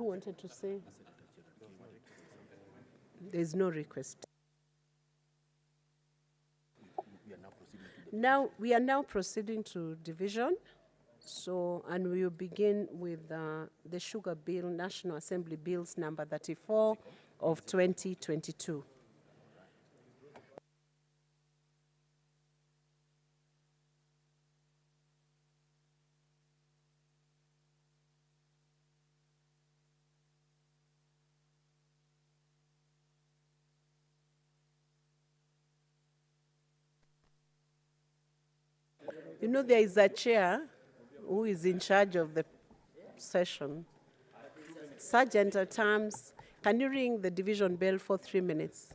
wanted to say? There's no request. Now, we are now proceeding to division. So, and we will begin with the Sugar Bill, National Assembly Bills number 34 of 2022. You know, there is a chair who is in charge of the session. Sergeant at Arms, can you ring the division bell for 3 minutes?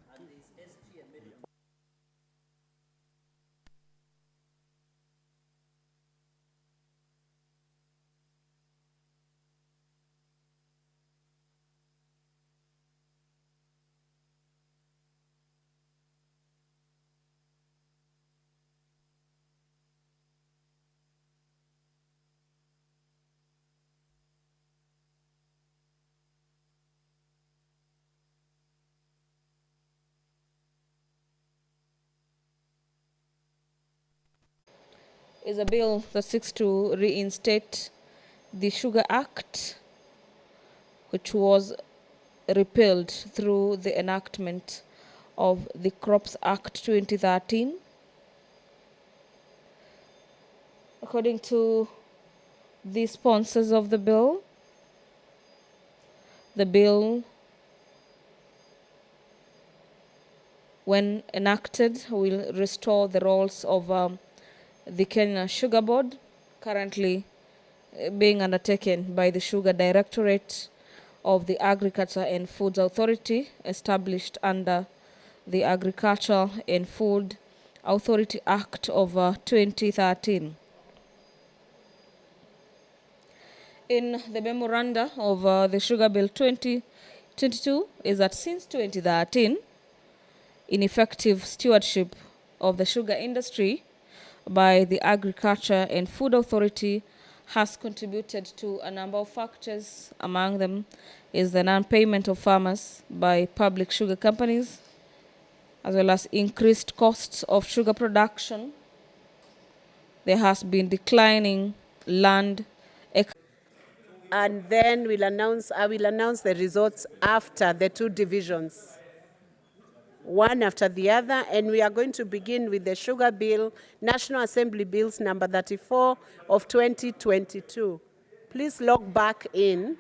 Is a bill that seeks to reinstate the Sugar Act, which was repealed through the enactment of the Crops Act 2013. According to the sponsors of the bill, when enacted, will restore the roles of the Kenya Sugar Board, currently being undertaken by the Sugar Directorate of the Agriculture and Foods Authority, established under the Agriculture and Food Authority Act of 2013. In the memoranda of the Sugar Bill 2022 is that since 2013, ineffective stewardship of the sugar industry by the Agriculture and Food Authority has contributed to a number of factors. Among them is the non-payment of farmers by public sugar companies, as well as increased costs of sugar production. There has been declining land. And then I will announce the results after the two divisions, one after the other, and we are going to begin with the Sugar Bill, National Assembly Bills number 34 of 2022. Please log back in.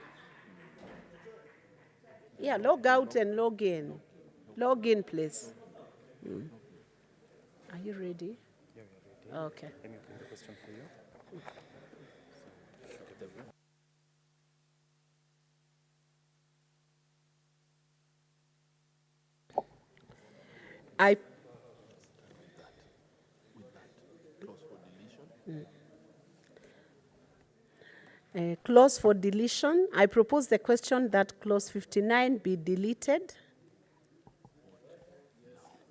Yeah, log out and log in. Log in, please. Are you ready? Yeah, we're ready. Okay. Let me bring the question for you. Clause for deletion. I propose the question that clause 59 be deleted.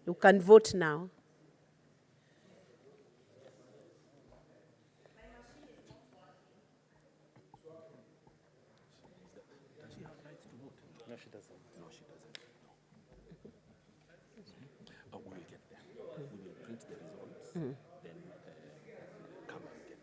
You can vote now. No, she doesn't. No, she doesn't. No. But we will get there. We will print the results, then come and get.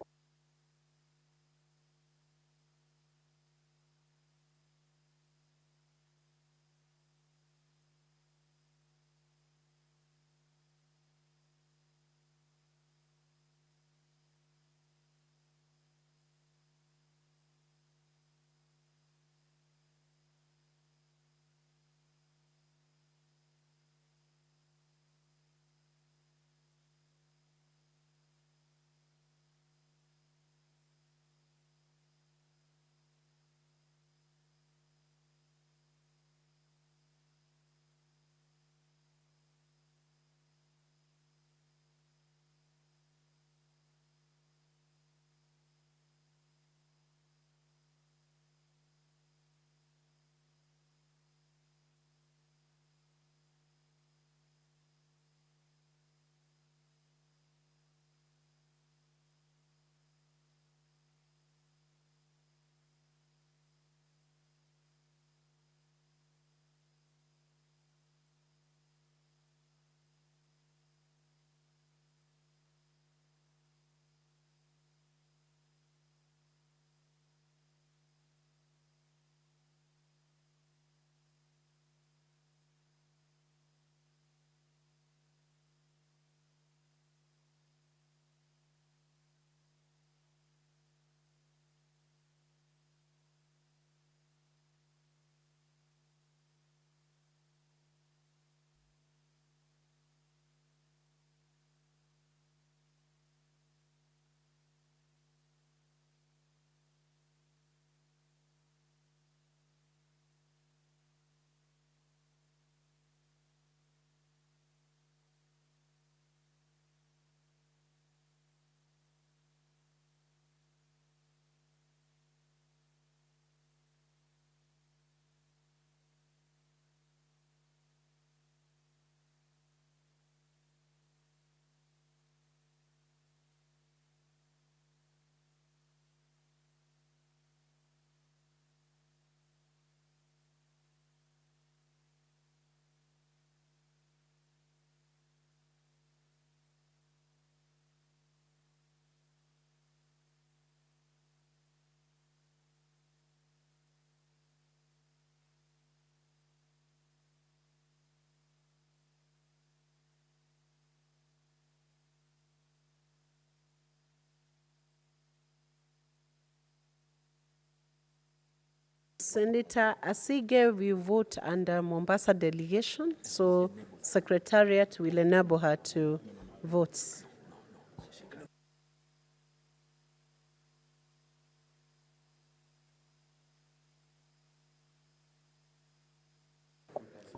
Senator Asige will vote under Mombasa delegation, so Secretariat will enable her to vote.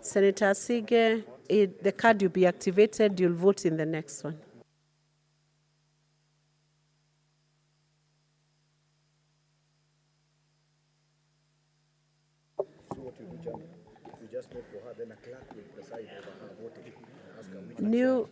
Senator Asige, the card will be activated, you'll vote in the next one. New.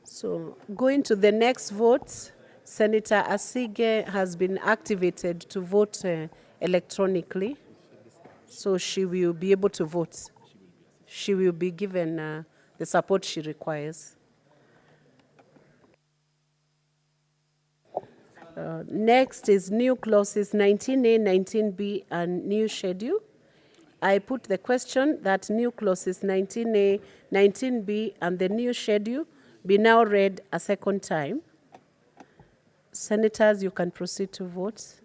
So going to the next vote, Senator Asige has been activated to vote electronically, so she will be able to vote. She will be given the support she requires. Next is new clauses 19A, 19B, and new schedule. I put the question that new clauses 19A, 19B, and the new schedule be now read a second time. Senators, you can proceed to vote.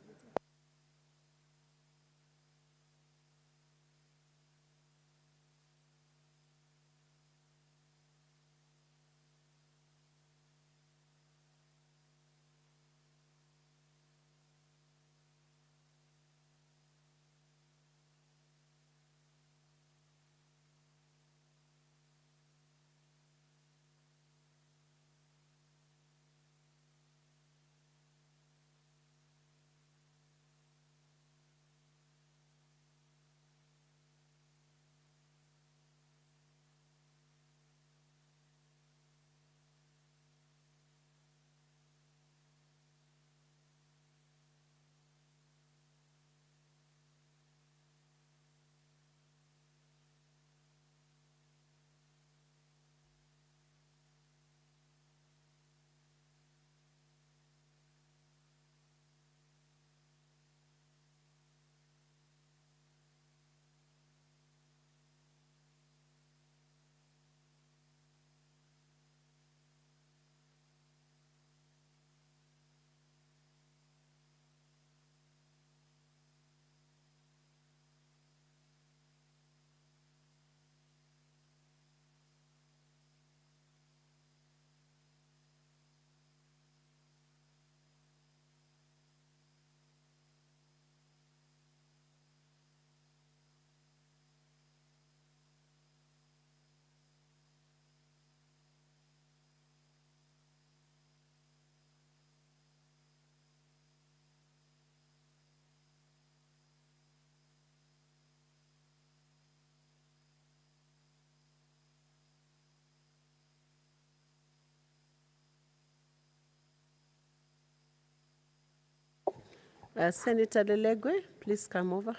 Senator Lelegwe, please come over.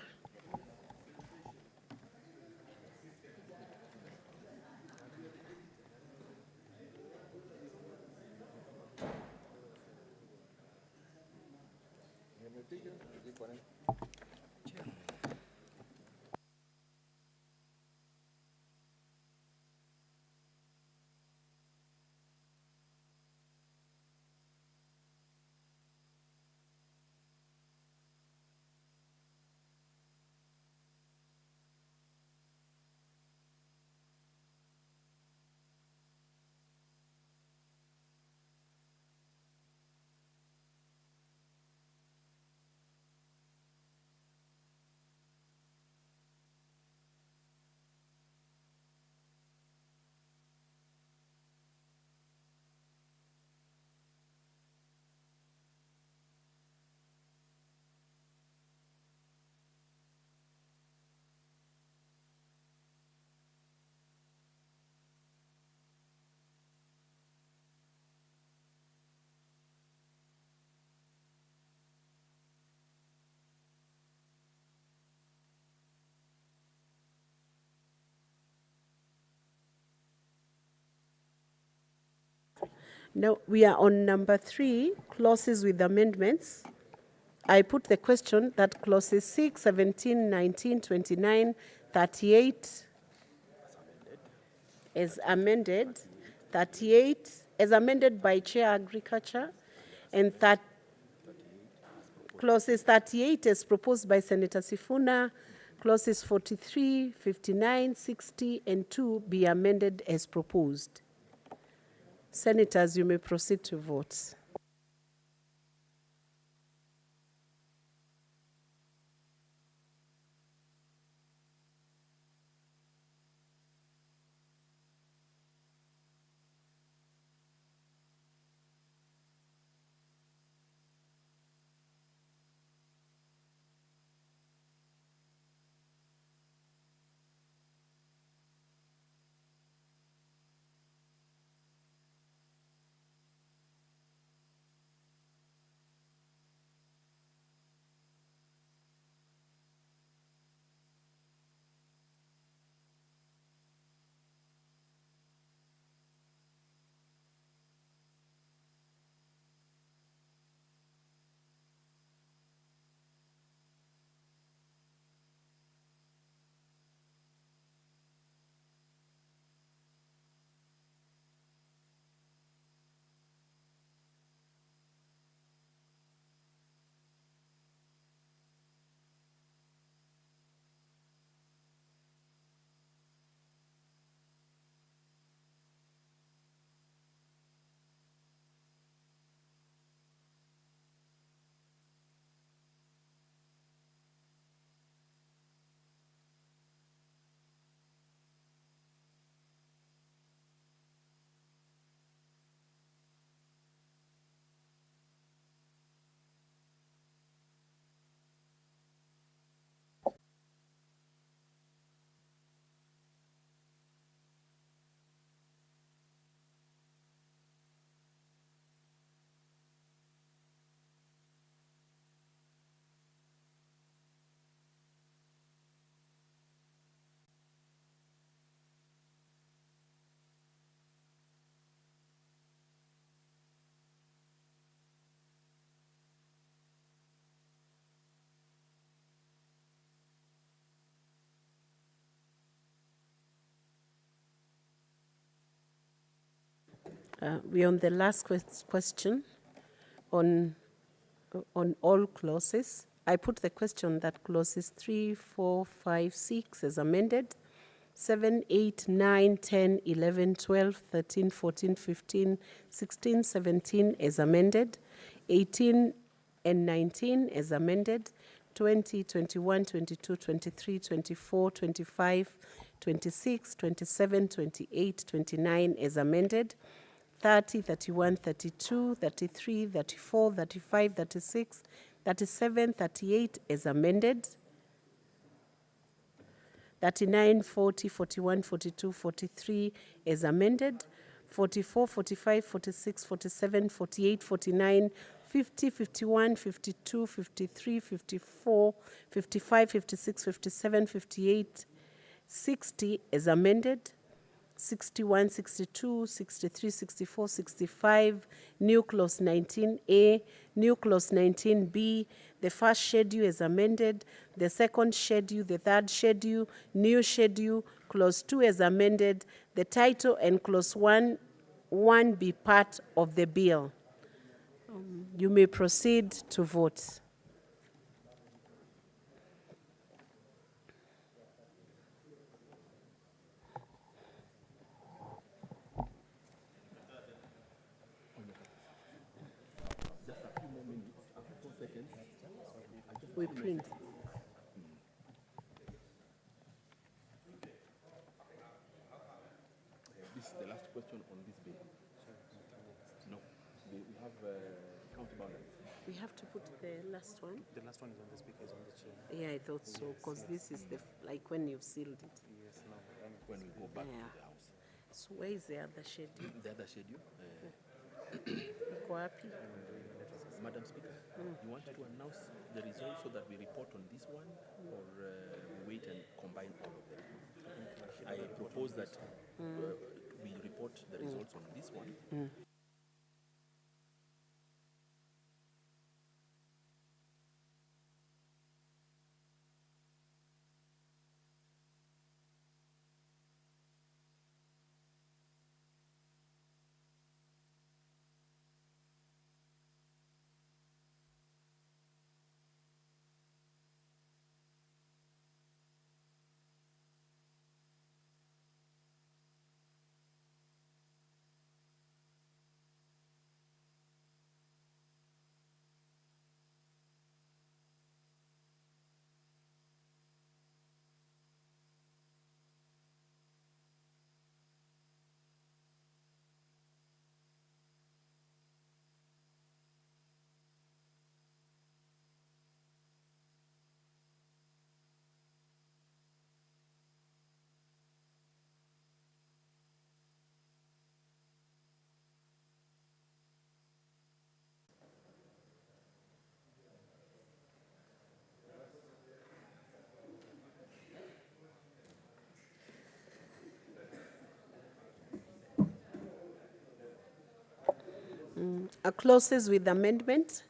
Now we are on number 3, clauses with amendments. I put the question that clauses 6, 17, 19, 29, 38 as amended, 38 as amended by Chair Agriculture, and that clauses 38 as proposed by Senator Sifuna, clauses 43, 59, 60, and 2 be amended as proposed. Senators, you may proceed to vote. We're on the last question on all clauses. I put the question that clauses 3, 4, 5, 6 as amended, 7, 8, 9, 10, 11, 12, 13, 14, 15, 16, 17 as amended, 18 and 19 as amended, 20, 21, 22, 23, 24, 25, 26, 27, 28, 29 as amended, 30, 31, 32, 33, 34, 35, 36, 37, 38 as amended, 39, 40, 41, 42, 43 as amended, 44, 45, 46, 47, 48, 49, 50, 51, 52, 53, 54, 55, 56, 57, 58, 60 as amended, 61, 62, 63, 64, 65, new clause 19A, new clause 19B, the first schedule is amended, the second schedule, the third schedule, new schedule, clause 2 is amended, the title and clause 1 be part of the bill. You may proceed to vote. We print. This is the last question on this bill. No, we have counterbalance. We have to put the last one. The last one is on the speakers on the chair. Yeah, I thought so, because this is the like when you've sealed it. Yes, no. When we go back Yeah. to the house. So where is the other schedule? The other schedule, Iko wapi? Madam Speaker, you want to announce the results so that we report on this one, or we wait and combine all of them? I propose that we report the results on this one. Mm. Clauses with amendment.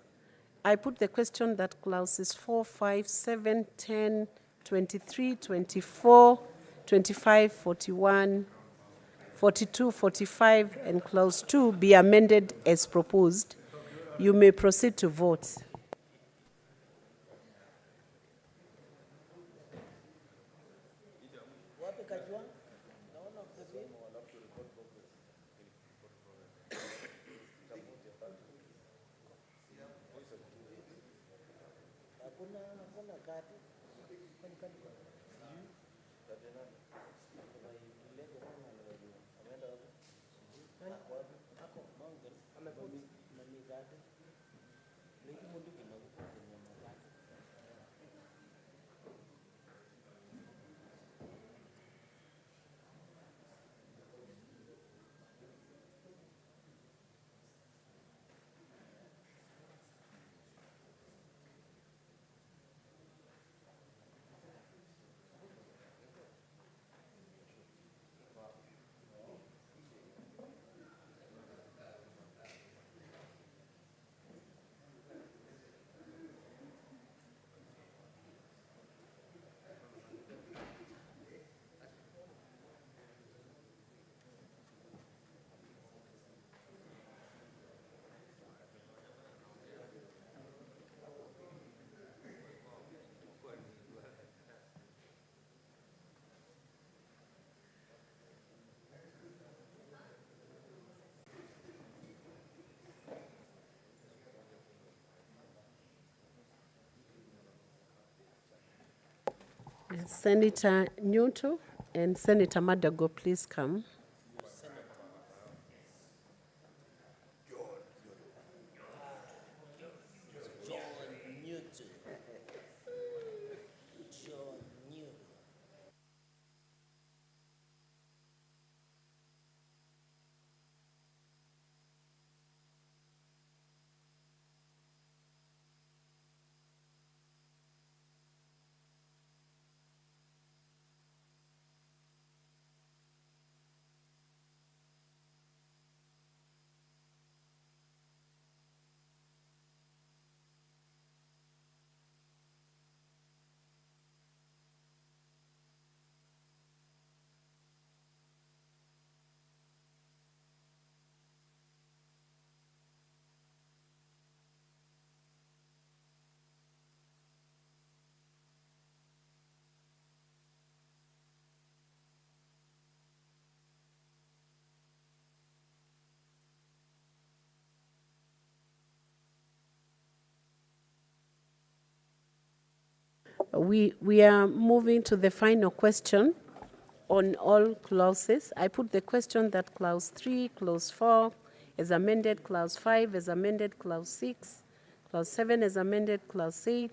I put the question that clauses 4, 5, 7, 10, 23, 24, 25, 41, 42, 45, and clause 2 be amended as proposed. You may proceed to vote. Senator Newto and Senator Madago, please come. We are moving to the final question on all clauses. I put the question that clause 3, clause 4 is amended, clause 5 is amended, clause 6, clause 7 is amended, clause 8,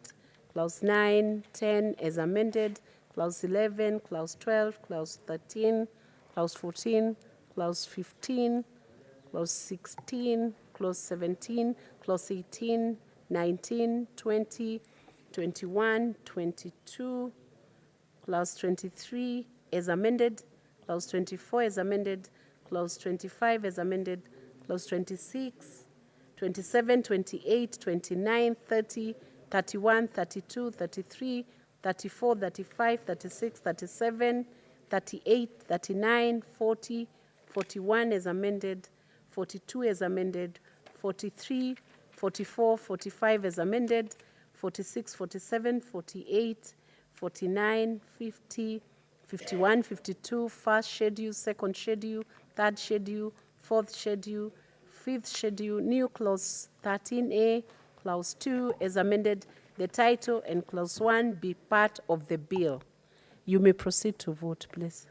clause 9, 10 is amended, clause 11, clause 12, clause 13, clause 14, clause 15, clause 16, clause 17, clause 18, 19, 20, 21, 22, clause 23 is amended, clause 24 is amended, clause 25 is amended, clause 26, 27, 28, 29, 30, 31, 32, 33, 34, 35, 36, 37, 38, 39, 40, 41 is amended, 42 is amended, 43, 44, 45 is amended, 46, 47, 48, 49, 50, 51, 52, first schedule, second schedule, third schedule, fourth schedule, fifth schedule, new clause 13A, clause 2 is amended, the title and clause 1 be part of the bill. You may proceed to vote, please.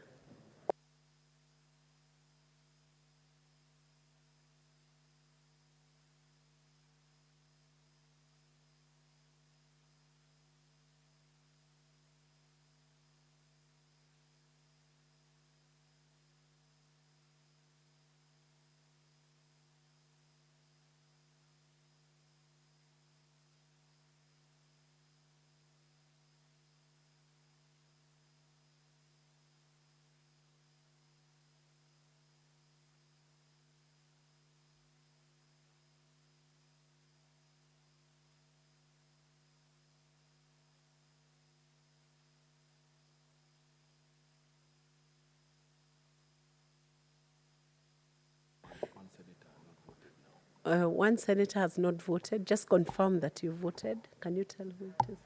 One senator has not voted. Just confirm that you voted. Can you tell who it is?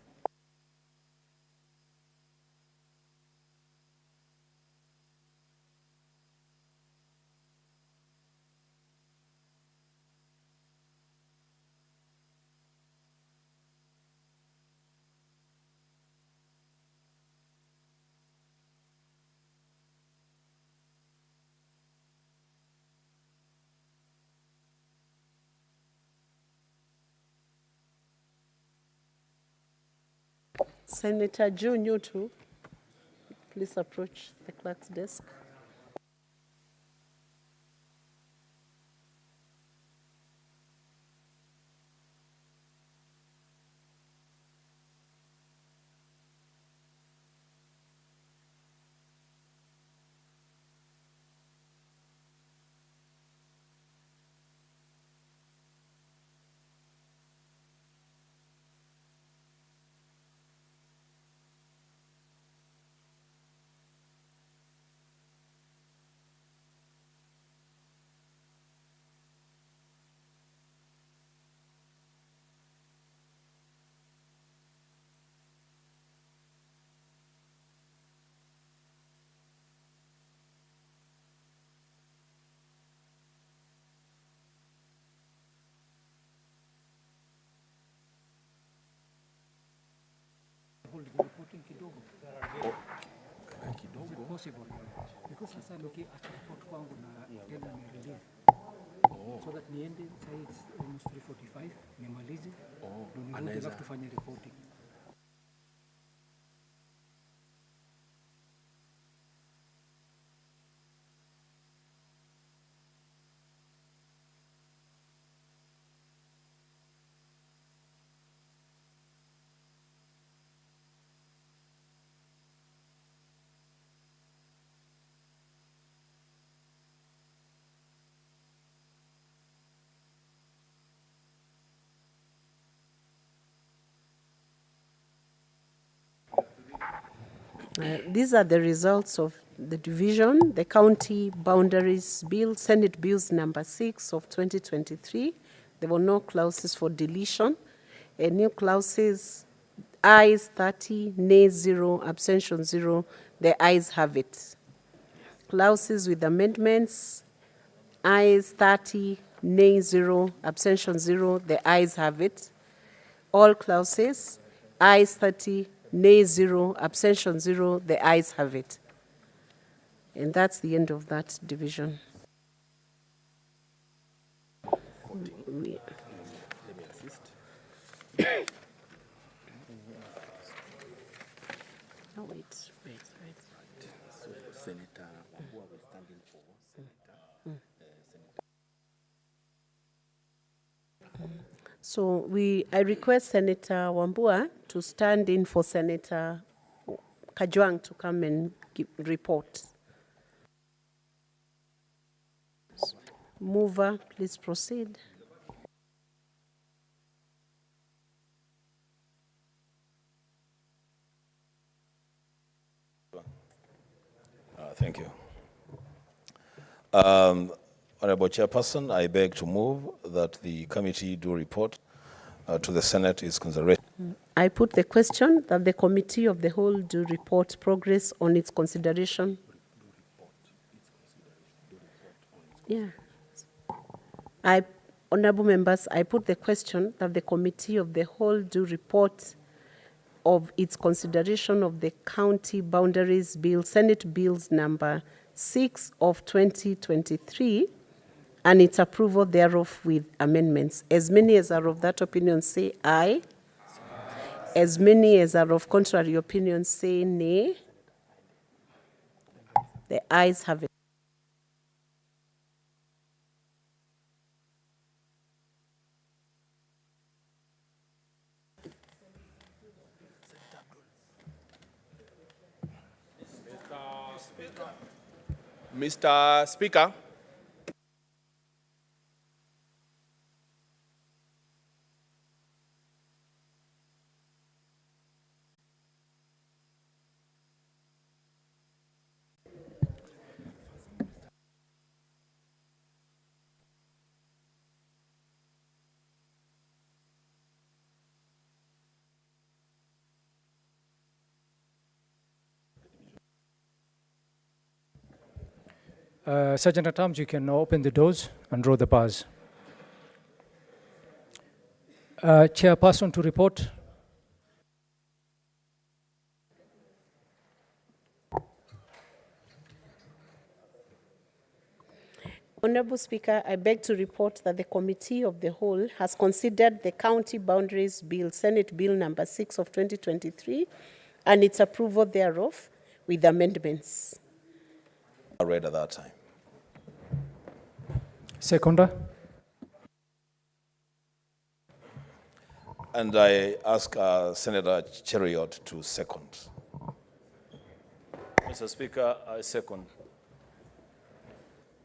Senator Joe Nyotu, please approach the clerk's desk. Possible. Because sasa report kwangu na tena ni relief. So that niende say it's almost 3:45 nimalize. Ndio nirudi kufanya reporting. These are the results of the division, the County Boundaries Bill, Senate Bills number 6 of 2023. There were no clauses for deletion. New clauses, ayes 30, nays 0, abstention 0. The ayes have it. Clauses with amendments, ayes 30, nays 0, abstention 0. The ayes have it. All clauses, ayes 30, nays 0, abstention 0. The ayes have it. And that's the end of that division. Let me assist. Oh, wait. So Senator Wambua will stand in for Senator. So I request Senator Wambua to stand in for Senator Kajwang to come and report. Mover, please proceed. Thank you. Honorable Chairperson, I beg to move that the committee do report to the Senate its consideration. I put the question that the committee of the whole do report progress on its consideration. Yeah. Honorable members, I put the question that the committee of the whole do report of its consideration of the County Boundaries Bill, Senate Bills number 6 of 2023, and its approval thereof with amendments. As many as are of that opinion say aye. As many as are of contrary opinion say nay. The ayes have it. Mr. Speaker, Sergeant at Arms, you can now open the doors and draw the bars. Chairperson to report. Honorable Speaker, I beg to report that the Committee of the Whole has considered the County Boundaries Bill, Senate Bill number 6 of 2023, and its approval thereof with amendments. I read at that time. Seconder. And I ask Senator Cheriot to second. Mr. Speaker, I second.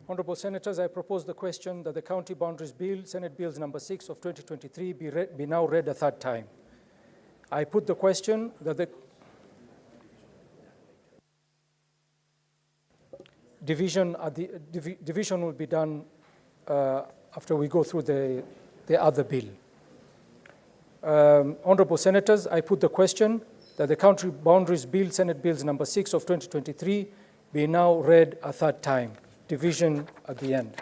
Honorable Senators, I propose the question that the County Boundaries Bill, Senate Bills number 6 of 2023, be now read a third time. I put the question that the division will be done after we go through the other bill. Honorable Senators, I put the question that the County Boundaries Bill, Senate Bills number 6 of 2023, be now read a third time. Division at the end.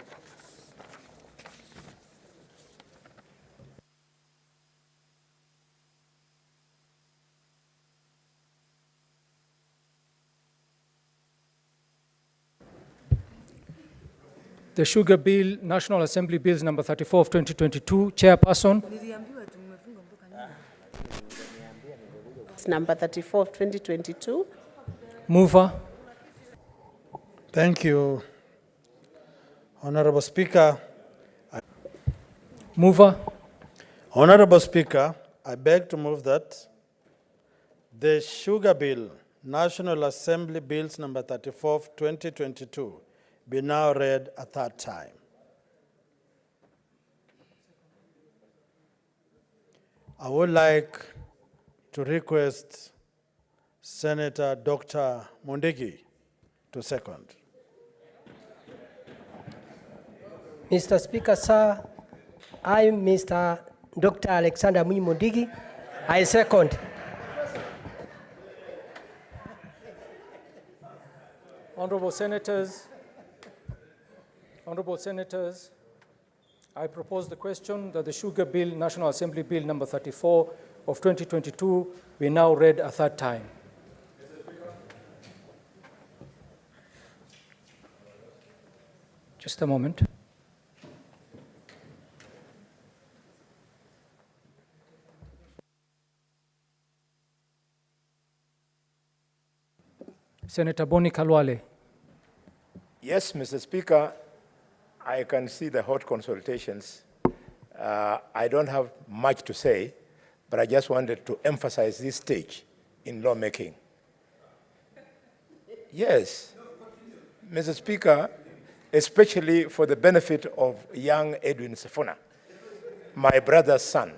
The Sugar Bill, National Assembly Bills number 34 of 2022, Chairperson. It's number 34 of 2022. Mover. Thank you, Honorable Speaker. Mover. Honorable Speaker, I beg to move that the Sugar Bill, National Assembly Bills number 34 of 2022, be now read a third time. I would like to request Senator Dr. Mundigi to second. Mr. Speaker, sir, I, Mr. Dr. Alexander Mundigi, I second. Honorable Senators, I propose the question that the Sugar Bill, National Assembly Bill number 34 of 2022 be now read a third time. Just a moment. Senator Boni Kalwale. Yes, Mr. Speaker, I can see the hot consultations. I don't have much to say, but I just wanted to emphasize this stage in lawmaking. Yes, Mr. Speaker, especially for the benefit of young Edwin Sifuna, my brother's son.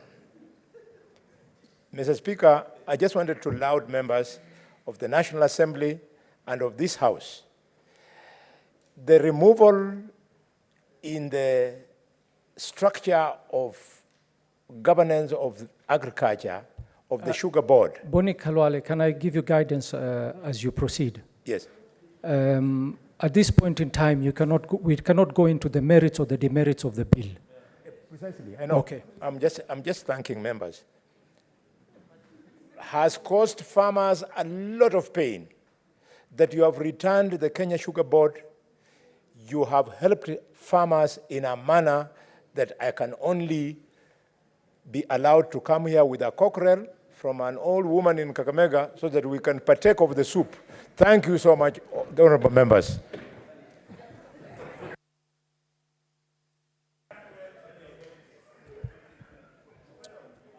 Mr. Speaker, I just wanted to laud members of the National Assembly and of this House. The removal in the structure of governance of agriculture of the Sugar Board. Boni Kalwale, can I give you guidance as you proceed? Yes. At this point in time, we cannot go into the merits or the demerits of the bill. Precisely, I know. Okay. I'm just thanking members. Has caused farmers a lot of pain that you have returned the Kenya Sugar Board. You have helped farmers in a manner that I can only be allowed to come here with a cockerel from an old woman in Kakamega so that we can partake of the soup. Thank you so much, honorable members.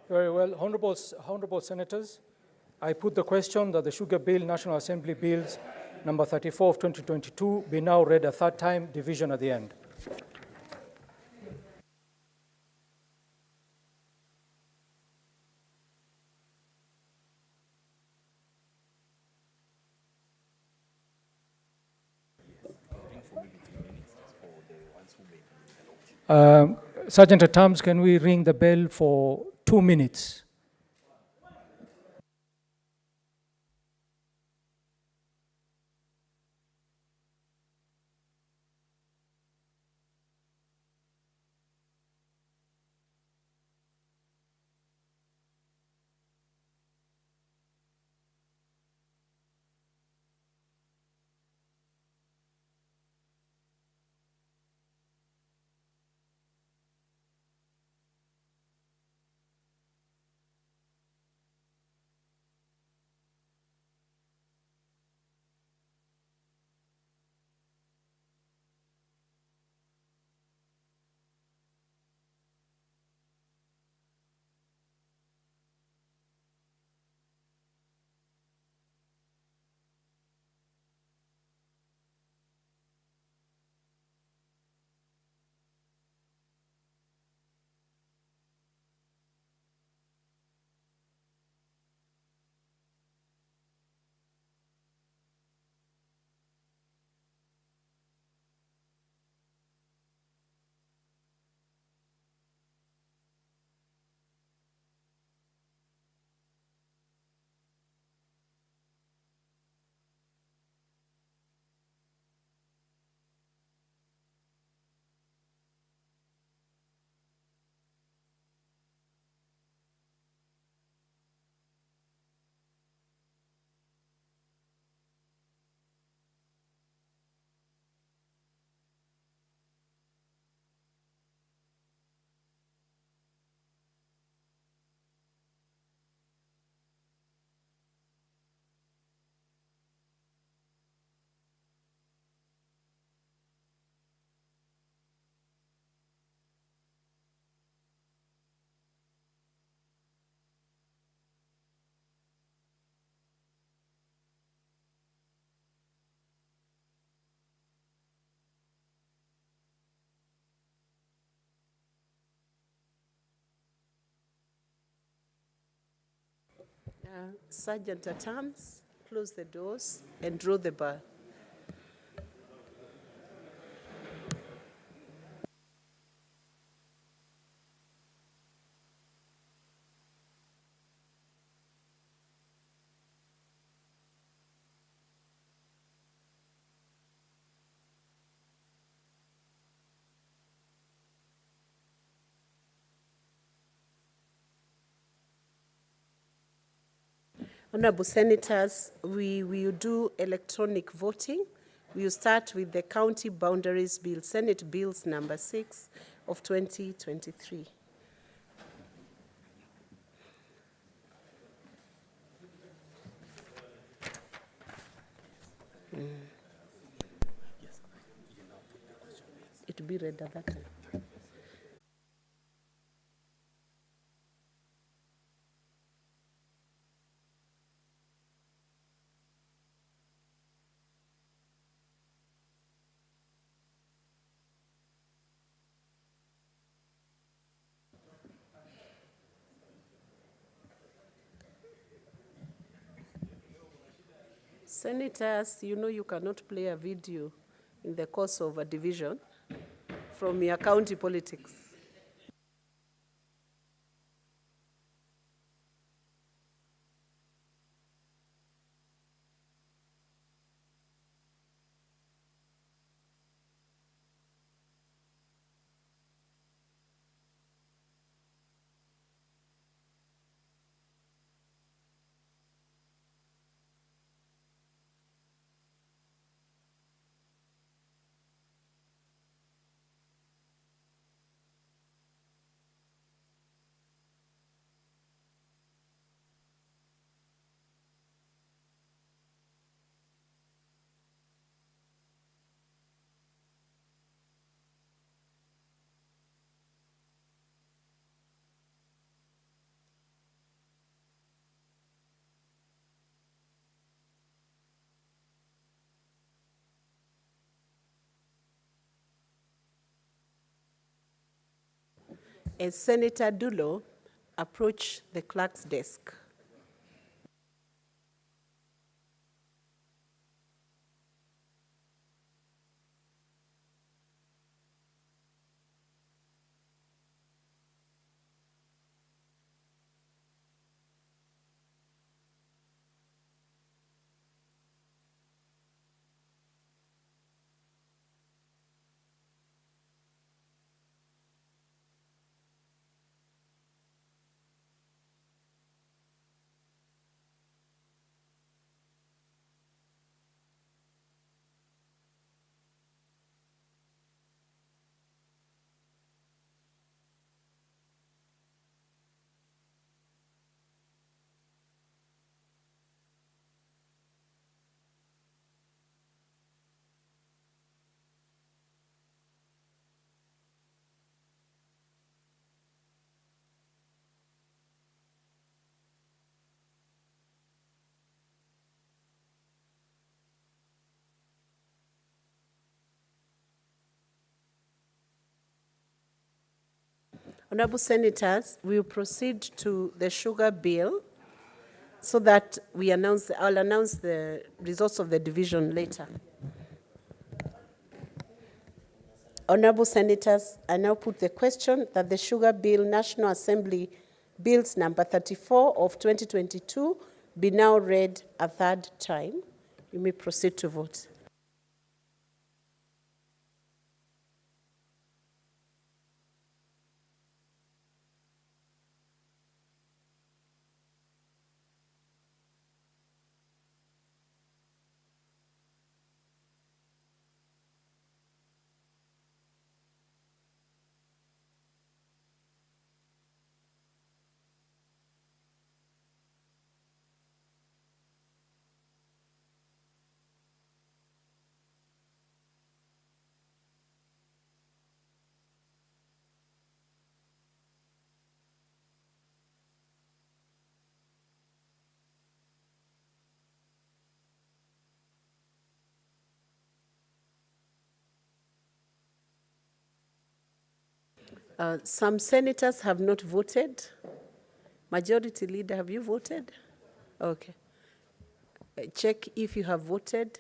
Very well. Honorable Senators, I put the question that the Sugar Bill, National Assembly Bills, number 34 of 2022, be now read a third time, division at the end. Sergeant at Arms, can we ring the bell for 2 minutes? Sergeant at arms, close the doors and draw the bar. Honorable Senators, we will do electronic voting. We will start with the County Boundaries Bill, Senate Bills number 6 of 2023. It will be read at that time. Senators, you know you cannot play a video in the course of a division from your county politics. As Senator Dulo approach the clerk's desk. Honorable Senators, we will proceed to the sugar bill so that I'll announce the results of the division later. Honorable Senators, I now put the question that the Sugar Bill, National Assembly Bills number 34 of 2022 be now read a third time. You may proceed to vote. Some senators have not voted. Majority Leader, have you voted? Okay. Check if you have voted.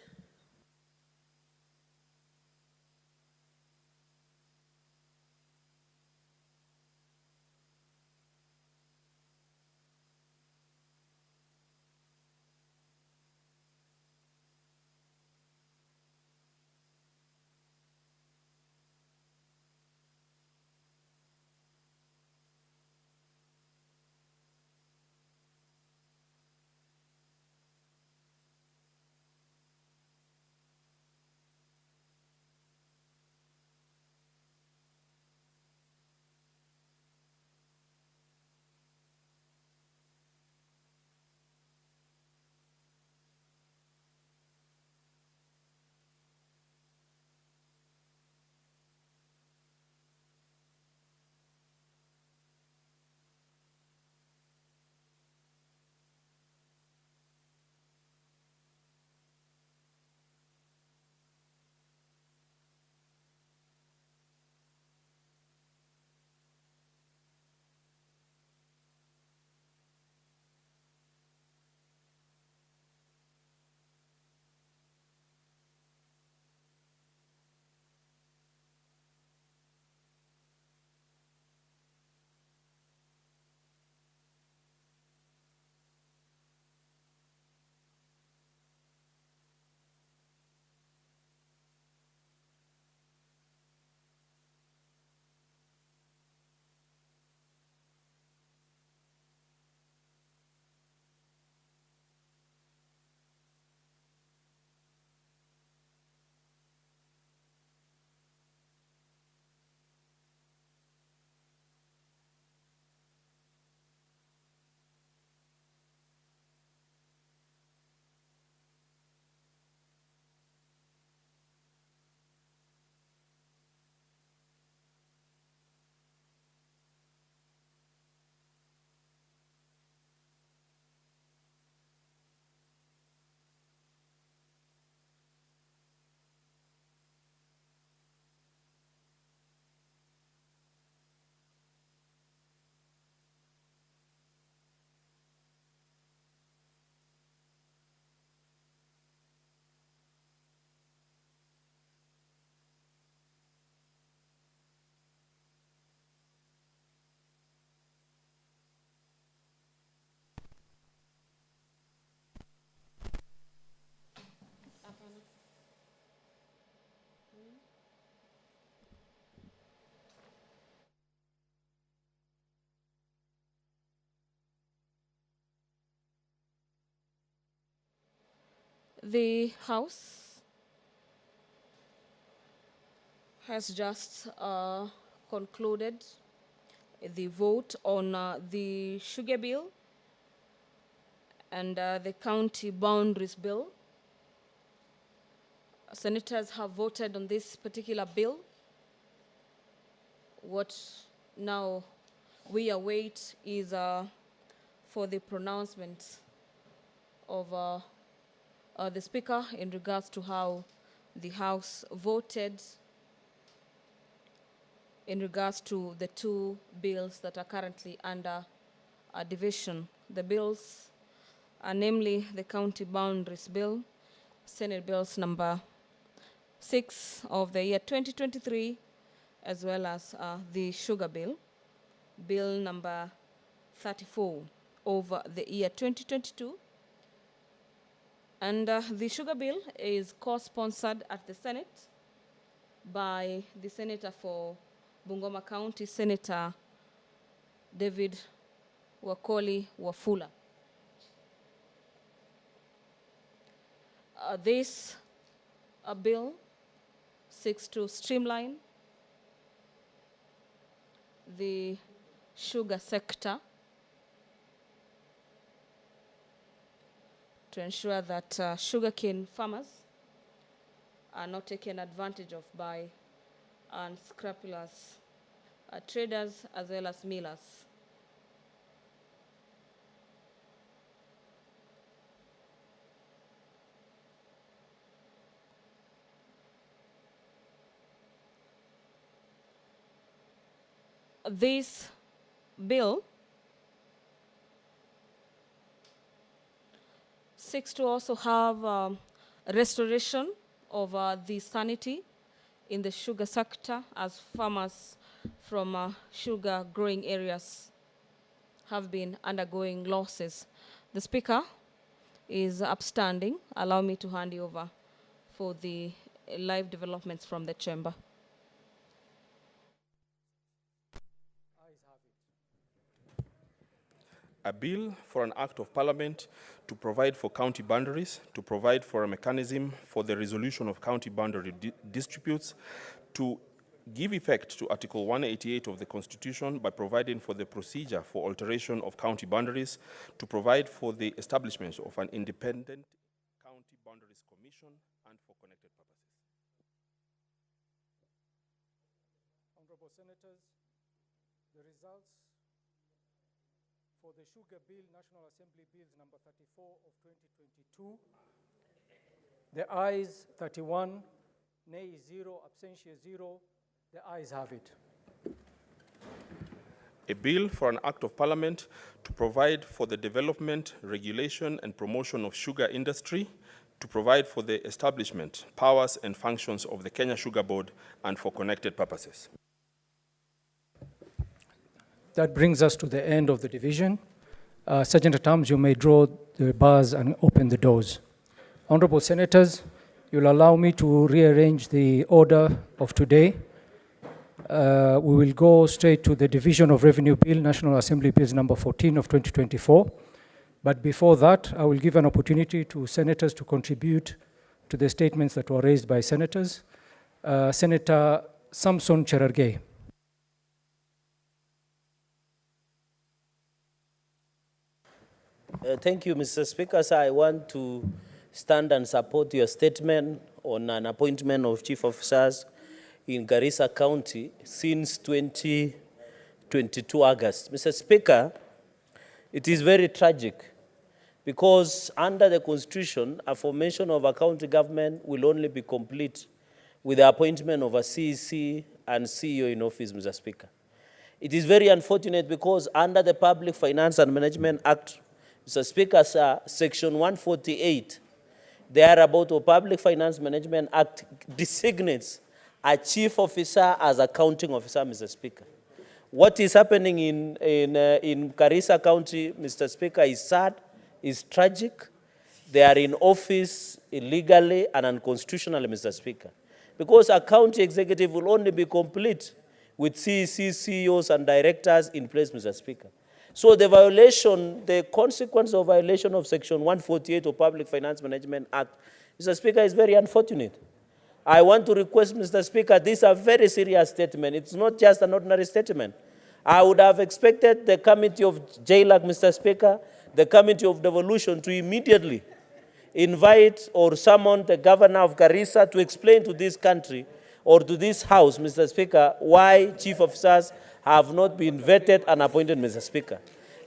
The House has just concluded the vote on the sugar bill and the county boundaries bill. Senators have voted on this particular bill. What now we await is for the pronouncement of the Speaker in regards to how the House voted in regards to the two bills that are currently under division. The bills are namely the County Boundaries Bill, Senate Bills number 6 of the year 2023, as well as the Sugar Bill, Bill number 34 of the year 2022. And the Sugar Bill is co-sponsored at the Senate by the Senator for Bungoma County, Senator David Wakoli Wafula. This bill seeks to streamline the sugar sector to ensure that sugarcane farmers are not taken advantage of by unscrupulous traders as well as millers. This bill seeks to also have restoration of the sanity in the sugar sector, as farmers from sugar growing areas have been undergoing losses. The Speaker is upstanding. Allow me to hand you over for the live developments from the chamber. A bill for an act of parliament to provide for county boundaries, to provide for a mechanism for the resolution of county boundary disputes, to give effect to Article 188 of the Constitution by providing for the procedure for alteration of county boundaries, to provide for the establishment of an independent county boundaries commission and for connected purposes. Honorable Senators, the results for the Sugar Bill, National Assembly Bills number 34 of 2022, the ayes 31, nay 0, abstention 0, the ayes have it. A bill for an act of parliament to provide for the development, regulation, and promotion of sugar industry, to provide for the establishment, powers, and functions of the Kenya Sugar Board and for connected purposes. That brings us to the end of the division. Sergeant at Arms, you may draw the bars and open the doors. Honorable Senators, you'll allow me to rearrange the order of today. We will go straight to the Division of Revenue Bill, National Assembly Bills number 14 of 2024. But before that, I will give an opportunity to senators to contribute to the statements that were raised by senators. Senator Samson Cherargei. Thank you, Mr. Speaker. Sir, I want to stand and support your statement on an appointment of chief officers in Garissa County since 2022 August. Mr. Speaker, it is very tragic because under the Constitution, a formation of a county government will only be complete with the appointment of a CEC and CEO in office, Mr. Speaker. It is very unfortunate because under the Public Finance and Management Act, Mr. Speaker, sir, Section 148, thereabout of Public Finance Management Act designates a chief officer as accounting officer, Mr. Speaker. What is happening in Garissa County, Mr. Speaker, is sad, is tragic. They are in office illegally and unconstitutionally, Mr. Speaker. Because a county executive will only be complete with CECs, CEOs, and directors in place, Mr. Speaker. So the violation, the consequence of violation of Section 148 of Public Finance Management Act, Mr. Speaker, is very unfortunate. I want to request, Mr. Speaker, this is a very serious statement. It's not just an ordinary statement. I would have expected the Committee of JLAC, Mr. Speaker, the Committee of Devolution to immediately invite or summon the governor of Garissa to explain to this country or to this House, Mr. Speaker, why chief officers have not been vetted and appointed, Mr. Speaker.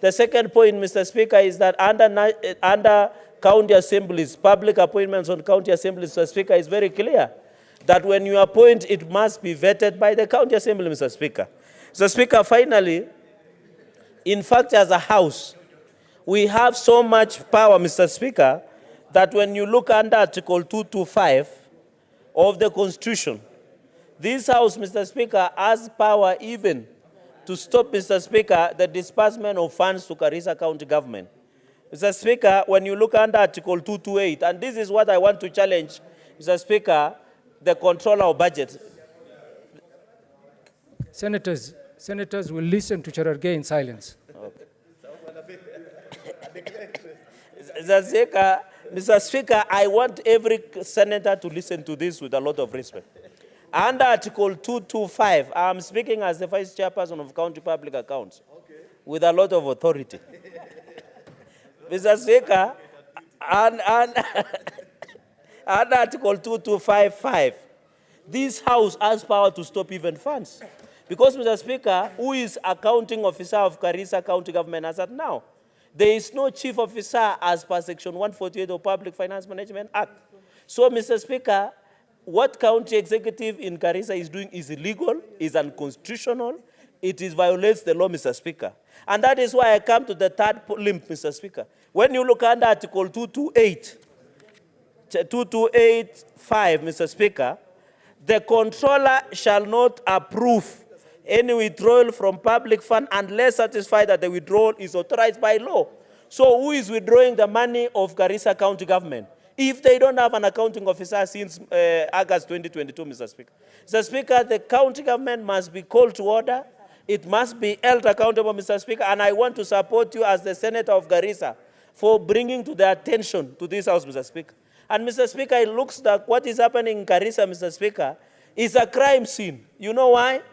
The second point, Mr. Speaker, is that under county assemblies, public appointments on county assemblies, Mr. Speaker, is very clear that when you appoint, it must be vetted by the county assembly, Mr. Speaker. Mr. Speaker, finally, in fact, as a House, we have so much power, Mr. Speaker, that when you look under Article 225 of the Constitution, this House, Mr. Speaker, has power even to stop, Mr. Speaker, the disbursement of funds to Garissa County government. Mr. Speaker, when you look under Article 228, and this is what I want to challenge, Mr. Speaker, the controller of budget. Senators will listen to Cherargei in silence. Okay. Mr. Speaker, I want every senator to listen to this with a lot of respect. Under Article 225, I'm speaking as the Vice Chairperson of County Public Accounts, with a lot of authority. Mr. Speaker, under Article 2255, this House has power to stop even funds. Because, Mr. Speaker, who is accounting officer of Garissa County Government as at now? There is no chief officer as per Section 148 of Public Finance Management Act. So, Mr. Speaker, what county executive in Garissa is doing is illegal, is unconstitutional, it violates the law, Mr. Speaker. And that is why I come to the third limb, Mr. Speaker. When you look under Article 228.5, Mr. Speaker, the controller shall not approve any withdrawal from public fund unless satisfied that the withdrawal is authorized by law. So who is withdrawing the money of Garissa County government if they don't have an accounting officer since August 2022, Mr. Speaker? Mr. Speaker, the county government must be called to order. It must be held accountable, Mr. Speaker, and I want to support you as the Senator of Garissa for bringing to the attention to this House, Mr. Speaker. And Mr. Speaker, it looks like what is happening in Garissa, Mr. Speaker, is a crime scene. You know why?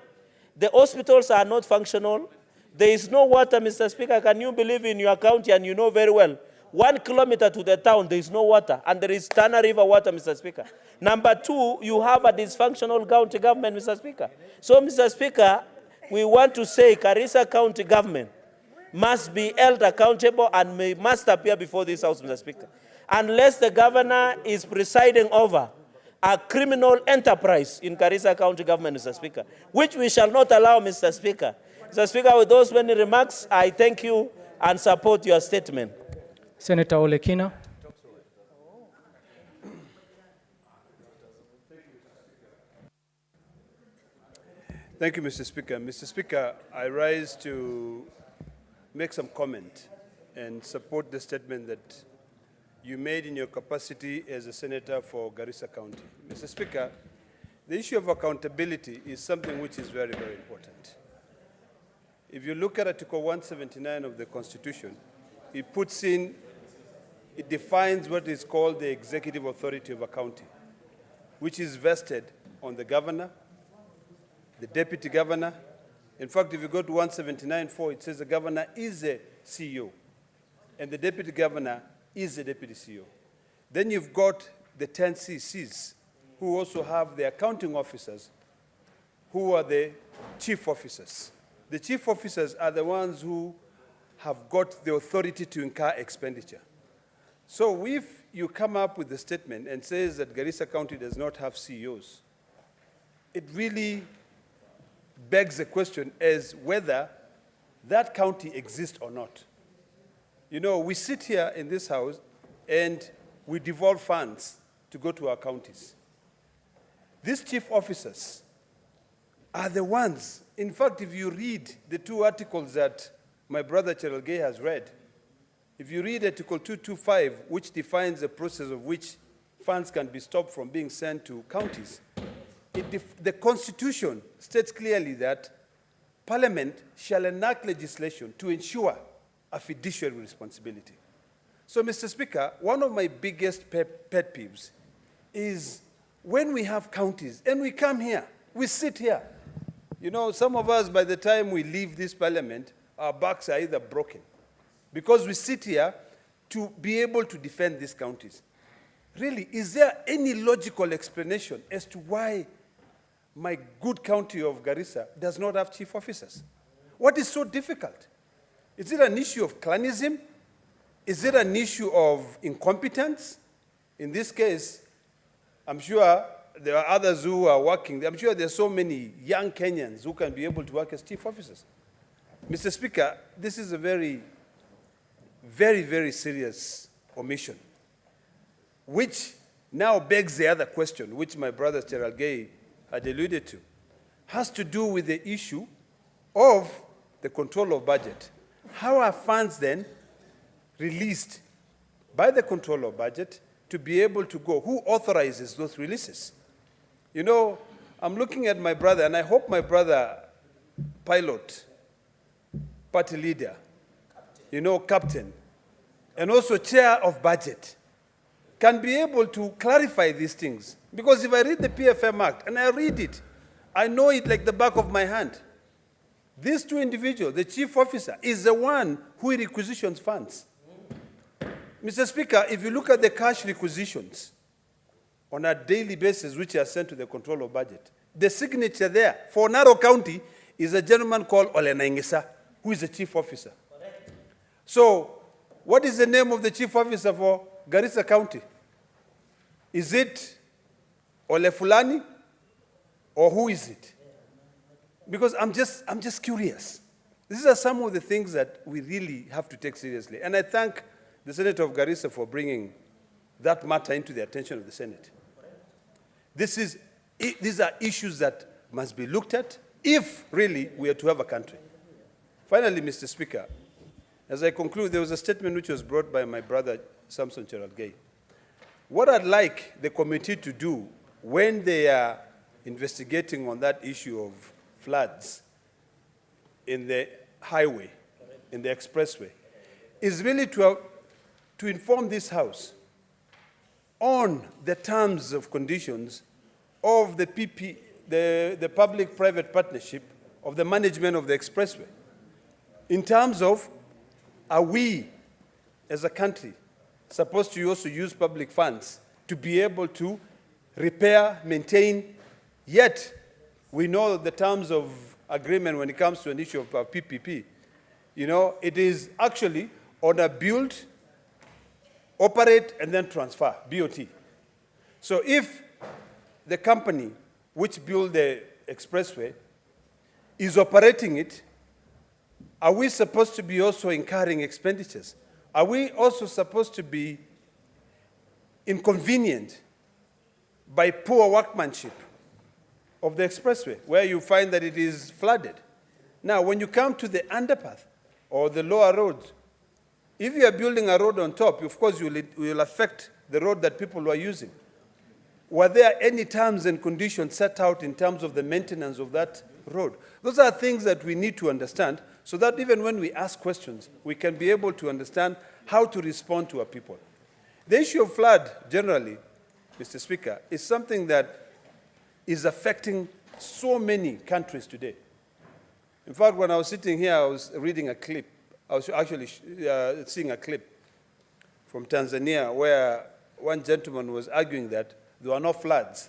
The hospitals are not functional. There is no water, Mr. Speaker. Can you believe in your county, and you know very well, 1 kilometer to the town, there is no water, and there is Tana River water, Mr. Speaker. Number two, you have a dysfunctional county government, Mr. Speaker. So, Mr. Speaker, we want to say Garissa County government must be held accountable and must appear before this House, Mr. Speaker. Unless the governor is presiding over a criminal enterprise in Garissa County government, Mr. Speaker, which we shall not allow, Mr. Speaker. Mr. Speaker, with those many remarks, I thank you and support your statement. Senator Olekina. Thank you, Mr. Speaker. Mr. Speaker, I rise to make some comment and support the statement that you made in your capacity as a senator for Garissa County. Mr. Speaker, the issue of accountability is something which is very, very important. If you look at Article 179 of the Constitution, it defines what is called the executive authority of a county, which is vested on the governor, the deputy governor. In fact, if you go to 179.4, it says the governor is a CEO, and the deputy governor is the deputy CEO. Then you've got the 10 CCs, who also have the accounting officers, who are the chief officers. The chief officers are the ones who have got the authority to incur expenditure. So if you come up with a statement and says that Garissa County does not have CEOs, it really begs the question as whether that county exists or not. You know, we sit here in this house and we devolve funds to go to our counties. These chief officers are the ones, in fact, if you read the two articles that my brother Cherelgei has read, if you read Article 225, which defines the process of which funds can be stopped from being sent to counties, the Constitution states clearly that Parliament shall enact legislation to ensure a fiduciary responsibility. So, Mr. Speaker, one of my biggest pet peeves is when we have counties and we come here, we sit here. You know, some of us, by the time we leave this Parliament, our backs are either broken because we sit here to be able to defend these counties. Really, is there any logical explanation as to why my good county of Garissa does not have chief officers? What is so difficult? Is it an issue of clanism? Is it an issue of incompetence? In this case, I'm sure there are others who are working. I'm sure there are so many young Kenyans who can be able to work as chief officers. Mr. Speaker, this is a very, very, very serious omission, which now begs the other question, which my brother Cherelgei had alluded to, has to do with the issue of the control of budget. How are funds then released by the control of budget to be able to go? Who authorizes those releases? You know, I'm looking at my brother, and I hope my brother, pilot, party leader, you know, captain, and also chair of budget, can be able to clarify these things. Because if I read the PFM Act, and I read it, I know it like the back of my hand. These two individuals, the chief officer, is the one who requisitions funds. Mr. Speaker, if you look at the cash requisitions on a daily basis, which are sent to the control of budget, the signature there for Narok County is a gentleman called Olenaingisa, who is the chief officer. Correct. So, what is the name of the chief officer for Garissa County? Is it Ole Fulani, or who is it? Because I'm just curious. These are some of the things that we really have to take seriously. And I thank the Senator of Garissa for bringing that matter into the attention of the Senate. These are issues that must be looked at if really we are to have a country. Finally, Mr. Speaker, as I conclude, there was a statement which was brought by my brother, Samson Cherargei. What I'd like the committee to do when they are investigating on that issue of floods in the highway, in the expressway, is really to inform this House on the terms of conditions of the the public-private partnership of the management of the expressway. In terms of, are we, as a country, supposed to also use public funds to be able to repair, maintain, yet we know the terms of agreement when it comes to an issue of PPP. You know, it is actually on a build, operate, and then transfer, BOT. So if the company which built the expressway is operating it, are we supposed to be also incurring expenditures? Are we also supposed to be inconvenienced by poor workmanship of the expressway, where you find that it is flooded? Now, when you come to the underpath or the lower road, if you are building a road on top, of course you will affect the road that people are using. Were there any terms and conditions set out in terms of the maintenance of that road? Those are things that we need to understand so that even when we ask questions, we can be able to understand how to respond to our people. The issue of flood, generally, Mr. Speaker, is something that is affecting so many countries today. In fact, when I was sitting here, I was reading a clip. I was actually seeing a clip from Tanzania where one gentleman was arguing that there were no floods.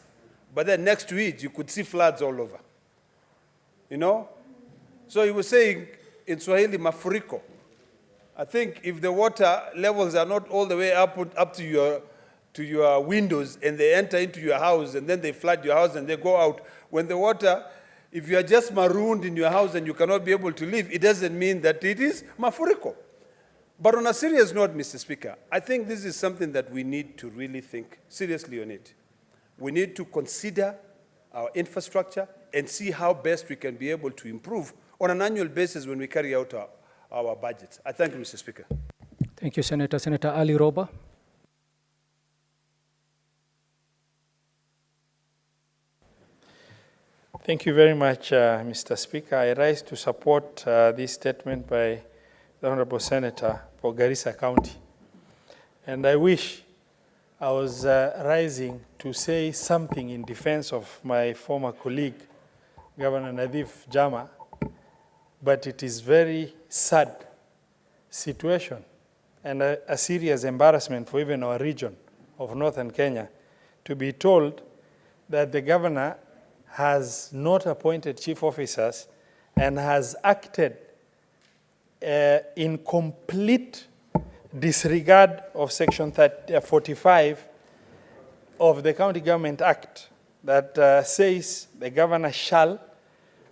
But then next to it, you could see floods all over. You know? So he was saying in Swahili, mafuriko. I think if the water levels are not all the way up to your windows and they enter into your house and then they flood your house and they go out, when the water, if you are just marooned in your house and you cannot be able to leave, it doesn't mean that it is mafuriko. But on a serious note, Mr. Speaker, I think this is something that we need to really think seriously on it. We need to consider our infrastructure and see how best we can be able to improve on an annual basis when we carry out our budgets. I thank you, Mr. Speaker. Thank you, Senator. Senator Ali Roba. Thank you very much, Mr. Speaker. I rise to support this statement by the Honorable Senator for Garissa County. And I wish I was rising to say something in defense of my former colleague, Governor Nadif Jama, but it is very sad situation and a serious embarrassment for even our region of Northern Kenya to be told that the governor has not appointed chief officers and has acted in complete disregard of Section 45 of the County Government Act that says the governor shall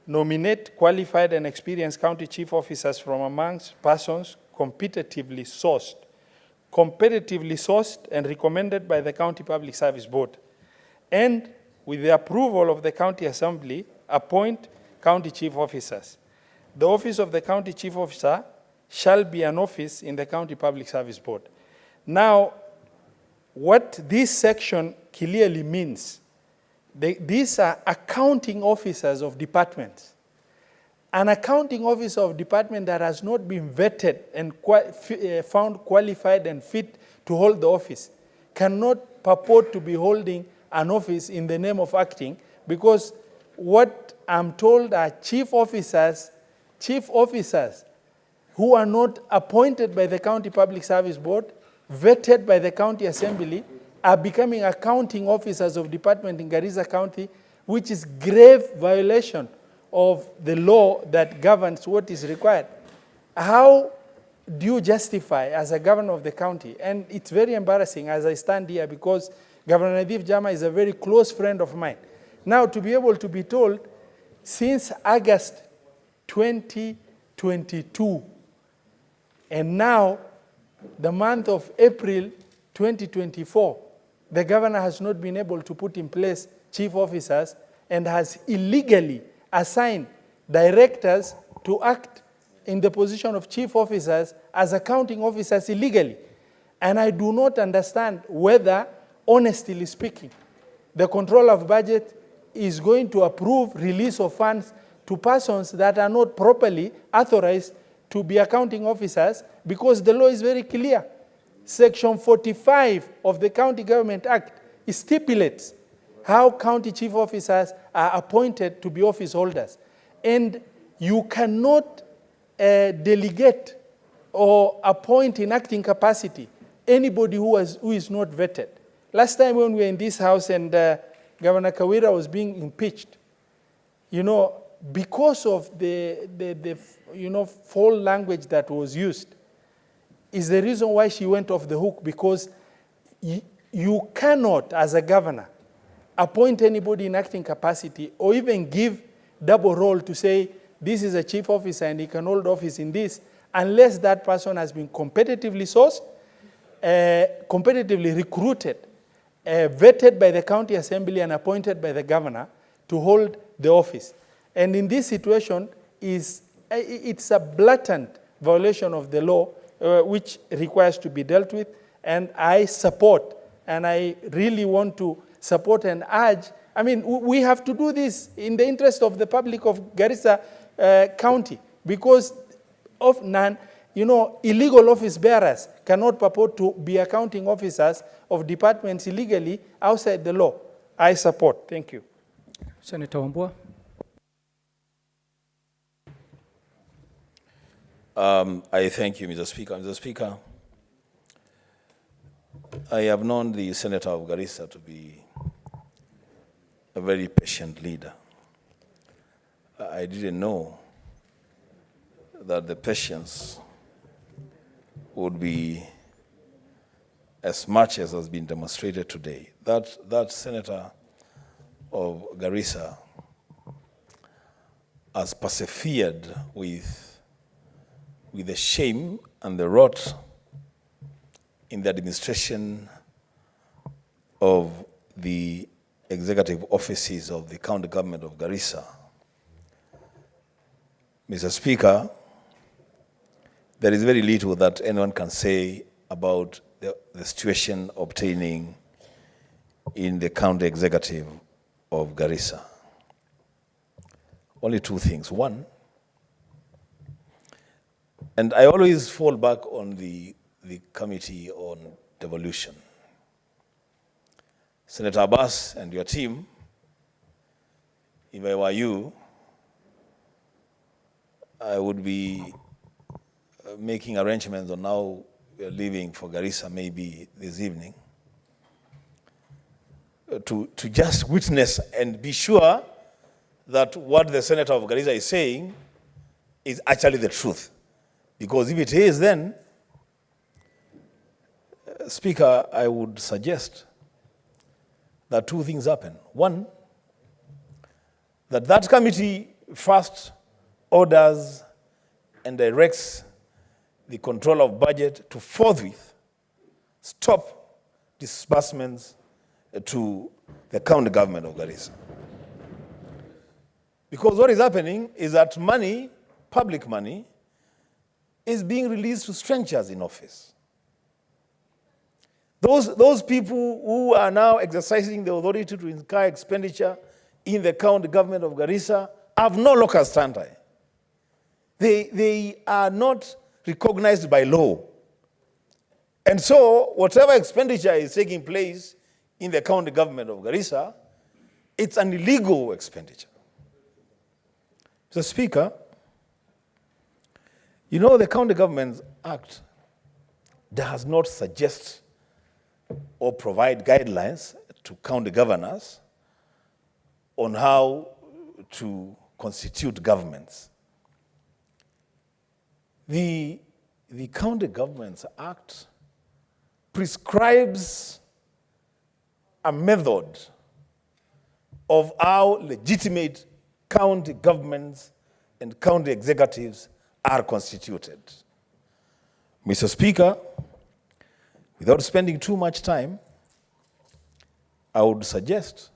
nominate qualified and experienced county chief officers from amongst persons competitively sourced and recommended by the County Public Service Board, and with the approval of the County Assembly, appoint county chief officers. The office of the county chief officer shall be an office in the County Public Service Board. Now, what this section clearly means, these are accounting officers of departments. An accounting officer of department that has not been vetted and found qualified and fit to hold the office cannot purport to be holding an office in the name of acting, because what I'm told are chief officers who are not appointed by the County Public Service Board, vetted by the County Assembly, are becoming accounting officers of department in Garissa County, which is grave violation of the law that governs what is required. How do you justify as a governor of the county? And it's very embarrassing as I stand here because Governor Nadif Jama is a very close friend of mine. Now, to be able to be told, since August 2022, and now the month of April 2024, the governor has not been able to put in place chief officers and has illegally assigned directors to act in the position of chief officers as accounting officers illegally. And I do not understand whether, honestly speaking, the controller of budget is going to approve release of funds to persons that are not properly authorized to be accounting officers, because the law is very clear. Section 45 of the County Government Act stipulates how county chief officers are appointed to be office holders. And you cannot delegate or appoint in acting capacity anybody who is not vetted. Last time when we were in this house and Governor Kawira was being impeached, because of the foul language that was used, is the reason why she went off the hook, because you cannot, as a governor, appoint anybody in acting capacity or even give double role to say, this is a chief officer and he can hold office in this, unless that person has been competitively sourced, competitively recruited, vetted by the county assembly and appointed by the governor to hold the office. And in this situation, it's a blatant violation of the law, which requires to be dealt with. And I support, and I really want to support and urge. I mean, we have to do this in the interest of the public of Garissa County, because of illegal office bearers cannot purport to be accounting officers of departments illegally outside the law. I support. Thank you. Senator Wambua. I thank you, Mr. Speaker. Mr. Speaker, I have known the Senator of Garissa to be a very patient leader. I didn't know that the patience would be as much as has been demonstrated today. That Senator of Garissa has persevered with the shame and the rot in the administration of the executive offices of the county government of Garissa. Mr. Speaker, there is very little that anyone can say about the situation obtaining in the county executive of Garissa. Only two things. One, and I always fall back on the Committee on Devolution. Senator Abbas and your team, if I were you, I would be making arrangements on how we are leaving for Garissa maybe this evening to just witness and be sure that what the Senator of Garissa is saying is actually the truth. Because if it is, then, Speaker, I would suggest that two things happen. One, that committee first orders and directs the controller of budget to forthwith stop disbursements to the county government of Garissa. Because what is happening is that money, public money, is being released to strangers in office. Those people who are now exercising the authority to incur expenditure in the county government of Garissa have no locus standi. They are not recognized by law. And so whatever expenditure is taking place in the county government of Garissa, it's an illegal expenditure. Mr. Speaker, the County Governments Act does not suggest or provide guidelines to county governors on how to constitute governments. The County Governments Act prescribes a method of how legitimate county governments and county executives are constituted. Mr. Speaker, Without spending too much time, I would suggest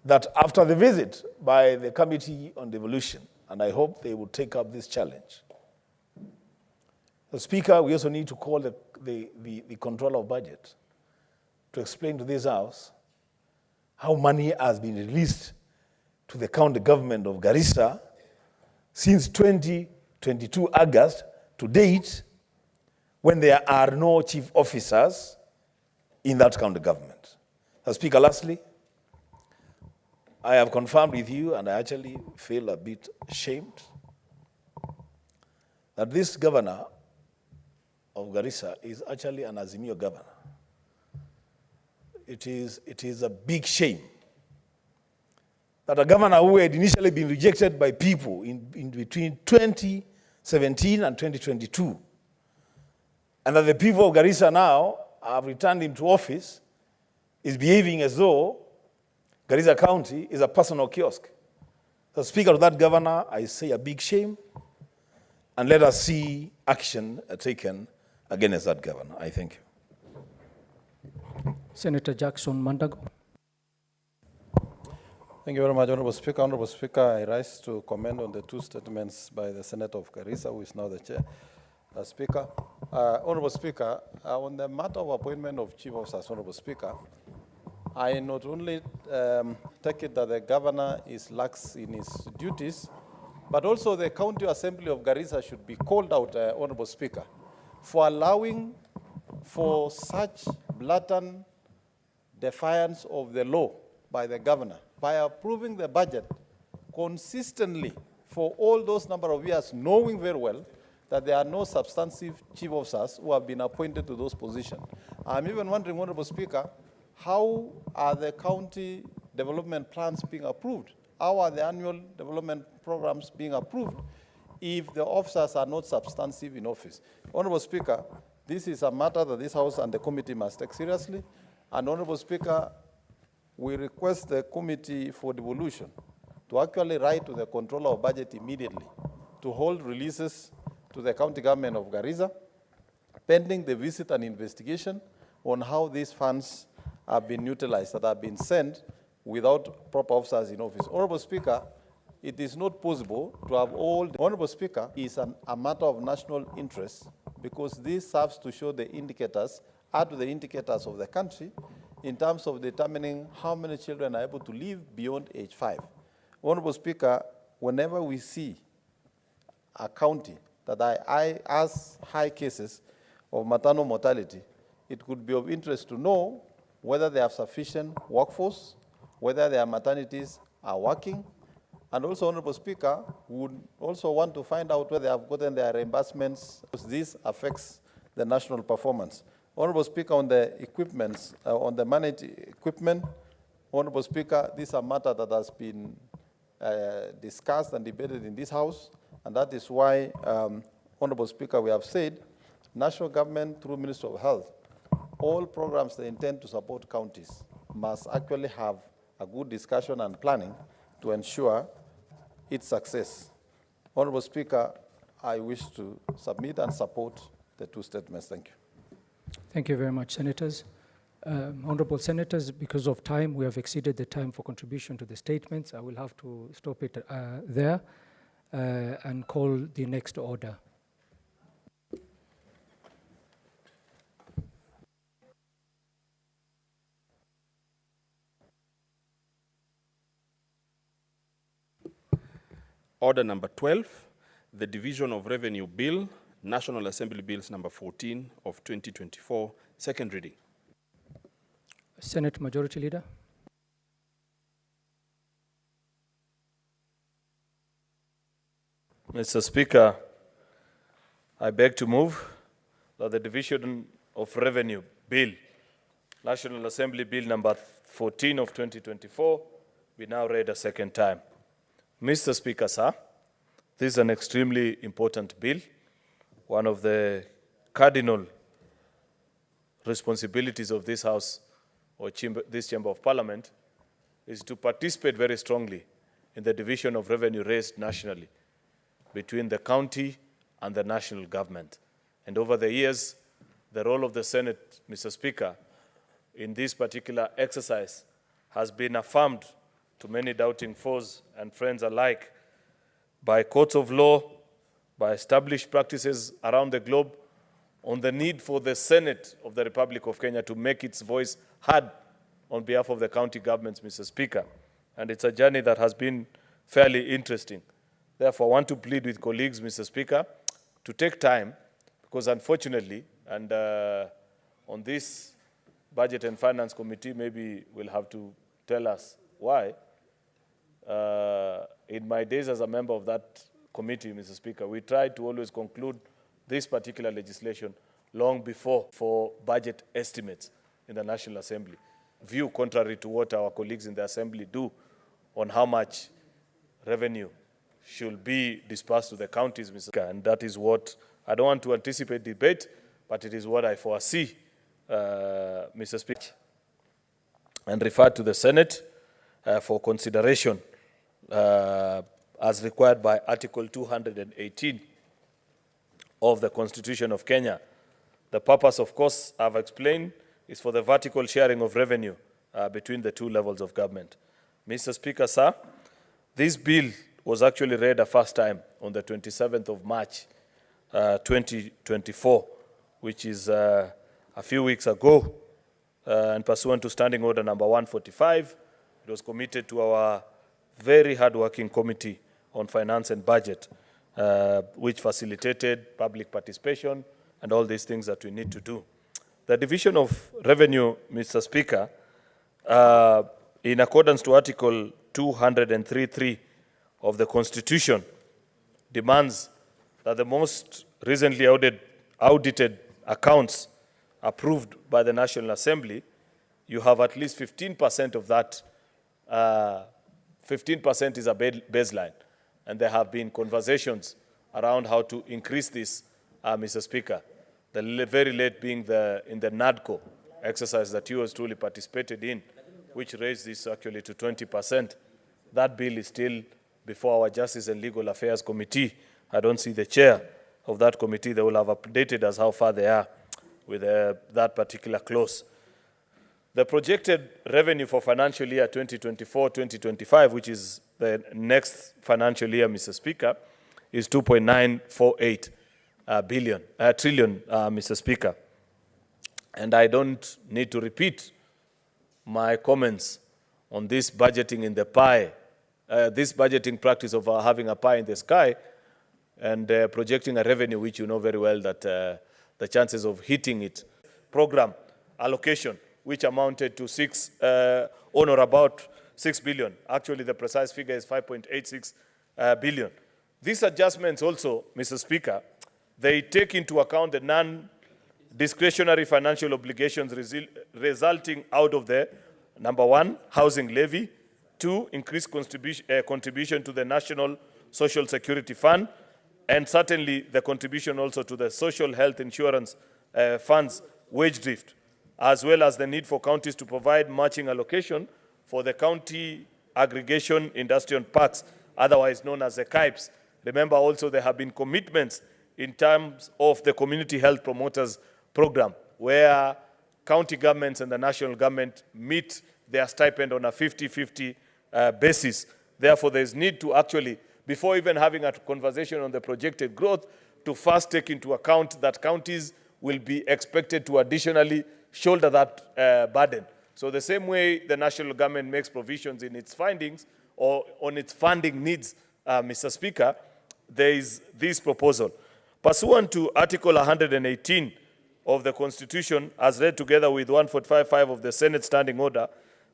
that after the visit by the Committee on Devolution, and I hope they will take up this challenge, the Speaker, we also need to call the Controller of Budget to explain to this House how money has been released to the county government of Garissa since 2022 August to date, when there are no chief officers in that county government. Speaker, lastly, I have confirmed with you, and I actually feel a bit ashamed, that this governor of Garissa is actually an Azimio governor. It is a big shame that a governor who had initially been rejected by people in between 2017 and 2022, and that the people of Garissa now have returned him to office, is behaving as though Garissa County is a personal kiosk. So, Speaker, to that governor, I say a big shame, and let us see action taken against that governor. I thank you. Senator Jackson Mandago. Thank you very much, Honorable Speaker. Honorable Speaker, I rise to comment on the two statements by the Senator of Garissa, who is now the Chair. Speaker, Honorable Speaker, on the matter of appointment of Chief Officers, Honorable Speaker, I not only take it that the governor is lax in his duties, but also the County Assembly of Garissa should be called out, Honorable Speaker, for allowing for such blatant defiance of the law by the governor, by approving the budget consistently for all those number of years, knowing very well that there are no substantive chief officers who have been appointed to those positions. I'm even wondering, Honorable Speaker, how are the county development plans being approved? How are the annual development programs being approved if the officers are not substantive in office? Honorable Speaker, this is a matter that this House and the committee must take seriously. And Honorable Speaker, we request the Committee for Devolution to actually write to the Controller of Budget immediately to hold releases to the county government of Garissa, pending the visit and investigation on how these funds have been utilized, that have been sent without proper officers in office. Honorable Speaker, it is not possible to have all. Honorable Speaker, is a matter of national interest because this serves to show the indicators, add to the indicators of the country in terms of determining how many children are able to live beyond age 5. Honorable Speaker, whenever we see a county that has high cases of maternal mortality, it could be of interest to know whether they have sufficient workforce, whether their maternities are working, and also, Honorable Speaker, we would also want to find out whether they have gotten their reimbursements, because this affects the national performance. Honorable Speaker, on the equipments, on the managed equipment, Honorable Speaker, this is a matter that has been discussed and debated in this House, and that is why, Honorable Speaker, we have said, national government through Ministry of Health, all programs they intend to support counties must actually have a good discussion and planning to ensure its success. Honorable Speaker, I wish to submit and support the two statements. Thank you. Thank you very much, Senators. Honorable Senators, because of time, we have exceeded the time for contribution to the statements. I will have to stop it there and call the next order. Order number 12, the Division of Revenue Bill, National Assembly Bills number 14 of 2024, second reading. Senate Majority Leader. Mr. Speaker, I beg to move that the Division of Revenue Bill, National Assembly Bill number 14 of 2024, be now read a second time. Mr. Speaker, sir, this is an extremely important bill. One of the cardinal responsibilities of this House or this Chamber of Parliament is to participate very strongly in the division of revenue raised nationally between the county and the national government. And over the years, the role of the Senate, Mr. Speaker, in this particular exercise has been affirmed to many doubting foes and friends alike by courts of law, by established practices around the globe, on the need for the Senate of the Republic of Kenya to make its voice heard on behalf of the county governments, Mr. Speaker. And it's a journey that has been fairly interesting. Therefore, I want to plead with colleagues, Mr. Speaker, to take time, because unfortunately, and on this Budget and Finance Committee, maybe we'll have to tell us why. In my days as a member of that committee, Mr. Speaker, we tried to always conclude this particular legislation long before for budget estimates in the National Assembly, view contrary to what our colleagues in the Assembly do on how much revenue should be dispersed to the counties, Mr. Speaker. And that is what, I don't want to anticipate debate, but it is what I foresee, Mr. Speaker, and refer to the Senate for consideration as required by Article 218 of the Constitution of Kenya. The purpose, of course, I've explained, is for the vertical sharing of revenue between the two levels of government. Mr. Speaker, sir, this bill was actually read a first time on the 27th of March, 2024, which is a few weeks ago, and pursuant to Standing Order number 145, it was committed to our very hard-working Committee on Finance and Budget, which facilitated public participation and all these things that we need to do. The division of revenue, Mr. Speaker, in accordance to Article 203(3) of the Constitution, demands that the most recently audited accounts approved by the National Assembly, you have at least 15% of that. 15% is a baseline, and there have been conversations around how to increase this, Mr. Speaker. The very late being in the NADCO exercise that you has truly participated in, which raised this actually to 20%. That bill is still before our Justice and Legal Affairs Committee. I don't see the chair of that committee. They will have updated us how far they are with that particular clause. The projected revenue for financial year 2024-2025, which is the next financial year, Mr. Speaker, is 2.948 trillion, Mr. Speaker. And I don't need to repeat my comments on this budgeting in the pie, this budgeting practice of having a pie in the sky and projecting a revenue which you know very well that the chances of hitting it. Program allocation, which amounted to on or about 6 billion. Actually, the precise figure is 5.86 billion. These adjustments also, Mr. Speaker, they take into account the non-discretionary financial obligations resulting out of the, number one, housing levy, two, increased contribution to the National Social Security Fund, and certainly the contribution also to the social health insurance funds wage drift, as well as the need for counties to provide matching allocation for the county aggregation industrial parks, otherwise known as the KIPes. Remember also there have been commitments in terms of the community health promoters program, where county governments and the national government meet their stipend on a 50-50 basis. Therefore, there is need to actually, before even having a conversation on the projected growth, to first take into account that counties will be expected to additionally shoulder that burden. So the same way the national government makes provisions in its findings or on its funding needs, Mr. Speaker, there is this proposal. Pursuant to Article 118 of the Constitution, as read together with 145.5 of the Senate Standing Order,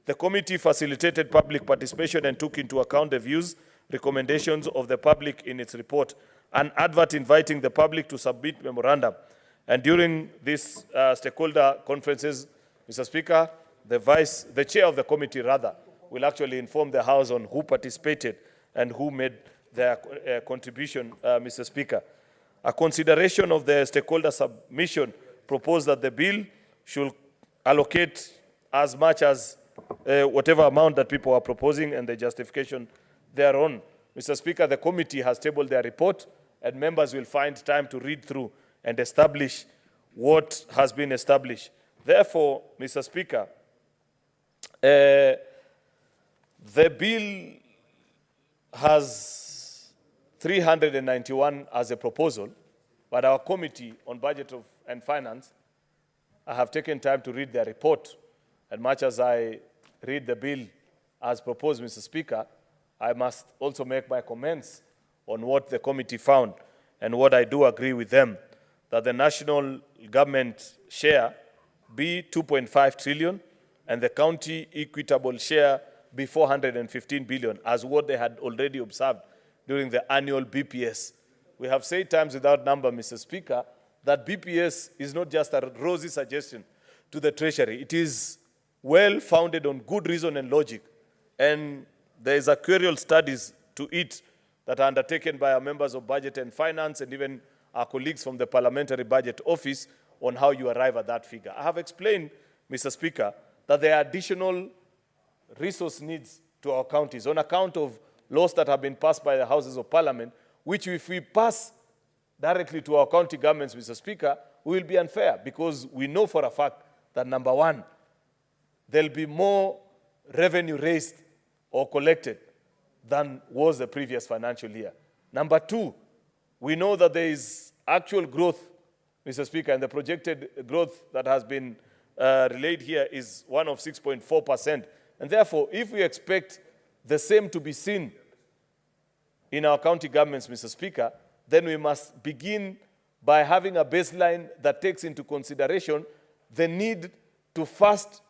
the committee facilitated public participation and took into account the views, recommendations of the public in its report, an advert inviting the public to submit memorandum. And during these stakeholder conferences, Mr. Speaker, the chair of the committee, will actually inform the House on who participated and who made their contribution, Mr. Speaker. A consideration of the stakeholder submission proposed that the bill should allocate as much as whatever amount that people are proposing and the justification thereon. Mr. Speaker, the committee has tabled their report and members will find time to read through and establish what has been established. Therefore, Mr. Speaker, the bill has 391 as a proposal, but our Committee on Budget and Finance, I have taken time to read their report, and much as I read the bill as proposed, Mr. Speaker, I must also make my comments on what the committee found, and what I do agree with them, that the national government share be 2.5 trillion, and the county equitable share be 415 billion, as what they had already observed during the annual BPS. We have said times without number, Mr. Speaker, that BPS is not just a rosy suggestion to the Treasury. It is well founded on good reason and logic. And there is actuarial studies to it that are undertaken by our members of Budget and Finance and even our colleagues from the Parliamentary Budget Office on how you arrive at that figure. I have explained, Mr. Speaker, that there are additional resource needs to our counties on account of laws that have been passed by the Houses of Parliament, which if we pass directly to our county governments, Mr. Speaker, will be unfair, because we know for a fact that, number one, there'll be more revenue raised or collected than was the previous financial year. Number two, we know that there is actual growth, Mr. Speaker, and the projected growth that has been relayed here is one of 6.4%. And therefore, if we expect the same to be seen in our county governments, Mr. Speaker, then we must begin by having a baseline that takes into consideration the need to first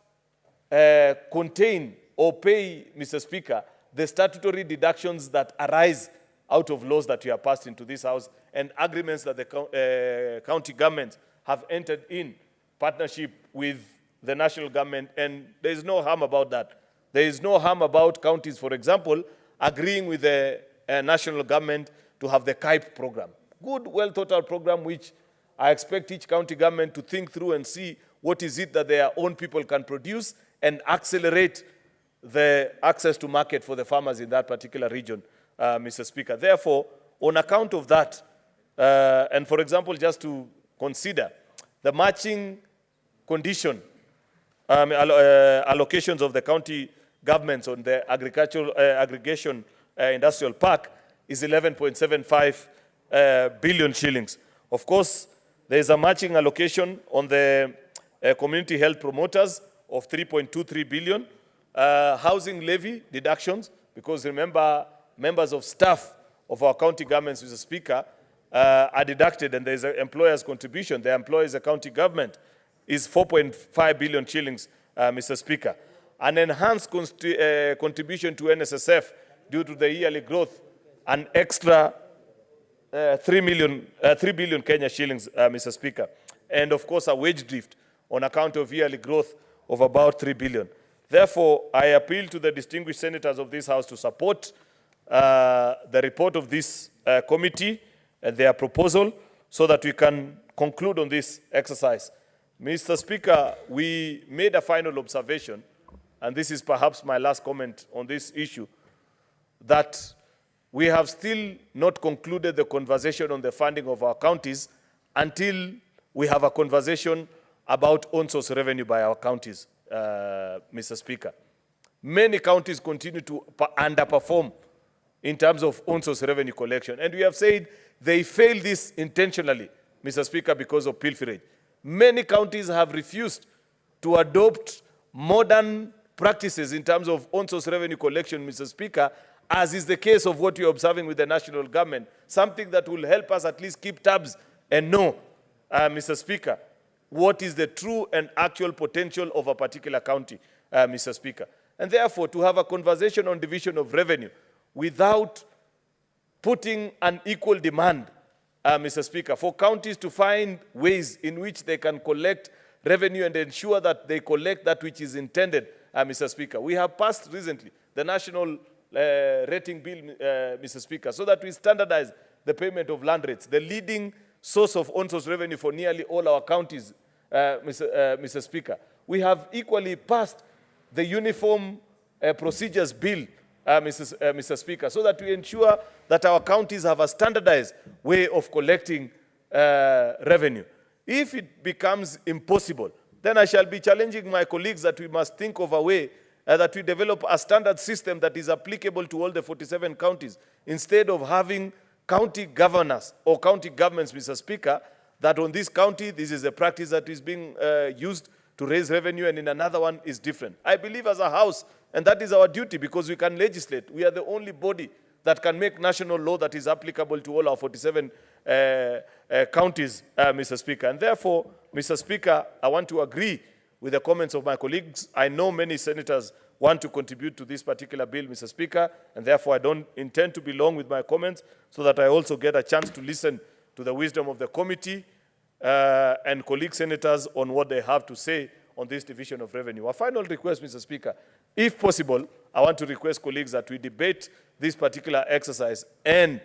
contain or pay, Mr. Speaker, the statutory deductions that arise out of laws that we have passed into this House and agreements that the county governments have entered in partnership with the national government, and there is no harm about that. There is no harm about counties, for example, agreeing with the national government to have the KIPE program. Good, well-thought-out program, which I expect each county government to think through and see what is it that their own people can produce and accelerate the access to market for the farmers in that particular region, Mr. Speaker. Therefore, on account of that, and for example, just to consider the matching condition allocations of the county governments on the agricultural aggregation industrial park is 11.75 billion shillings. Of course, there is a matching allocation on the community health promoters of 3.23 billion. Housing levy deductions, because remember, members of staff of our county governments, Mr. Speaker, are deducted, and there is an employer's contribution. The employer is a county government, is 4.5 billion shillings, Mr. Speaker. An enhanced contribution to NSSF due to the yearly growth, an extra 3 billion Kenya shillings, Mr. Speaker. And of course, a wage drift on account of yearly growth of about 3 billion. Therefore, I appeal to the distinguished senators of this House to support the report of this committee and their proposal so that we can conclude on this exercise. Mr. Speaker, we made a final observation, and this is perhaps my last comment on this issue, that we have still not concluded the conversation on the funding of our counties until we have a conversation about on-source revenue by our counties, Mr. Speaker. Many counties continue to underperform in terms of on-source revenue collection, and we have said they fail this intentionally, Mr. Speaker, because of pilferage. Many counties have refused to adopt modern practices in terms of on-source revenue collection, Mr. Speaker, as is the case of what you're observing with the national government, something that will help us at least keep tabs and know, Mr. Speaker, what is the true and actual potential of a particular county, Mr. Speaker. And therefore, to have a conversation on division of revenue without putting an equal demand, Mr. Speaker, for counties to find ways in which they can collect revenue and ensure that they collect that which is intended, Mr. Speaker. We have passed recently the national rating bill, Mr. Speaker, so that we standardize the payment of land rates, the leading source of on-source revenue for nearly all our counties, Mr. Speaker. We have equally passed the uniform procedures bill, Mr. Speaker, so that we ensure that our counties have a standardized way of collecting revenue. If it becomes impossible, then I shall be challenging my colleagues that we must think of a way that we develop a standard system that is applicable to all the 47 counties, instead of having county governors or county governments, Mr. Speaker, that on this county, this is a practice that is being used to raise revenue, and in another one is different. I believe as a House, and that is our duty because we can legislate. We are the only body that can make national law that is applicable to all our 47 counties, Mr. Speaker. And therefore, Mr. Speaker, I want to agree with the comments of my colleagues. I know many senators want to contribute to this particular bill, Mr. Speaker, and therefore I don't intend to be long with my comments so that I also get a chance to listen to the wisdom of the committee and colleague senators on what they have to say on this division of revenue. A final request, Mr. Speaker, if possible, I want to request colleagues that we debate this particular exercise and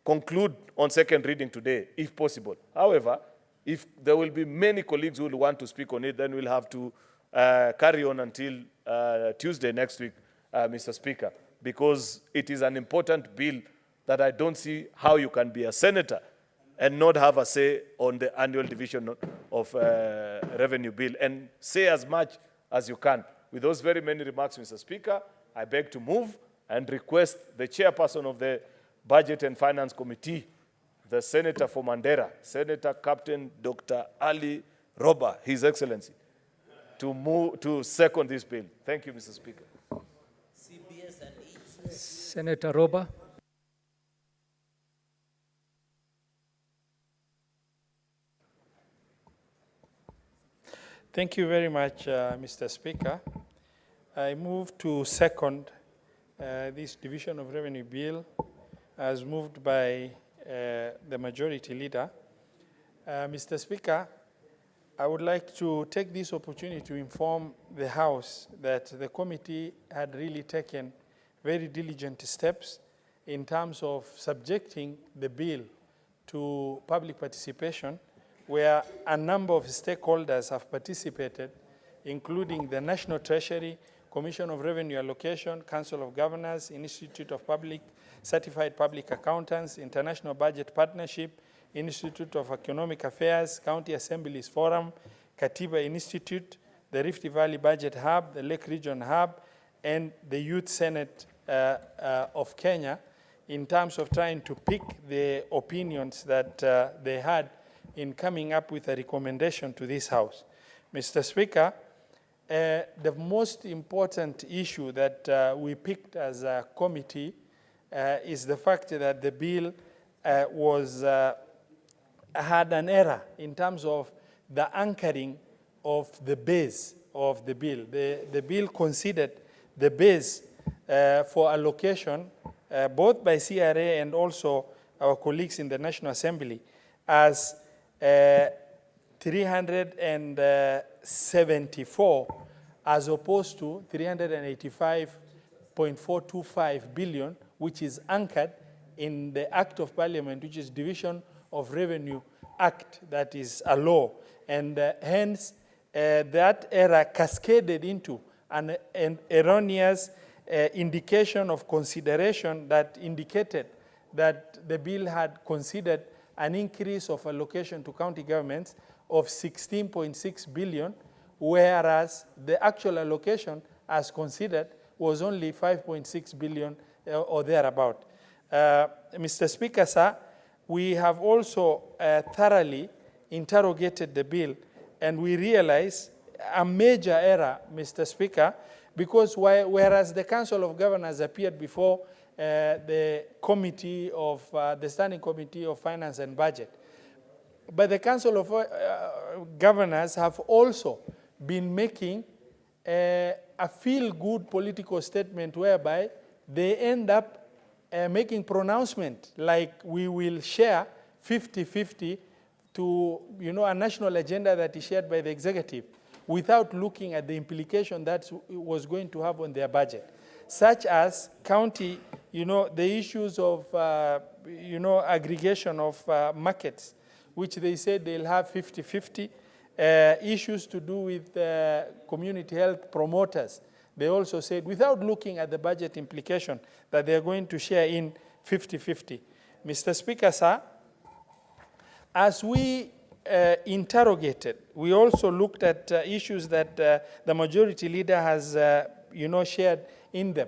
conclude on second reading today, if possible. However, if there will be many colleagues who will want to speak on it, then we'll have to carry on until Tuesday next week, Mr. Speaker, because it is an important bill that I don't see how you can be a senator and not have a say on the annual division of revenue bill, and say as much as you can. With those very many remarks, Mr. Speaker, I beg to move and request the chairperson of the Budget and Finance Committee, the Senator for Mandera, Senator Captain Dr. Ali Roba, His Excellency, to second this bill. Thank you, Mr. Speaker. Senator Roba. Thank you very much, Mr. Speaker. I move to second this division of revenue bill as moved by the majority leader. Mr. Speaker, I would like to take this opportunity to inform the House that the committee had really taken very diligent steps in terms of subjecting the bill to public participation, where a number of stakeholders have participated, including the National Treasury, Commission of Revenue Allocation, Council of Governors, Institute of Certified Public Accountants, International Budget Partnership, Institute of Economic Affairs, County Assemblies Forum, Katiba Institute, the Rift Valley Budget Hub, the Lake Region Hub, and the Youth Senate of Kenya, in terms of trying to pick the opinions that they had in coming up with a recommendation to this House. Mr. Speaker, the most important issue that we picked as a committee is the fact that the bill had an error in terms of the anchoring of the base of the bill. The bill considered the base for allocation, both by CRA and also our colleagues in the National Assembly, as 374 as opposed to 385.425 billion, which is anchored in the Act of Parliament, which is Division of Revenue Act, that is a law. And hence, that error cascaded into an erroneous indication of consideration that indicated that the bill had considered an increase of allocation to county governments of 16.6 billion, whereas the actual allocation as considered was only 5.6 billion or thereabout. Mr. Speaker, sir, we have also thoroughly interrogated the bill, and we realize a major error, Mr. Speaker, because whereas the Council of Governors appeared before the committee of the Standing Committee of Finance and Budget, but the Council of Governors have also been making a feel-good political statement whereby they end up making pronouncement like we will share 50-50 to a national agenda that is shared by the executive, without looking at the implication that was going to have on their budget, such as county, the issues of, aggregation of markets, which they said they'll have 50-50, issues to do with community health promoters. They also said, without looking at the budget implication, that they're going to share in 50-50. Mr. Speaker, sir, as we interrogated. We also looked at issues that the majority leader has, shared in them.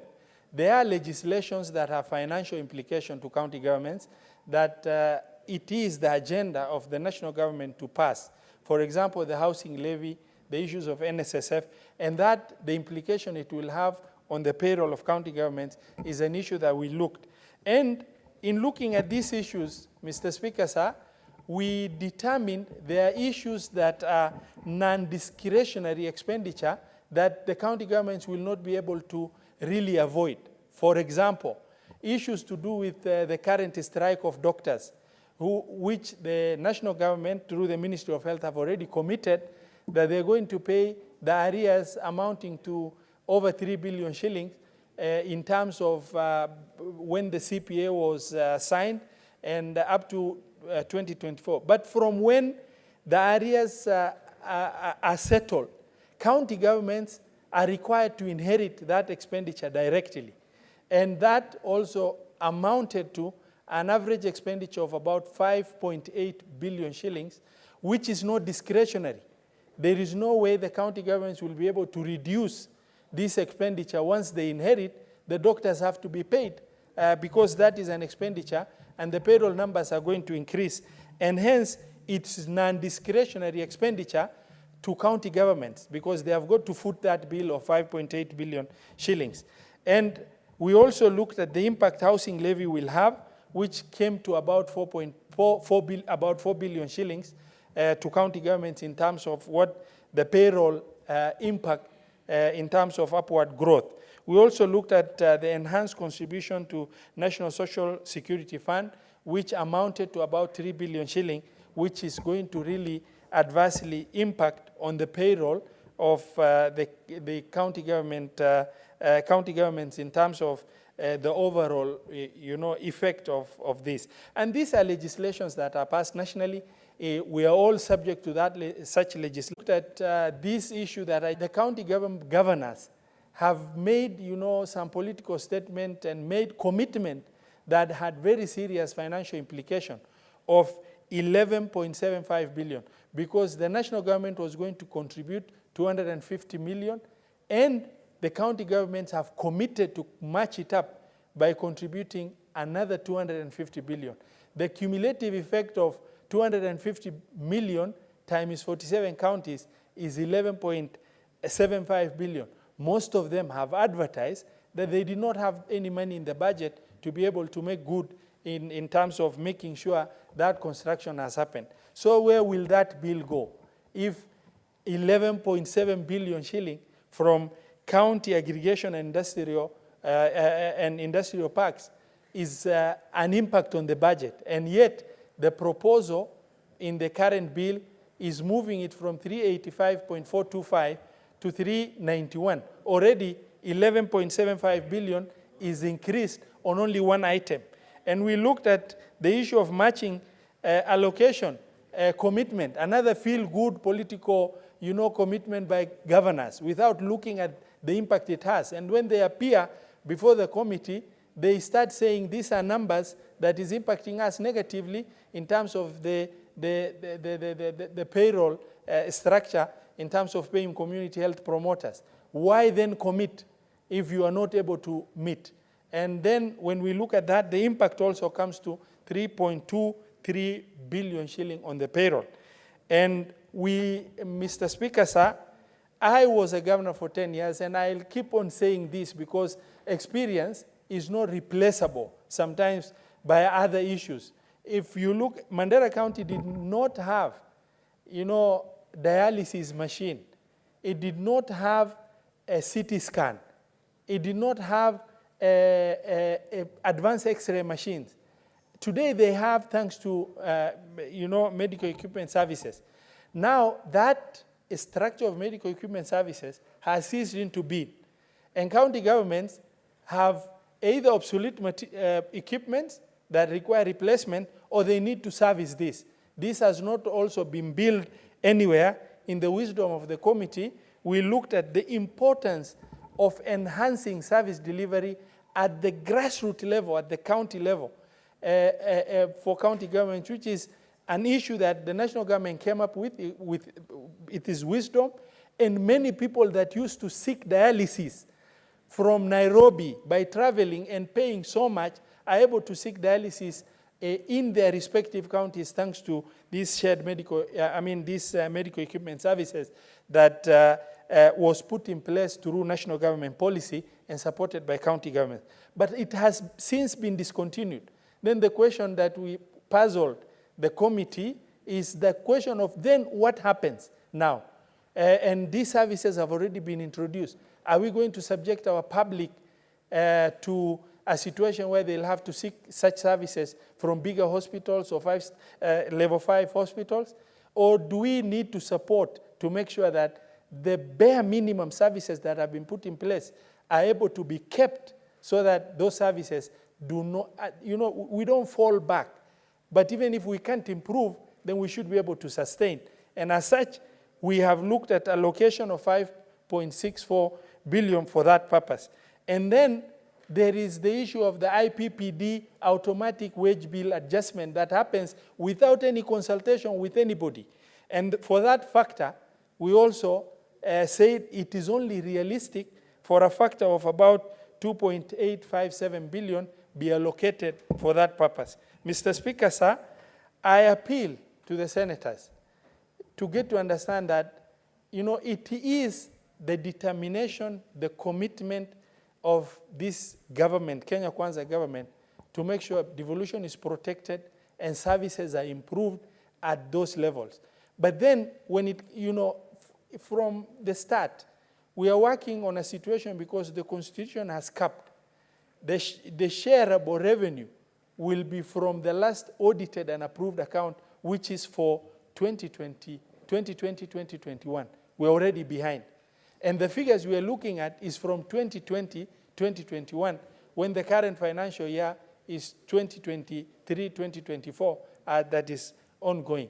There are legislations that have financial implication to county governments that it is the agenda of the national government to pass. For example, the housing levy, the issues of NSSF, and that the implication it will have on the payroll of county governments is an issue that we looked. And in looking at these issues, Mr. Speaker, sir, we determined there are issues that are non-discretionary expenditure that the county governments will not be able to really avoid. For example, issues to do with the current strike of doctors, which the national government, through the Ministry of Health, have already committed that they're going to pay the arrears amounting to over 3 billion shillings in terms of when the CPA was signed and up to 2024. But from when the arrears are settled, county governments are required to inherit that expenditure directly. And that also amounted to an average expenditure of about 5.8 billion shillings, which is not discretionary. There is no way the county governments will be able to reduce this expenditure once they inherit. The doctors have to be paid because that is an expenditure and the payroll numbers are going to increase. And hence, it's non-discretionary expenditure to county governments because they have got to foot that bill of 5.8 billion shillings. And we also looked at the impact housing levy will have, which came to about 4 billion shillings to county governments in terms of what the payroll impact in terms of upward growth. We also looked at the enhanced contribution to National Social Security Fund, which amounted to about 3 billion shilling, which is going to really adversely impact on the payroll of the county governments in terms of the overall, effect of this. And these are legislations that are passed nationally. We are all subject to that such legislation. Looked at this issue that the county governors have made, some political statement and made commitment that had very serious financial implication of 11.75 billion because the national government was going to contribute 250 million and the county governments have committed to match it up by contributing another 250 billion. The cumulative effect of 250 million times 47 counties is 11.75 billion. Most of them have advertised that they did not have any money in the budget to be able to make good in terms of making sure that construction has happened. So where will that bill go? If 11.7 billion shilling from county aggregation and industrial parks is an impact on the budget, and yet the proposal in the current bill is moving it from 385.425 to 391. Already 11.75 billion is increased on only one item. And we looked at the issue of matching allocation commitment, another feel-good political commitment by governors without looking at the impact it has. And when they appear before the committee, they start saying these are numbers that is impacting us negatively in terms of the payroll structure in terms of paying community health promoters. Why then commit if you are not able to meet? And then when we look at that, the impact also comes to 3.23 billion shilling on the payroll. And Mr. Speaker, sir, I was a governor for 10 years, and I'll keep on saying this because experience is not replaceable sometimes by other issues. If you look, Mandera County did not have, dialysis machine. It did not have a CT scan. It did not have advanced X-ray machines. Today they have, thanks to medical equipment services. Now that structure of medical equipment services has ceased into being, and county governments have either obsolete equipment that require replacement, or they need to service this. This has not also been built anywhere. In the wisdom of the committee, we looked at the importance of enhancing service delivery at the grassroots level, at the county level, for county governments, which is an issue that the national government came up with it is wisdom, and many people that used to seek dialysis from Nairobi by traveling and paying so much are able to seek dialysis in their respective counties thanks to these shared medical, medical equipment services that was put in place through national government policy and supported by county government. But it has since been discontinued. Then the question that we puzzled the committee is the question of then what happens now? And these services have already been introduced. Are we going to subject our public to a situation where they'll have to seek such services from bigger hospitals or level 5 hospitals? Or do we need to support to make sure that the bare minimum services that have been put in place are able to be kept so that those services do not, we don't fall back. But even if we can't improve, then we should be able to sustain. And as such, we have looked at allocation of 5.64 billion for that purpose. And then there is the issue of the IPPD automatic wage bill adjustment that happens without any consultation with anybody. And for that factor, we also said it is only realistic for a factor of about 2.857 billion be allocated for that purpose. Mr. Speaker, sir, I appeal to the senators to get to understand that, it is the determination, the commitment of this government, Kenya Kwanza government, to make sure devolution is protected and services are improved at those levels. But then when it, from the start, we are working on a situation because the Constitution has capped. The shareable revenue will be from the last audited and approved account, which is for 2020, 2021. We're already behind. And the figures we are looking at is from 2020, 2021, when the current financial year is 2023, 2024, that is ongoing.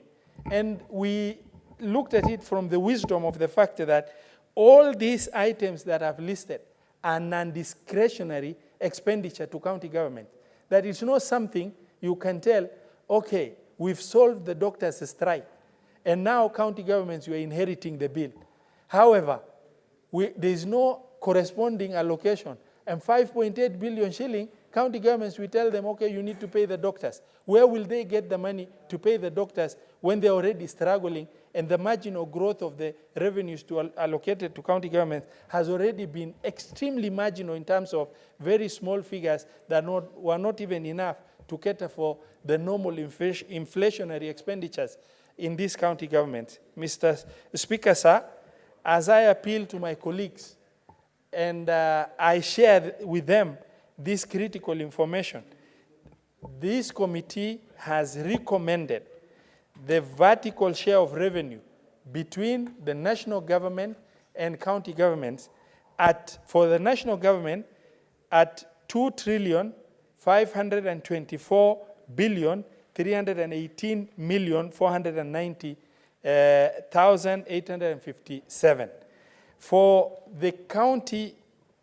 And we looked at it from the wisdom of the fact that all these items that I've listed are non-discretionary expenditure to county government. That is not something you can tell, okay, we've solved the doctors' strike, and now county governments, you are inheriting the bill. However, there is no corresponding allocation. And 5.8 billion shilling, county governments, we tell them, okay, you need to pay the doctors. Where will they get the money to pay the doctors when they're already struggling and the marginal growth of the revenues allocated to county governments has already been extremely marginal in terms of very small figures that were not even enough to cater for the normal inflationary expenditures in this county government. Mr. Speaker, sir, as I appeal to my colleagues and I share with them this critical information, this committee has recommended the vertical share of revenue between the national government and county governments for the national government at 2,524,318,490,857. For the county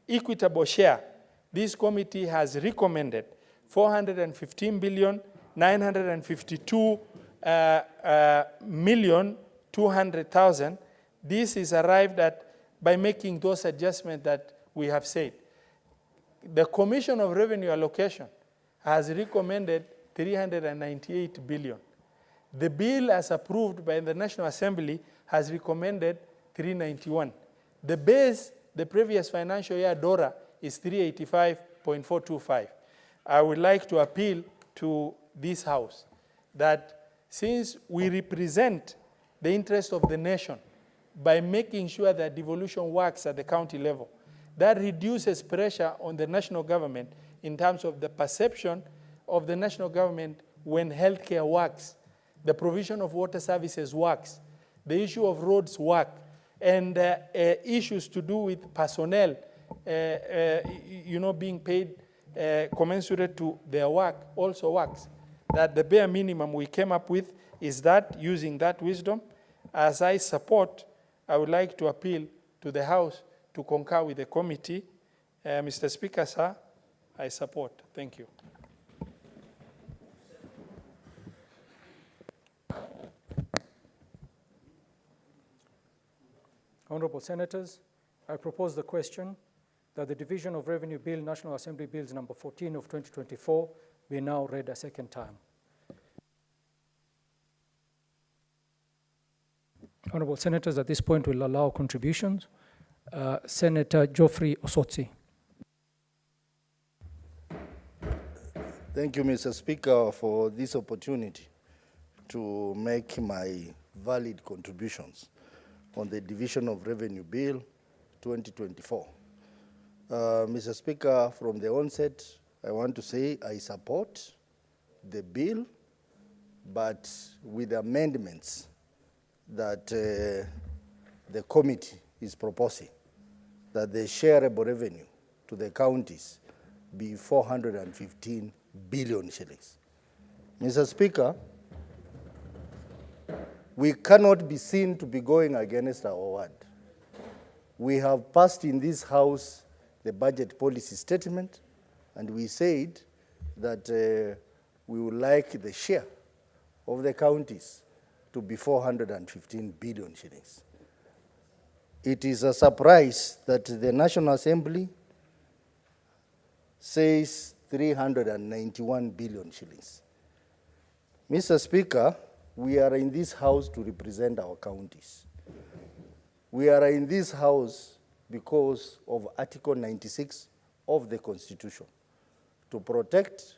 equitable share, this committee has recommended 415,952,200,000. This is arrived at by making those adjustments that we have said. The Commission of Revenue Allocation has recommended 398 billion. The bill as approved by the National Assembly has recommended 391. The base, the previous financial year DORA is 385.425. I would like to appeal to this House that since we represent the interest of the nation by making sure that devolution works at the county level, that reduces pressure on the national government in terms of the perception of the national government when healthcare works, the provision of water services works, the issue of roads work, and issues to do with personnel, being paid commensurate to their work also works. That the bare minimum we came up with is that, using that wisdom, as I support, I would like to appeal to the House to concur with the committee. Mr. Speaker, sir, I support. Thank you. Honorable Senators, I propose the question that the Division of Revenue Bill, National Assembly Bills number 14 of 2024 be now read a second time. Honorable Senators, at this point we'll allow contributions. Senator Geoffrey Osotsi. Thank you, Mr. Speaker, for this opportunity to make my valid contributions on the Division of Revenue Bill 2024. Mr. Speaker, from the onset, I want to say I support the bill, but with amendments that the committee is proposing, that the shareable revenue to the counties be 415 billion shillings. Mr. Speaker, we cannot be seen to be going against our word. We have passed in this House the budget policy statement, and we said that we would like the share of the counties to be 415 billion shillings. It is a surprise that the National Assembly says 391 billion shillings. Mr. Speaker, we are in this House to represent our counties. We are in this House because of Article 96 of the Constitution, to protect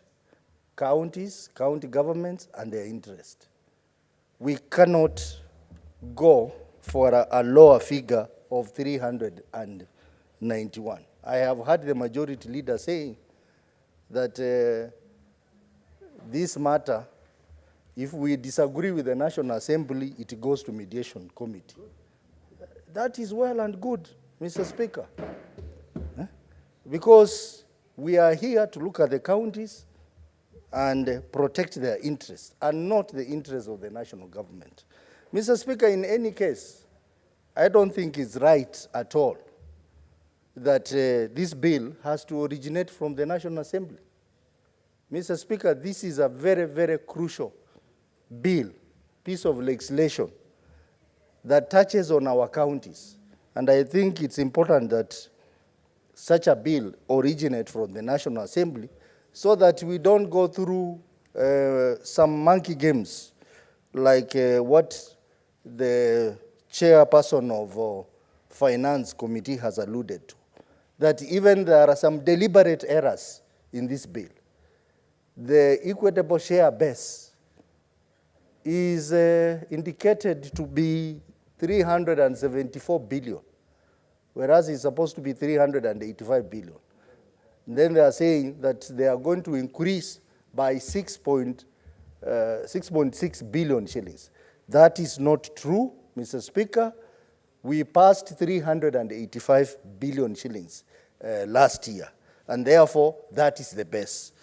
counties, county governments, and their interest. We cannot go for a lower figure of 391. I have heard the majority leader saying that this matter, if we disagree with the National Assembly, it goes to mediation committee. That is well and good, Mr. Speaker, because we are here to look at the counties and protect their interests, and not the interests of the national government. Mr. Speaker, in any case, I don't think it's right at all that this bill has to originate from the National Assembly. Mr. Speaker, this is a very, very crucial bill, piece of legislation that touches on our counties. And I think it's important that such a bill originate from the National Assembly so that we don't go through some monkey games like what the chairperson of Finance Committee has alluded to, that even there are some deliberate errors in this bill. The equitable share base is indicated to be 374 billion, whereas it's supposed to be 385 billion. And then they are saying that they are going to increase by 6.6 billion shillings. That is not true, Mr. Speaker. We passed 385 billion shillings last year, and therefore that is the best.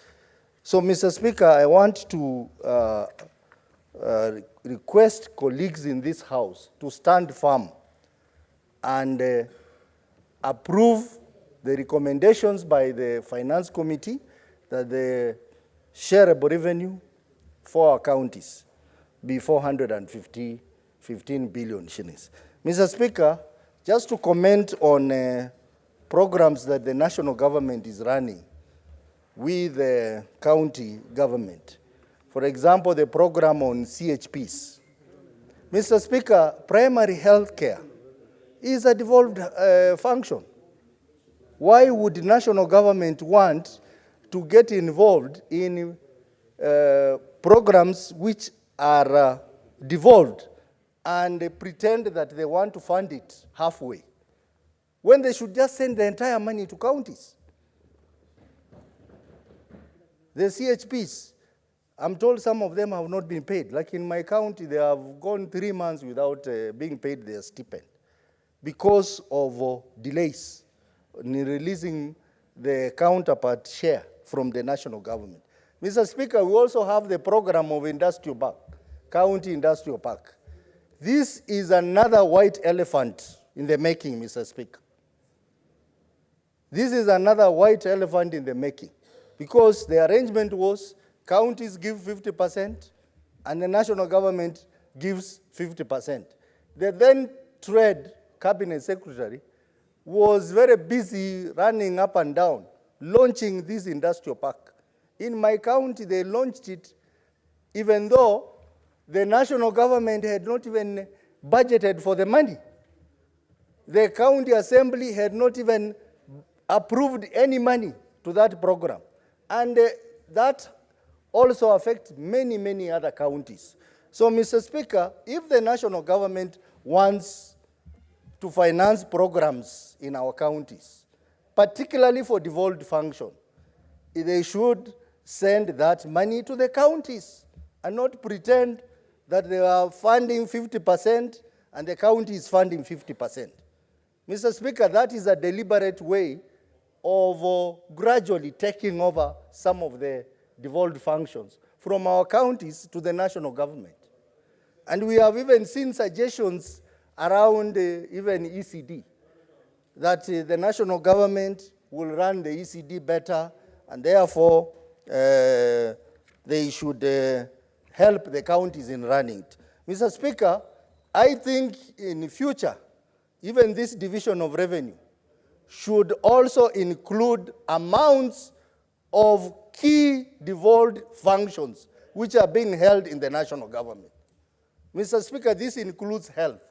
So, Mr. Speaker, I want to request colleagues in this House to stand firm and approve the recommendations by the Finance Committee that the shareable revenue for our counties be 415 billion shillings. Mr. Speaker, just to comment on programs that the national government is running with the county government. For example, the program on CHPs. Mr. Speaker, primary health care is a devolved function. Why would the national government want to get involved in programs which are devolved and pretend that they want to fund it halfway, when they should just send the entire money to counties? The CHPs, I'm told some of them have not been paid. Like in my county, they have gone 3 months without being paid their stipend because of delays in releasing the counterpart share from the national government. Mr. Speaker, we also have the program of industrial park, county industrial park. This is another white elephant in the making, Mr. Speaker. This is another white elephant in the making, because the arrangement was counties give 50% and the national government gives 50%. They then trade cabinet secretary, was very busy running up and down, launching this industrial park. In my county, they launched it even though the national government had not even budgeted for the money. The county assembly had not even approved any money to that program. And that also affects many, many other counties. So, Mr. Speaker, if the national government wants to finance programs in our counties, particularly for devolved function, they should send that money to the counties and not pretend that they are funding 50% and the county is funding 50%. Mr. Speaker, that is a deliberate way of gradually taking over some of the devolved functions from our counties to the national government. And we have even seen suggestions around even ECD, that the national government will run the ECD better, and therefore they should help the counties in running it. Mr. Speaker, I think in the future, even this division of revenue should also include amounts of key devolved functions which are being held in the national government. Mr. Speaker, this includes health.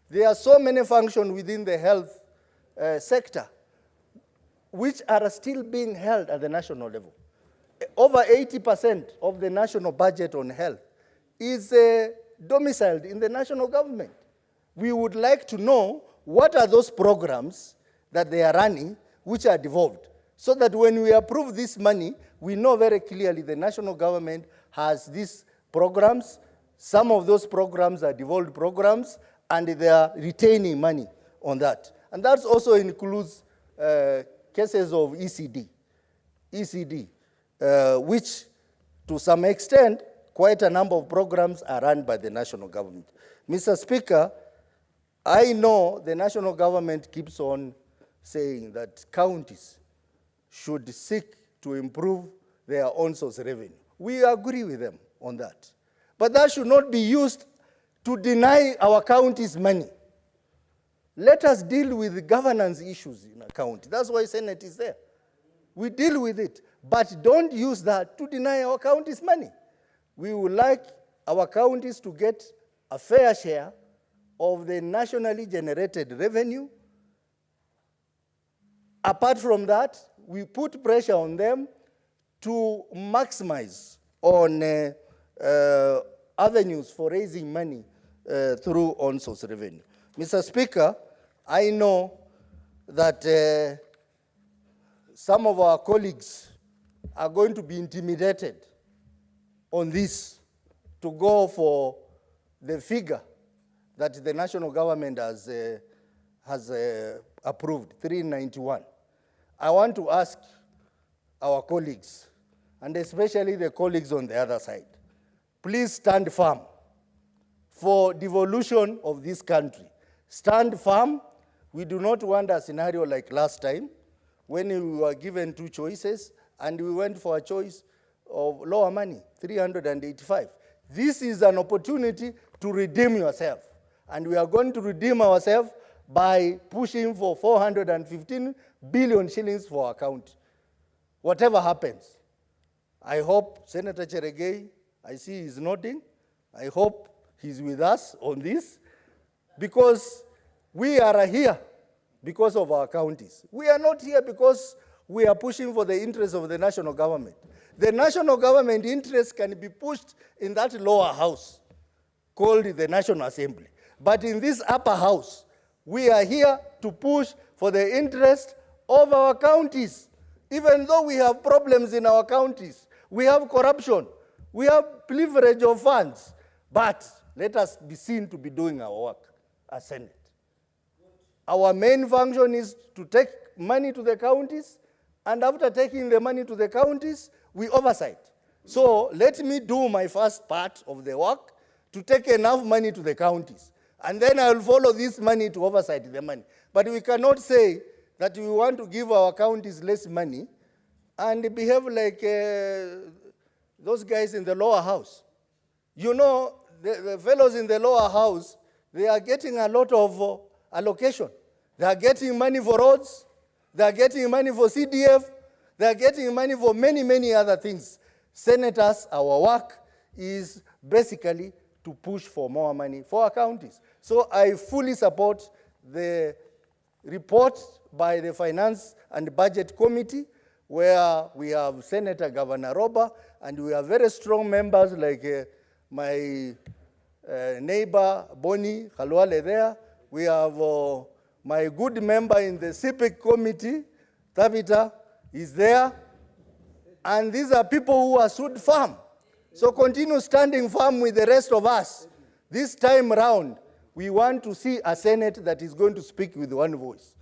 There are so many functions within the health sector which are still being held at the national level. Over 80% of the national budget on health is domiciled in the national government. We would like to know what are those programs that they are running which are devolved, so that when we approve this money, we know very clearly the national government has these programs. Some of those programs are devolved programs, and they are retaining money on that. And that also includes cases of ECD, which to some extent, quite a number of programs are run by the national government. Mr. Speaker, I know the national government keeps on saying that counties should seek to improve their own source revenue. We agree with them on that. But that should not be used to deny our counties money. Let us deal with the governance issues in a county. That's why Senate is there. We deal with it, but don't use that to deny our counties money. We would like our counties to get a fair share of the nationally generated revenue. Apart from that, we put pressure on them to maximize on avenues for raising money through on-source revenue. Mr. Speaker, I know that some of our colleagues are going to be intimidated on this to go for the figure that the national government has approved, 391. I want to ask our colleagues, and especially the colleagues on the other side, please stand firm for devolution of this country. Stand firm. We do not want a scenario like last time when we were given two choices and we went for a choice of lower money, 385. This is an opportunity to redeem yourself. And we are going to redeem ourselves by pushing for 415 billion shillings for our county. Whatever happens, I hope Senator Cheregei, I see he's nodding, I hope he's with us on this, because we are here because of our counties. We are not here because we are pushing for the interests of the national government. The national government interest can be pushed in that lower house called the National Assembly. But in this upper house, we are here to push for the interest of our counties. Even though we have problems in our counties, we have corruption, we have leverage of funds, but let us be seen to be doing our work as Senate. Our main function is to take money to the counties, and after taking the money to the counties, we oversight. So let me do my first part of the work to take enough money to the counties. And then I will follow this money to oversight the money. But we cannot say that we want to give our counties less money and behave like those guys in the lower house. You know, the fellows in the lower house, they are getting a lot of allocation. They are getting money for roads, they are getting money for CDF, they are getting money for many, many other things. Senators, our work is basically to push for more money for our counties. So I fully support the report by the Finance and Budget Committee, where we have Senator Governor Roba, and we have very strong members like my neighbor Boni Khalwale there. We have my good member in the CPIC committee, Tabita, is there. And these are people who are stood firm. So continue standing firm with the rest of us. This time around, we want to see a Senate that is going to speak with one voice.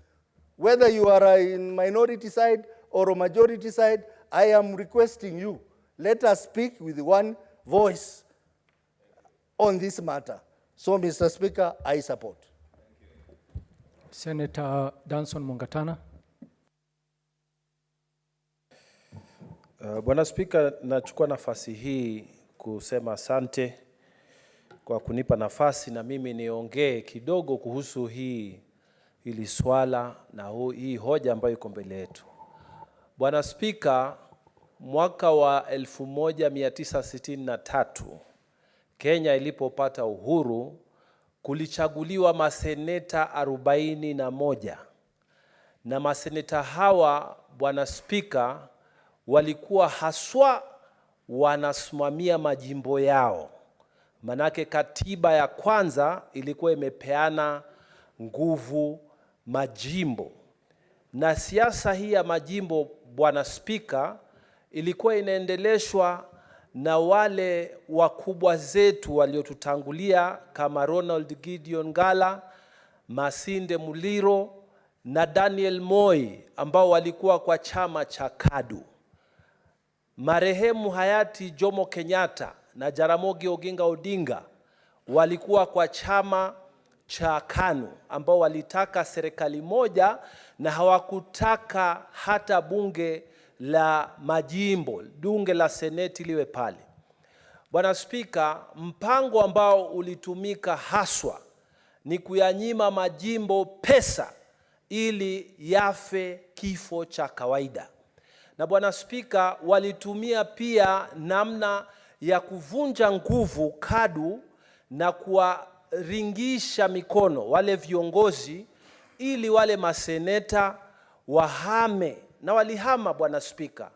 Whether you are in minority side or a majority side, I am requesting you, let us speak with one voice on this matter. So, Mr. Speaker, I support. Senator Danson Mungatana. Bwana Spika, nachukua nafasi hii kusema asante kwa kunipa nafasi na mimi niongee kidogo kuhusu hili swala na hii hoja ambayo iko mbele yetu. Bwana Spika, mwaka wa 1963 Kenya ilipopata uhuru, kulichaguliwa maseneta 41 na maseneta hawa, Bwana Spika, walikuwa haswa wanasimamia majimbo yao. Manake katiba ya kwanza ilikuwa imepeana nguvu majimbo. Na siasa hii ya majimbo, Bwana Spika, ilikuwa inaendeleshwa na wale wakubwa zetu waliotutangulia kama Ronald Gideon Ngala, Masinde Muliro na Daniel Moi, ambao walikuwa kwa chama cha KADU. Marehemu hayati Jomo Kenyatta na Jaramogi Oginga Odinga walikuwa kwa chama cha KANU, ambao walitaka serikali moja na hawakutaka hata bunge la majimbo, bunge la seneti liwe pale. Bwana Spika, mpango ambao ulitumika haswa ni kuyanyima majimbo pesa ili yafe kifo cha kawaida. Na Bwana Spika, walitumia pia namna ya kuvunja nguvu KADU na kuwaringisha mikono wale viongozi ili wale maseneta wahame, na walihama, Bwana Spika,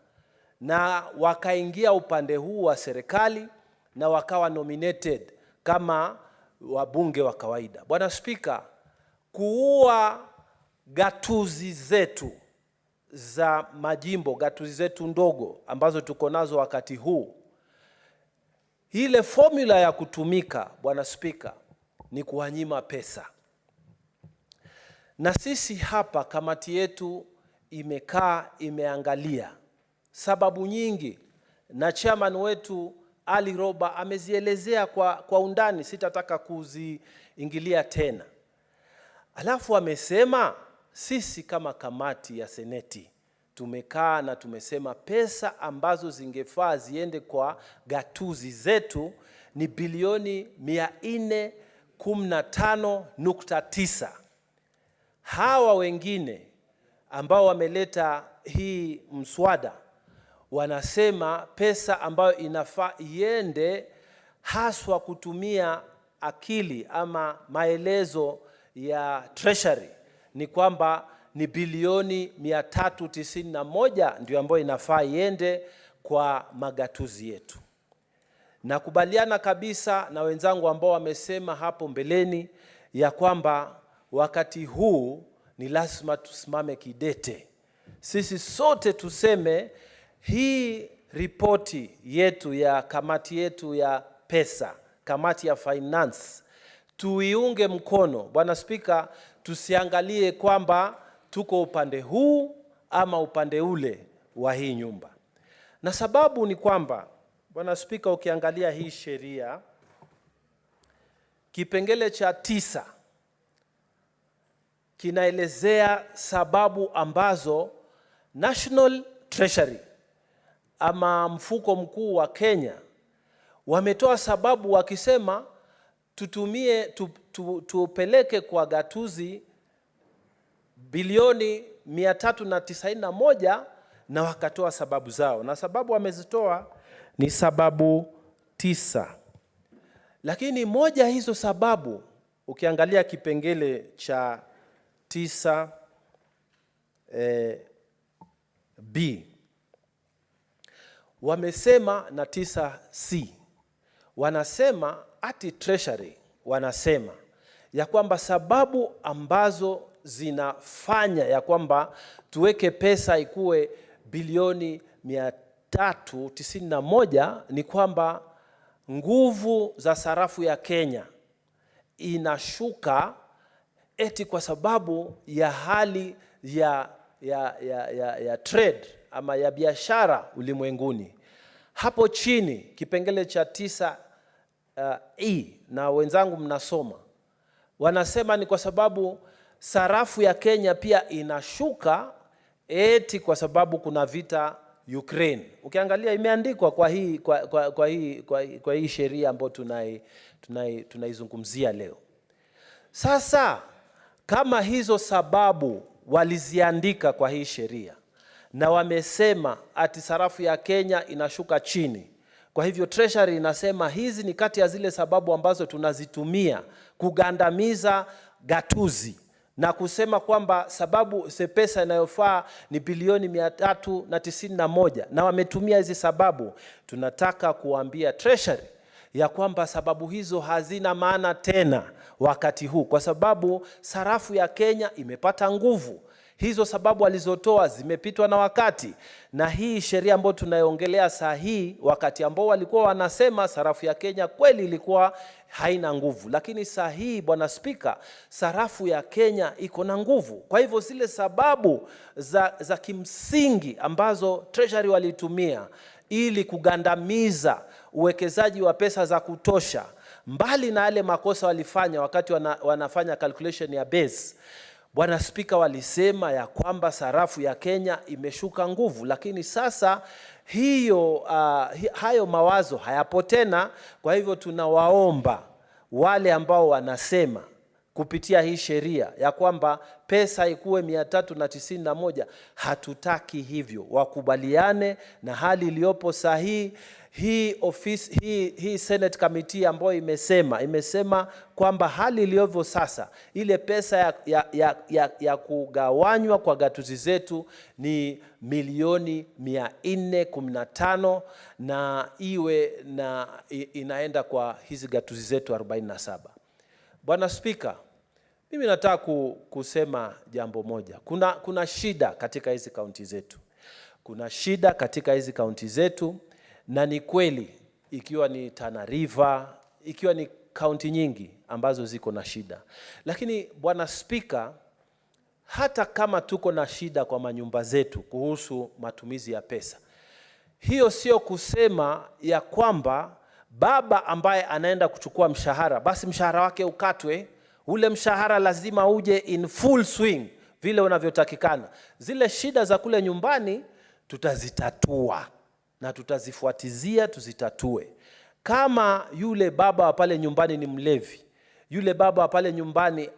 na wakaingia upande huu wa serikali na wakawa nominated kama wabunge wa kawaida. Bwana Spika, kuua gatuzi zetu za majimbo, gatuzi zetu ndogo ambazo tuko nazo wakati huu, ile formula ya kutumika, Bwana Spika, ni kuwanyima pesa. Na sisi hapa kamati yetu imekaa imeangalia sababu nyingi, na chairman wetu Ali Roba amezielezea kwa undani, sitataka kuziingilia tena. Alafu amesema sisi kama kamati ya seneti tumekaa na tumesema pesa ambazo zingefaa ziende kwa gatuzi zetu ni bilioni 415.9. Hawa wengine ambao wameleta hii mswada wanasema pesa ambayo inafaa iende haswa kutumia akili ama maelezo ya treasury ni kwamba ni bilioni 391 ndio ambayo inafaa iende kwa magatuzi yetu. Nakubaliana kabisa na wenzangu ambao wamesema hapo mbeleni ya kwamba wakati huu ni lazima tusimame kidete. Sisi sote tuseme hii ripoti yetu ya kamati yetu ya pesa, kamati ya finance, tuiunge mkono. Bwana Spika, tusiangalie kwamba tuko upande huu ama upande ule wa hii nyumba. Na sababu ni kwamba, Bwana Spika, ukiangalia hii sheria, kipengele cha 9 kinaelezea sababu ambazo National Treasury ama mfuko mkuu wa Kenya wametoa sababu wakisema tutumie tupeleke kwa gatuzi bilioni 391 na wakatoa sababu zao, na sababu wamezitoa ni sababu 9. Lakini moja hizo sababu ukiangalia kipengele cha 9 B wamesema, na 9C wanasema ati Treasury wanasema ya kwamba sababu ambazo zinafanya ya kwamba tuweke pesa ikuwe bilioni 391 ni kwamba nguvu za sarafu ya Kenya inashuka eti kwa sababu ya hali ya trade ama ya biashara ulimwenguni. Hapo chini kipengele cha 9E na wenzangu mnasoma, wanasema ni kwa sababu sarafu ya Kenya pia inashuka eti kwa sababu kuna vita Ukraine. Ukiangalia imeandikwa kwa hii sheria ambayo tunaizungumzia leo. Sasa kama hizo sababu waliziandika kwa hii sheria na wamesema ati sarafu ya Kenya inashuka chini, kwa hivyo Treasury inasema hizi ni kati ya zile sababu ambazo tunazitumia kugandamiza gatuzi na kusema kwamba sababu pesa inayofaa ni bilioni 391 na wametumia hizi sababu. Tunataka kuambia Treasury ya kwamba sababu hizo hazina maana tena wakati huu, kwa sababu sarafu ya Kenya imepata nguvu. Hizo sababu walizotoa zimepitwa na wakati, na hii sheria ambayo tunaiongelea saa hii, wakati ambao walikuwa wanasema sarafu ya Kenya kweli ilikuwa haina nguvu, lakini saa hii Bwana Spika, sarafu ya Kenya iko na nguvu. Kwa hivyo zile sababu za kimsingi ambazo Treasury walitumia ili kugandamiza uwekezaji wa pesa za kutosha, mbali na yale makosa walifanya wakati wanafanya calculation ya base, Bwana Spika, walisema ya kwamba sarafu ya Kenya imeshuka nguvu, lakini sasa hayo mawazo hayapo tena. Kwa hivyo tunawaomba wale ambao wanasema kupitia hii sheria ya kwamba pesa ikuwe 391, hatutaki hivyo. Wakubaliane na hali iliyopo sahihi. Hii Senate Committee ambayo imesema kwamba hali ilivyo sasa, ile pesa ya kugawanywa kwa gatuzi zetu ni milioni 415 na inaenda kwa hizi gatuzi zetu 47. Bwana Spika, mimi nataka kusema jambo moja. Kuna shida katika hizi kaunti zetu. Kuna shida katika hizi kaunti zetu, na ni kweli, ikiwa ni Tana River, ikiwa ni kaunti nyingi ambazo ziko na shida. Lakini Bwana Spika, hata kama tuko na shida kwa manyumba zetu kuhusu matumizi ya pesa, hiyo sio kusema ya kwamba baba ambaye anaenda kuchukua mshahara, basi mshahara wake ukatwe. Ule mshahara lazima uje in full swing vile unavyotakikana. Zile shida za kule nyumbani tutazitatua na tutazifuatizia, tuzitatue. Kama yule baba wa pale nyumbani ni mlevi, yule baba wa pale nyumbani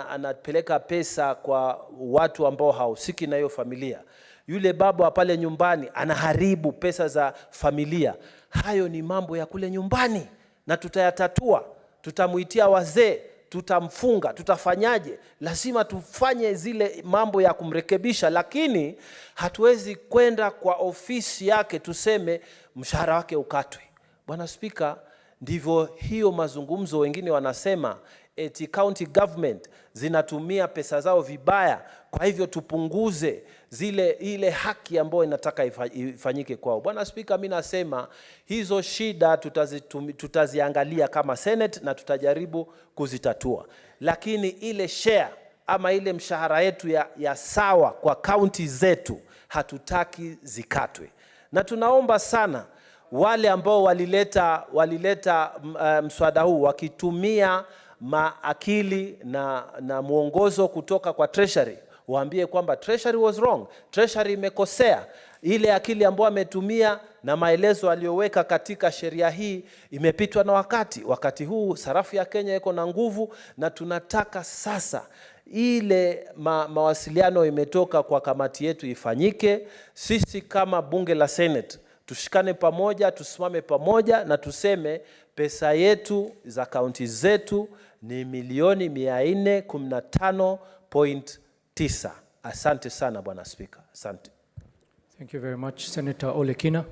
anapeleka pesa kwa watu ambao hahusiki na hiyo familia, yule baba wa pale nyumbani anaharibu pesa za familia, hayo ni mambo ya kule nyumbani na tutayatatua. Tutamuitia wazee, tutamfunga, tutafanyaje? Lazima tufanye zile mambo ya kumrekebisha, lakini hatuwezi kwenda kwa ofisi yake tuseme mshahara wake ukatwe. Bwana Spika, ndivyo hiyo mazungumzo. Wengine wanasema eti county government zinatumia pesa zao vibaya, kwa hivyo tupunguze ile haki ambayo inataka ifanyike kwao. Bwana Spika, mimi nasema hizo shida tutaziangalia kama Senate na tutajaribu kuzitatua, lakini ile share ama ile mshahara yetu ya sawa kwa county zetu hatutaki zikatwe. Na tunaomba sana wale ambao walileta mswada huu wakitumia maakili na mwongozo kutoka kwa Treasury, waambie kwamba Treasury was wrong, Treasury imekosea. Ile akili ambayo ametumia na maelezo aliyoweka katika sheria hii imepitwa na wakati. Wakati huu sarafu ya Kenya iko na nguvu, na tunataka sasa ile mawasiliano imetoka kwa kamati yetu ifanyike. Sisi kama bunge la Senate tushikane pamoja, tusimame pamoja na tuseme pesa yetu za kaunti zetu ni milioni 415.9. Asante sana Bwana Speaker. Asante. Thank you very much. Senator Ole Kina.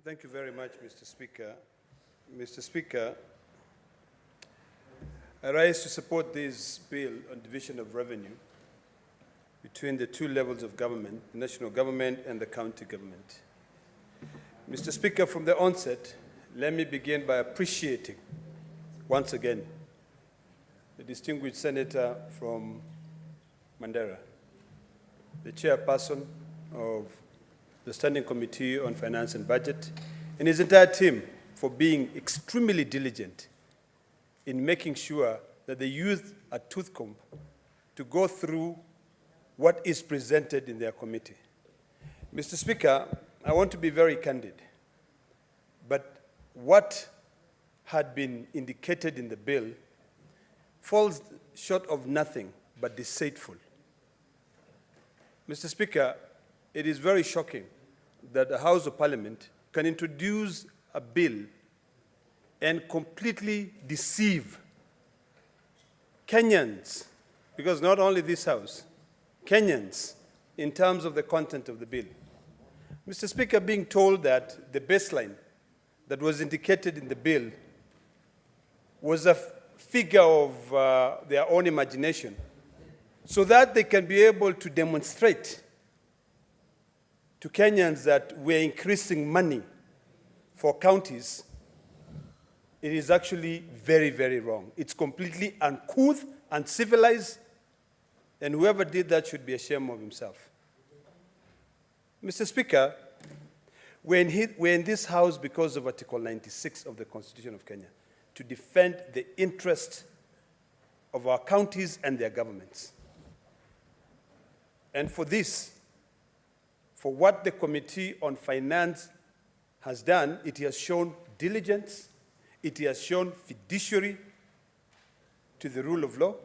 Thank you very much, Mr. Speaker. Mr. Speaker, I rise to support this bill on division of revenue between the two levels of government, the national government and the county government. Mr. Speaker, from the onset, let me begin by appreciating, once again, the distinguished senator from Mandera, the chairperson of the Standing Committee on Finance and Budget, and his entire team for being extremely diligent in making sure that the youth are tooth-comb to go through what is presented in their committee. Mr. Speaker, I want to be very candid, but what had been indicated in the bill falls short of nothing but deceitful. Mr. Speaker, it is very shocking that the House of Parliament can introduce a bill and completely deceive Kenyans, because not only this House, Kenyans, in terms of the content of the bill. Mr. Speaker, being told that the baseline that was indicated in the bill was a figure of their own imagination, so that they can be able to demonstrate to Kenyans that we're increasing money for counties, it is actually very, very wrong. It's completely uncouth, uncivilized, and whoever did that should be ashamed of himself. Mr. Speaker, we're in this House because of Article 96 of the Constitution of Kenya, to defend the interests of our counties and their governments. And for this, for what the Committee on Finance has done, it has shown diligence, it has shown fiduciary to the rule of law,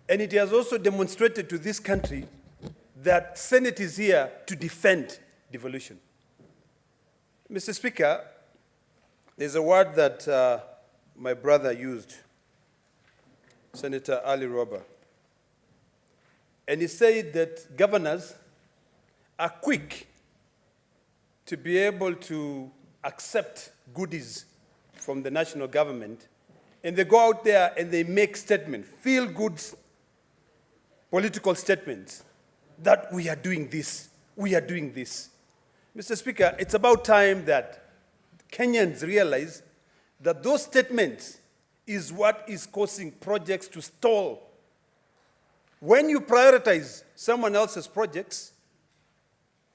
and it has also demonstrated to this country that Senate is here to defend devolution. Mr. Speaker, there's a word that my brother used, Senator Ali Roba, and he said that governors are quick to be able to accept goodies from the national government, and they go out there and they make statements, feel-good political statements, that we are doing this, we are doing this. Mr. Speaker, it's about time that Kenyans realize that those statements is what is causing projects to stall. When you prioritize someone else's projects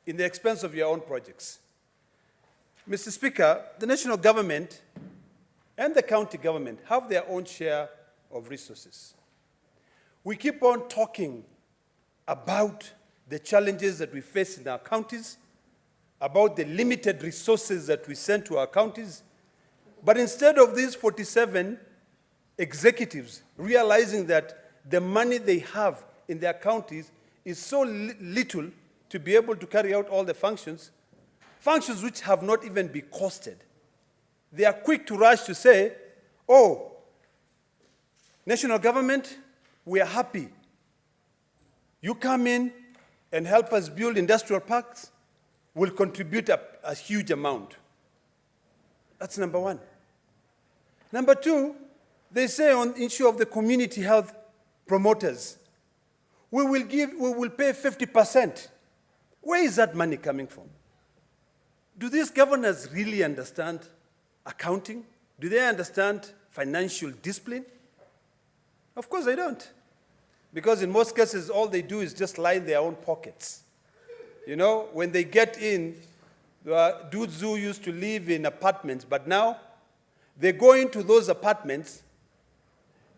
in the expense of your own projects. Mr. Speaker, the national government and the county government have their own share of resources. We keep on talking about the challenges that we face in our counties, about the limited resources that we send to our counties, but instead of these 47 executives realizing that the money they have in their counties is so little to be able to carry out all the functions which have not even been costed, they are quick to rush to say, oh, national government, we are happy. You come in and help us build industrial parks, we'll contribute a huge amount. That's number one. Number two, they say on the issue of the community health promoters, we will pay 50%. Where is that money coming from? Do these governors really understand accounting? Do they understand financial discipline? Of course they don't. Because in most cases, all they do is just line their own pockets. You know, when they get in, dudes who used to live in apartments, but now they go into those apartments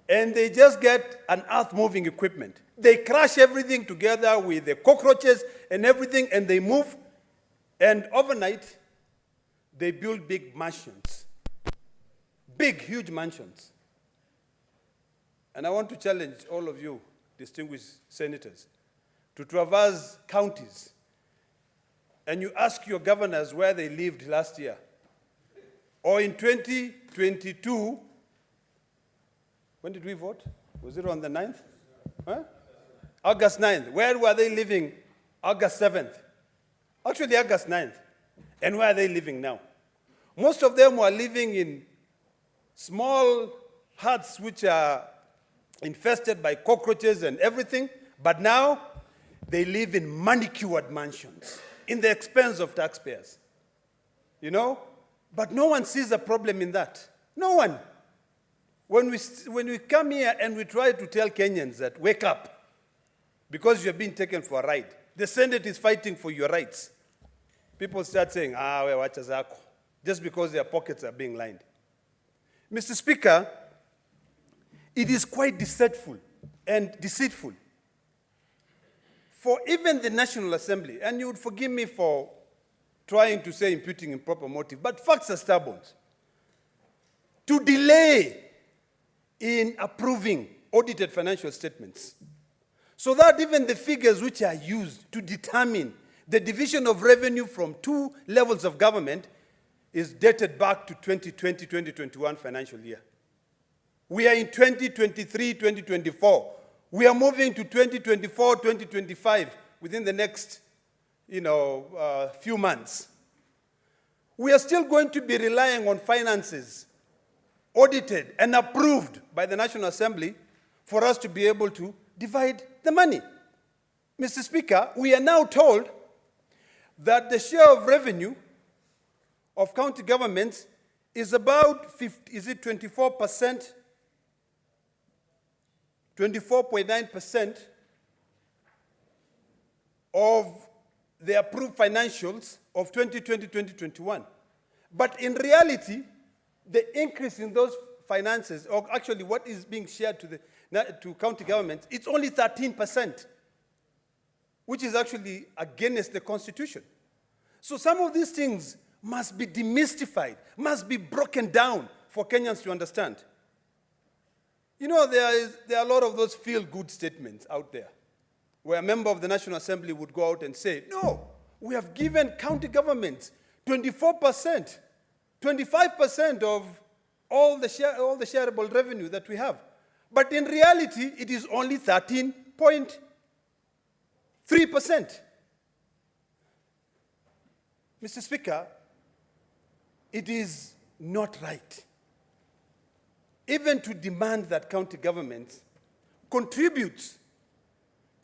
and they just get an earth-moving equipment. They crush everything together with the cockroaches and everything, and they move, and overnight, they build big mansions. Big, huge mansions. And I want to challenge all of you, distinguished senators, to traverse counties, and you ask your governors where they lived last year. Or in 2022, when did we vote? Was it on the 9th? Huh? August 9th. Where were they living August 7th? Actually, August 9th. And where are they living now? Most of them were living in small huts which are infested by cockroaches and everything, but now they live in manicured mansions in the expense of taxpayers. You know? But no one sees a problem in that. No one. When we come here and we try to tell Kenyans that, wake up, because you're being taken for a ride, the Senate is fighting for your rights, people start saying, we watch zako, just because their pockets are being lined. Mr. Speaker, it is quite deceitful and deceitful for even the National Assembly, and you would forgive me for trying to say imputing improper motive, but facts are stubborn, to delay in approving audited financial statements, so that even the figures which are used to determine the division of revenue from two levels of government is dated back to 2020-2021 financial year. We are in 2023-2024. We are moving to 2024-2025 within the next few months. We are still going to be relying on finances audited and approved by the National Assembly for us to be able to divide the money. Mr. Speaker, we are now told that the share of revenue of county governments is about 24%, 24.9% of the approved financials of 2020-2021. But in reality, the increase in those finances, or actually what is being shared to county governments, it's only 13%, which is actually against the Constitution. So some of these things must be demystified, must be broken down for Kenyans to understand. You know, there are a lot of those feel-good statements out there, where a member of the National Assembly would go out and say, no, we have given county governments 24%, 25% of all the shareable revenue that we have. But in reality, it is only 13.3%. Mr. Speaker, it is not right even to demand that county governments contribute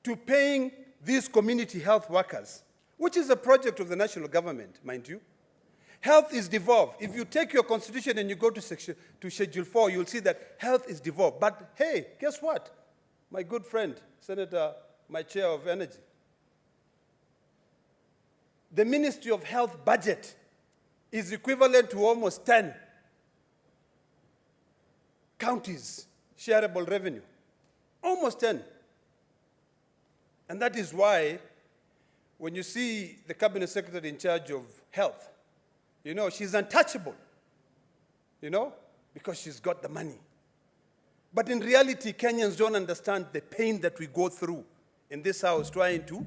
to paying these community health workers, which is a project of the national government, mind you. Health is devolved. If you take your constitution and you go to Schedule 4, you'll see that health is devolved. But hey, guess what? My good friend, Senator, my chair of energy, the Ministry of Health budget is equivalent to almost 10 counties' shareable revenue. Almost 10. And that is why when you see the cabinet secretary in charge of health, you know, she's untouchable, you know, because she's got the money. But in reality, Kenyans don't understand the pain that we go through in this house trying to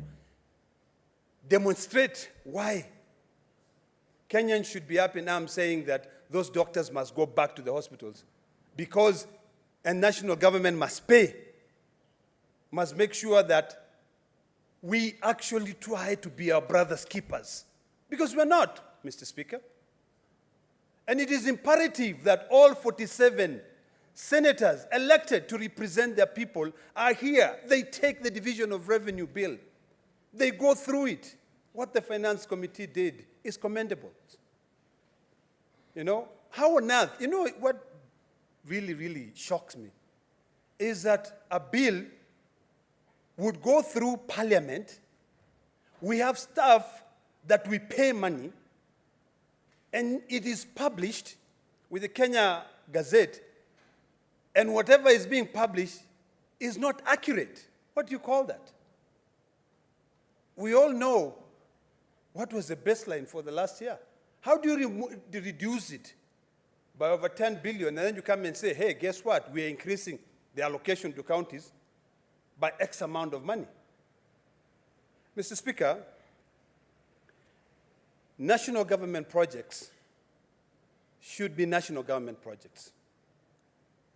demonstrate why Kenyans should be up in arms saying that those doctors must go back to the hospitals because a national government must pay, must make sure that we actually try to be our brother's keepers. Because we're not, Mr. Speaker. And it is imperative that all 47 senators elected to represent their people are here. They take the division of revenue bill. They go through it. What the Finance Committee did is commendable. You know, how on earth, you know what really, really shocks me is that a bill would go through Parliament. We have staff that we pay money, and it is published with the Kenya Gazette, and whatever is being published is not accurate. What do you call that? We all know what was the baseline for the last year. How do you reduce it by over 10 billion, and then you come and say, hey, guess what? We are increasing the allocation to counties by X amount of money. Mr. Speaker, national government projects should be national government projects.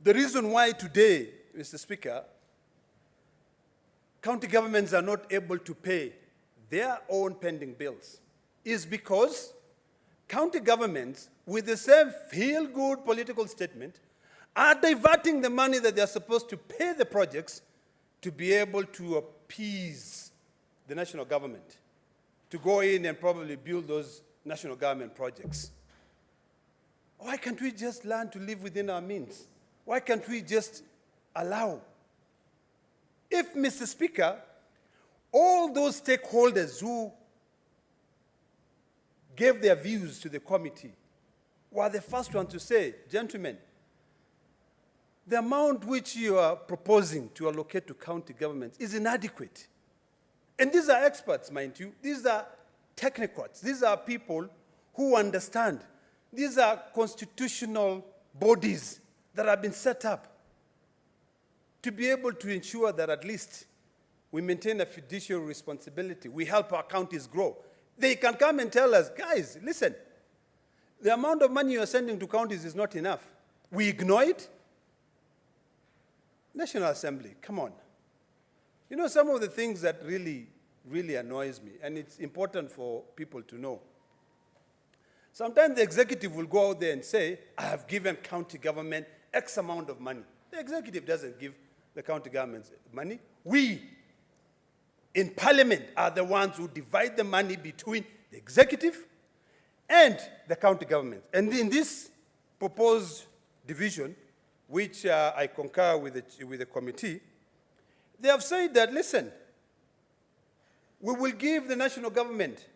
The reason why today, Mr. Speaker, county governments are not able to pay their own pending bills is because county governments, with the same feel-good political statement, are diverting the money that they're supposed to pay the projects to be able to appease the national government, to go in and probably build those national government projects. Why can't we just learn to live within our means? Why can't we just allow? If, Mr. Speaker, all those stakeholders who gave their views to the committee were the first one to say, gentlemen, the amount which you are proposing to allocate to county governments is inadequate. And these are experts, mind you. These are technocrats. These are people who understand. These are constitutional bodies that have been set up to be able to ensure that at least we maintain a fiduciary responsibility. We help our counties grow. They can come and tell us, guys, listen, the amount of money you are sending to counties is not enough. We ignore it. National Assembly, come on. You know, some of the things that really annoys me, and it's important for people to know. Sometimes the executive will go out there and say, I have given county government X amount of money. The executive doesn't give the county governments money. We, in Parliament, are the ones who divide the money between the executive and the county government. And in this proposed division, which I concur with the committee, they have said that, listen, we will give the national government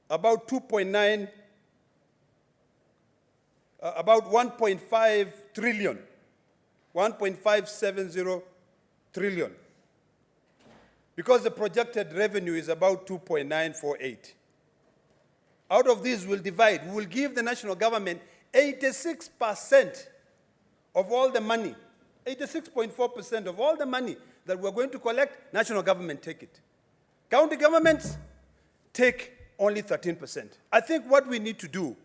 about 2.9, about 1.5 trillion, 1.570 trillion, because the projected revenue is about 2.948. Out of these, we'll divide. We will give the national government 86% of all the money, 86.4% of all the money that we're going to collect, national government take it. County governments take only 13%. I think what we need to do,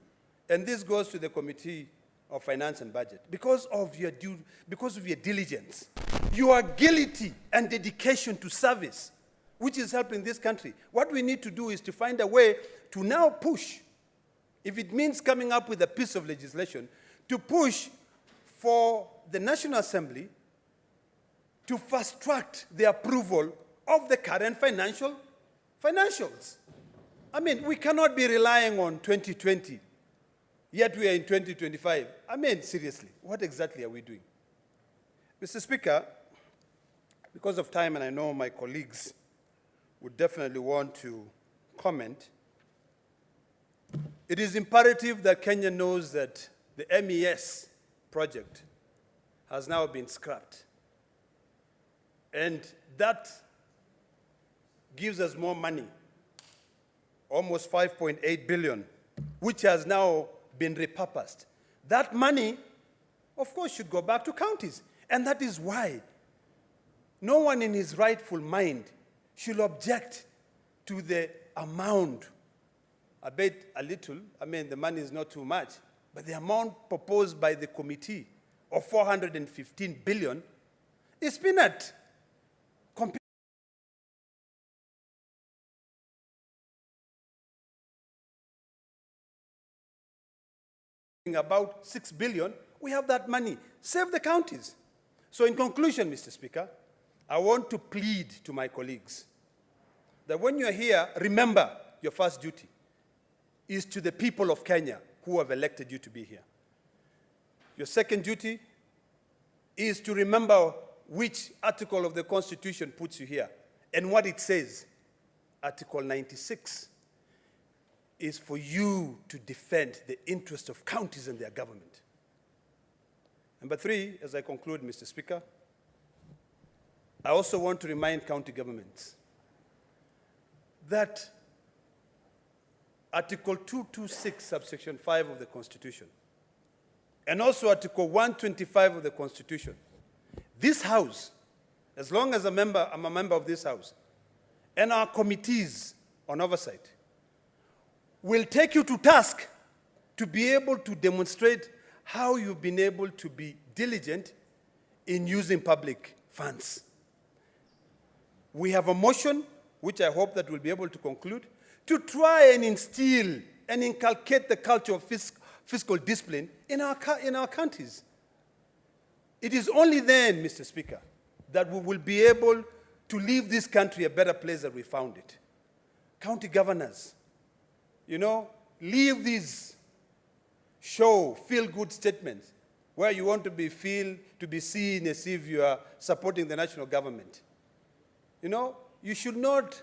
and this goes to the Committee of Finance and Budget, because of your diligence, your agility and dedication to service, which is helping this country, what we need to do is to find a way to now push, if it means coming up with a piece of legislation, to push for the National Assembly to fast-track the approval of the current financials. I mean, we cannot be relying on 2020, yet we are in 2025. I mean, seriously, what exactly are we doing? Mr. Speaker, because of time, and I know my colleagues would definitely want to comment, it is imperative that Kenya knows that the MES project has now been scrapped. And that gives us more money, almost 5.8 billion, which has now been repurposed. That money, of course, should go back to counties. And that is why no one in his rightful mind should object to the amount. I bet a little, I mean, the money is not too much, but the amount proposed by the committee of 415 billion is peanut compared to about 6 billion. We have that money. Save the counties. So in conclusion, Mr. Speaker, I want to plead to my colleagues that when you're here, remember your first duty is to the people of Kenya who have elected you to be here. Your second duty is to remember which article of the Constitution puts you here and what it says. Article 96 is for you to defend the interest of counties and their government. Number three, as I conclude, Mr. Speaker, I also want to remind county governments that Article 226, subsection 5 of the Constitution, and also Article 125 of the Constitution, this House, as long as I'm a member of this House, and our committees on oversight, will take you to task to be able to demonstrate how you've been able to be diligent in using public funds. We have a motion, which I hope that we'll be able to conclude, to try and instill and inculcate the culture of fiscal discipline in our counties. It is only then, Mr. Speaker, that we will be able to leave this country a better place than we found it. County governors, leave these feel-good statements where you want to be seen as if you are supporting the national government. You should not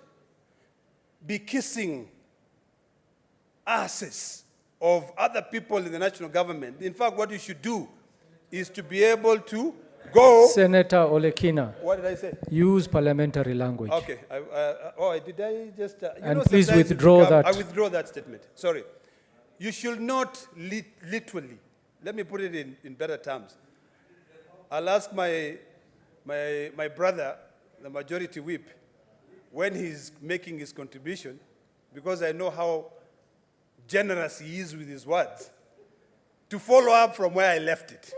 be kissing asses of other people in the national government. In fact, what you should do is to be able to go. Senator Olekina. What did I say? Use parliamentary language. Okay. Did I just? And please withdraw that. I withdraw that statement. Sorry. You should not literally. Let me put it in better terms. I'll ask my brother, the majority whip, when he's making his contribution, because I know how generous he is with his words, to follow up from where I left it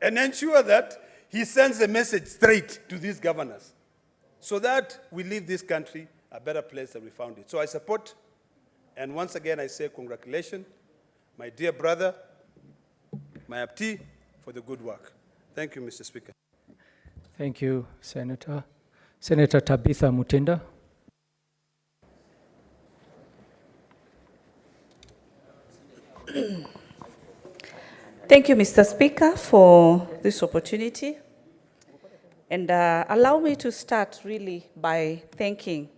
and ensure that he sends a message straight to these governors so that we leave this country a better place than we found it. So I support, and once again I say congratulations, my dear brother, my Apti, for the good work. Thank you, Mr. Speaker. Thank you, Senator. Senator Tabitha Mutinda. Thank you, Mr. Speaker, for this opportunity. And allow me to start really by thanking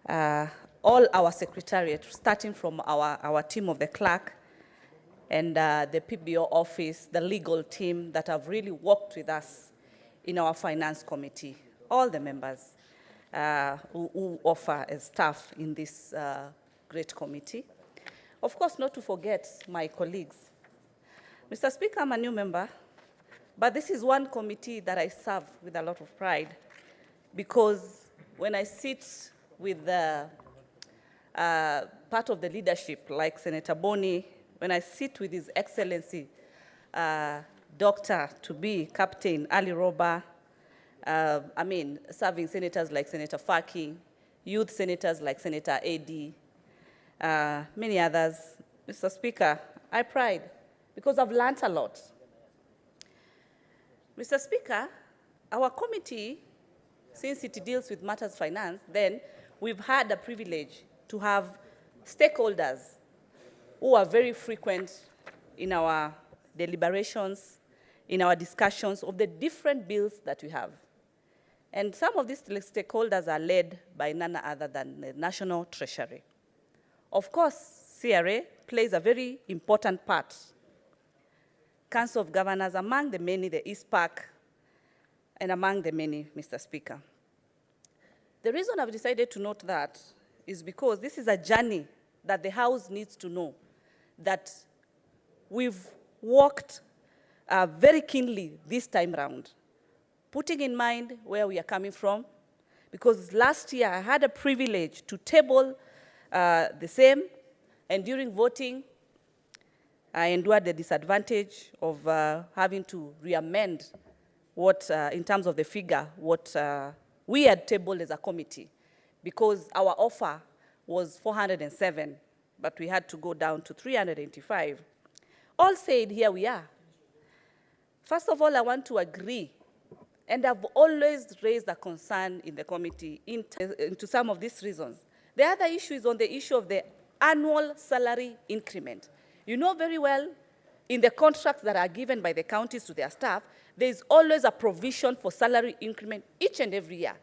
all our secretariat, starting from our team of the clerk and the PBO office, the legal team that have really worked with us in our finance committee, all the members who offer as staff in this great committee. Of course, not to forget my colleagues. Mr. Speaker, I'm a new member, but this is one committee that I serve with a lot of pride, because when I sit with the part of the leadership, like Senator Boni, when I sit with His Excellency, Dr.to-be Captain Ali Roba, serving senators like Senator Faki, youth senators like Senator Edi, many others. Mr. Speaker, I pride because I've learned a lot. Mr. Speaker, our committee, since it deals with matters finance, then we've had the privilege to have stakeholders who are very frequent in our deliberations, in our discussions of the different bills that we have. And some of these stakeholders are led by none other than the National Treasury. Of course, CRA plays a very important part. Council of Governors, among the many, the ISPAC, and among the many, Mr. Speaker. The reason I've decided to note that is because this is a journey that the House needs to know, that we've worked very keenly this time round, putting in mind where we are coming from, because last year I had a privilege to table the same, and during voting, I endured the disadvantage of having to re-amend what, in terms of the figure, what we had tabled as a committee, because our offer was 407, but we had to go down to 385. All said, here we are. First of all, I want to agree, and I've always raised a concern in the committee into some of these reasons. The other issue is on the issue of the annual salary increment. You know very well, in the contracts that are given by the counties to their staff, there is always a provision for salary increment each and every year.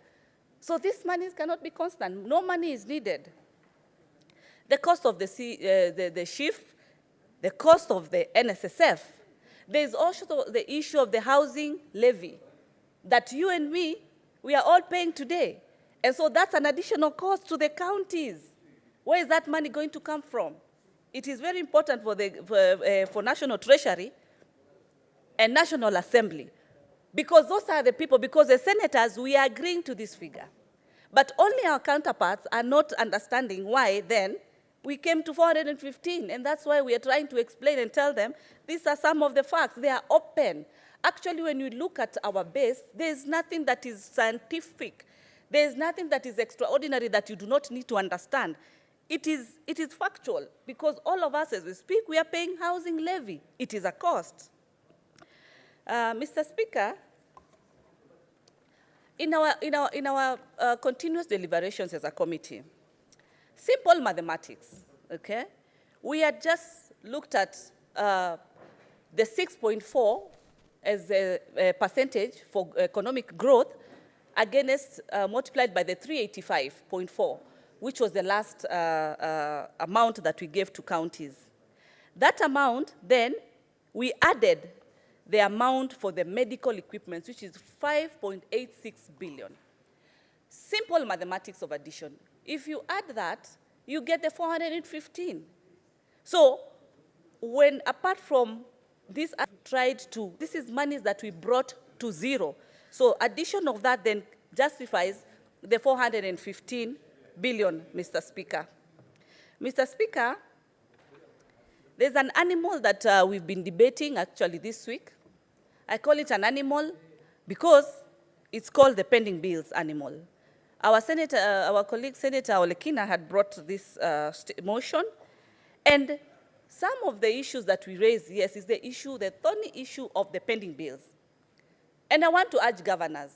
So these monies cannot be constant. No money is needed. The cost of the shift, the cost of the NSSF, There's also the issue of the housing levy that you and me, we are all paying today. And so that's an additional cost to the counties. Where is that money going to come from? It is very important for National Treasury and National Assembly, because those are the people, because the senators, we are agreeing to this figure. But only our counterparts are not understanding why then we came to 415, and that's why we are trying to explain and tell them these are some of the facts. They are open. Actually, when you look at our base, there is nothing that is scientific. There is nothing that is extraordinary that you do not need to understand. It is factual, because all of us as we speak, we are paying housing levy. It is a cost. Mr. Speaker, in our continuous deliberations as a committee, simple mathematics, okay? We had just looked at the 6.4 as a percentage for economic growth against multiplied by the 385.4, which was the last amount that we gave to counties. That amount, then, we added the amount for the medical equipment, which is 5.86 billion. Simple mathematics of addition. If you add that, you get the 415. So, when apart from this, I tried to, this is monies that we brought to zero. So, addition of that then justifies the 415 billion, Mr. Speaker. Mr. Speaker, there's an animal that we've been debating actually this week. I call it an animal because it's called the pending bills animal. Our senator, our colleague Senator Olekina had brought this motion, and some of the issues that we raised, yes, is the issue, the thorny issue of the pending bills. And I want to urge governors,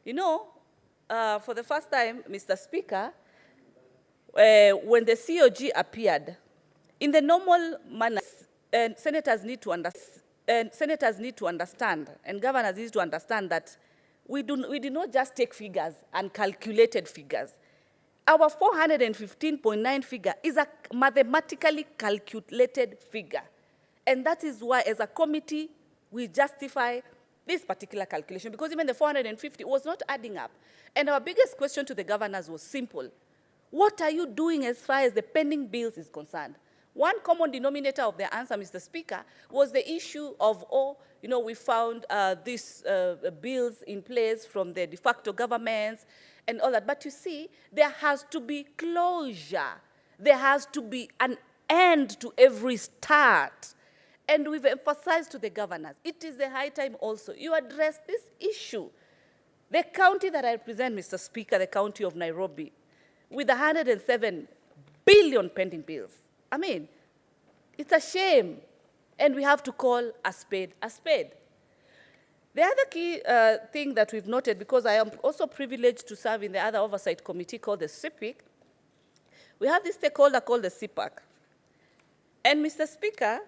you know, for the first time, Mr. Speaker, when the COG appeared, in the normal manner, senators need to understand, and governors need to understand that we did not just take figures and calculated figures. Our 415.9 figure is a mathematically calculated figure. And that is why, as a committee, we justify this particular calculation, because even the 450 was not adding up. And our biggest question to the governors was simple. What are you doing as far as the pending bills is concerned? One common denominator of the answer, Mr. Speaker, was the issue of, we found these bills in place from the de facto governments and all that. But you see, there has to be closure. There has to be an end to every start. And we've emphasized to the governors, it is the high time also you address this issue. The county that I represent, Mr. Speaker, the county of Nairobi, with 107 billion pending bills. I mean, it's a shame, and we have to call a spade a spade. The other key thing that we've noted, because I am also privileged to serve in the other oversight committee called the CPIC, we have this stakeholder called the CPAC. And Mr. Speaker,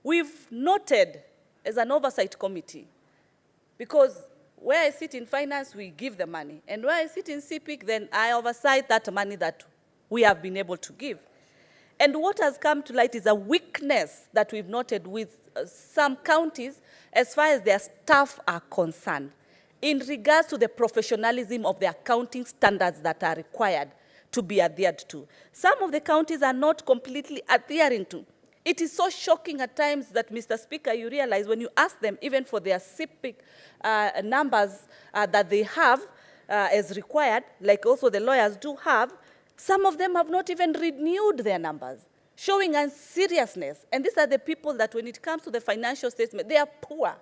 we've noted as an oversight committee, because where I sit in finance, we give the money. And where I sit in CPIC, then I oversight that money that we have been able to give. And what has come to light is a weakness that we've noted with some counties as far as their staff are concerned in regards to the professionalism of the accounting standards that are required to be adhered to. Some of the counties are not completely adhering to. It is so shocking at times that, Mr. Speaker, you realize when you ask them, even for their CPIC numbers that they have as required, like also the lawyers do have, some of them have not even renewed their numbers, showing seriousness. And these are the people that when it comes to the financial statement, they are poor.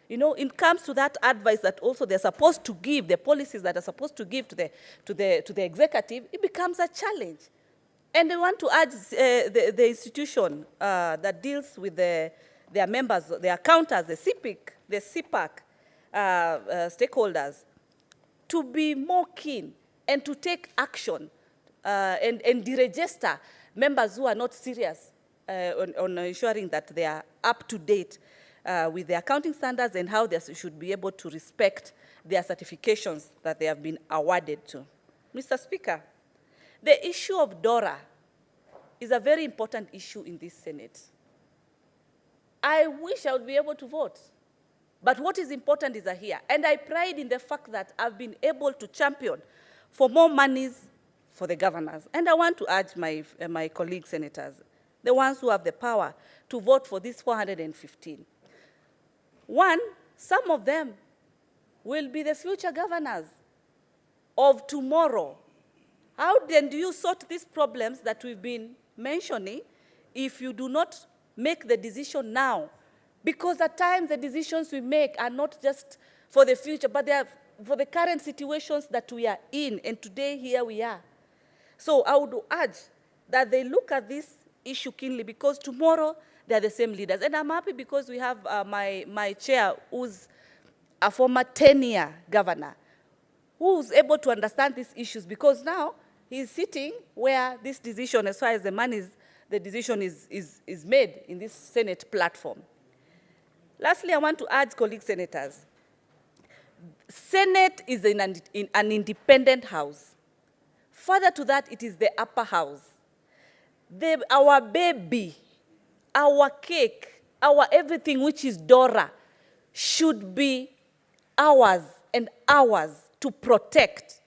You know, it comes to that advice that also they're supposed to give, the policies that are supposed to give to the executive, it becomes a challenge. And I want to urge the institution that deals with their members, their accountants, the CPIC, the CPAC stakeholders, to be more keen and to take action and deregister members who are not serious on ensuring that they are up to date with the accounting standards and how they should be able to respect their certifications that they have been awarded to. Mr. Speaker, the issue of DORA is a very important issue in this Senate. I wish I would be able to vote. But what is important is here. And I pride in the fact that I've been able to champion for more monies for the governors. And I want to urge my colleague senators, the ones who have the power, to vote for this 415. One, some of them will be the future governors of tomorrow. How then do you sort these problems that we've been mentioning if you do not make the decision now? Because at times the decisions we make are not just for the future, but they are for the current situations that we are in, and today here we are. So I would urge that they look at this issue keenly, because tomorrow they are the same leaders. And I'm happy because we have my chair, who's a former 10-year governor, who's able to understand these issues, because now he's sitting where this decision, as far as the money is, the decision is made in this Senate platform. Lastly, I want to urge colleague senators. Senate is in an independent house. Further to that, it is the upper house. Our baby, our cake, our everything which is Dora should be ours and ours to protect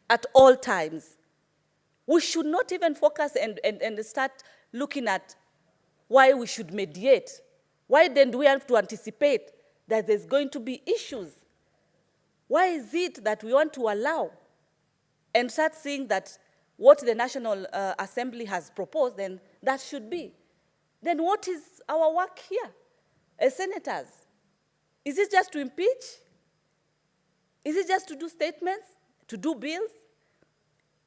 at all times. We should not even focus and start looking at why we should mediate. Why then do we have to anticipate that there's going to be issues? Why is it that we want to allow and start seeing that what the National Assembly has proposed, then that should be? Then what is our work here as senators? Is it just to impeach? Is it just to do statements, to do bills?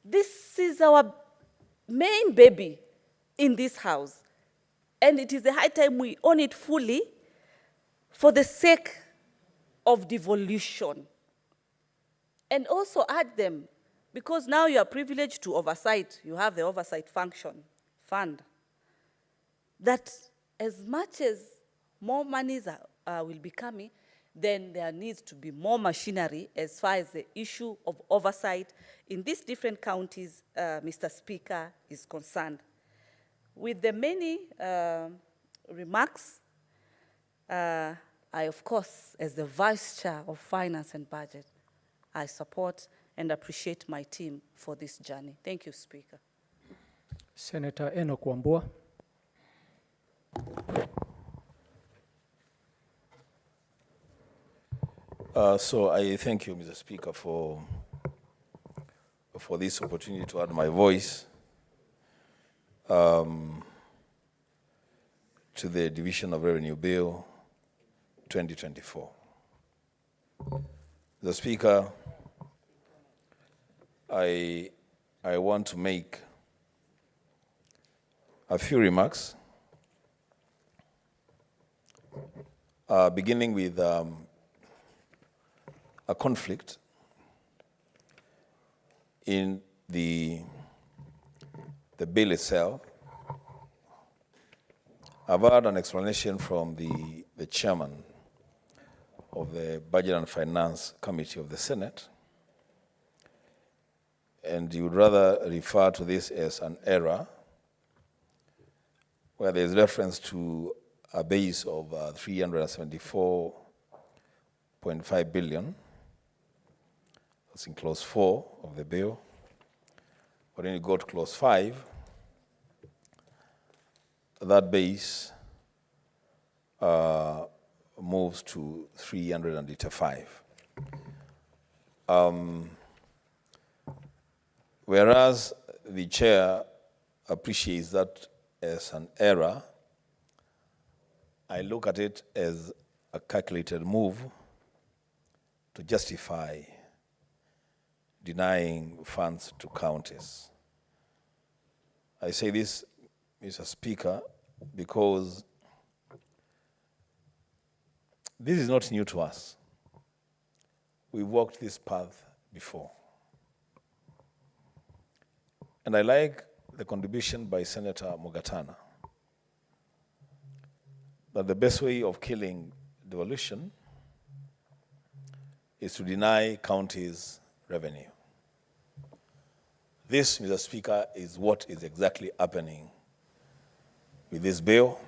This is our main baby in this house. And it is a high time we own it fully for the sake of devolution. And also add them, because now you are privileged to oversight, you have the oversight fund, that as much as more monies will be coming, then there needs to be more machinery as far as the issue of oversight in these different counties, Mr. Speaker, is concerned. With the many remarks, I, of course, as the Vice Chair of Finance and Budget, I support and appreciate my team for this journey. Thank you, Speaker. Senator Enoch Wambua. So I thank you, Mr. Speaker, for this opportunity to add my voice to the Division of Revenue Bill 2024. Mr. Speaker, I want to make a few remarks, beginning with a conflict in the bill itself. I've heard an explanation from the chairman of the Budget and Finance Committee of the Senate, and you would rather refer to this as an error, where there's reference to a base of 374.5 billion. That's in clause 4 of the bill. But when you go to clause 5, that base moves to 385. Whereas the chair appreciates that as an error, I look at it as a calculated move to justify denying funds to counties. I say this, Mr. Speaker, because this is not new to us. We walked this path before. And I like the contribution by Senator Mugatana that the best way of killing devolution is to deny counties revenue. This, Mr. Speaker, is what is exactly happening with this bill.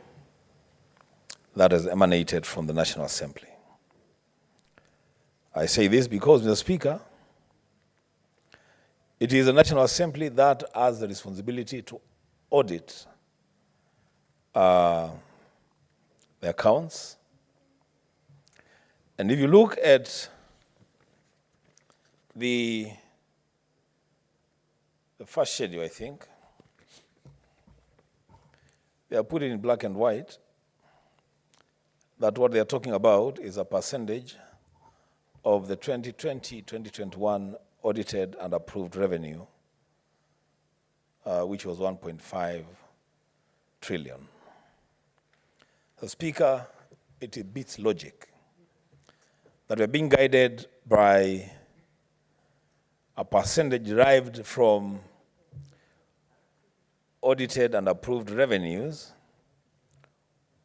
that has emanated from the National Assembly. I say this because, Mr. Speaker, it is the National Assembly that has the responsibility to audit the accounts. And if you look at the first schedule, I think, they are put it in black and white, that what they are talking about is a percentage of the 2020-2021 audited and approved revenue, which was 1.5 trillion. So, Speaker, it beats logic that we're being guided by a percentage derived from audited and approved revenues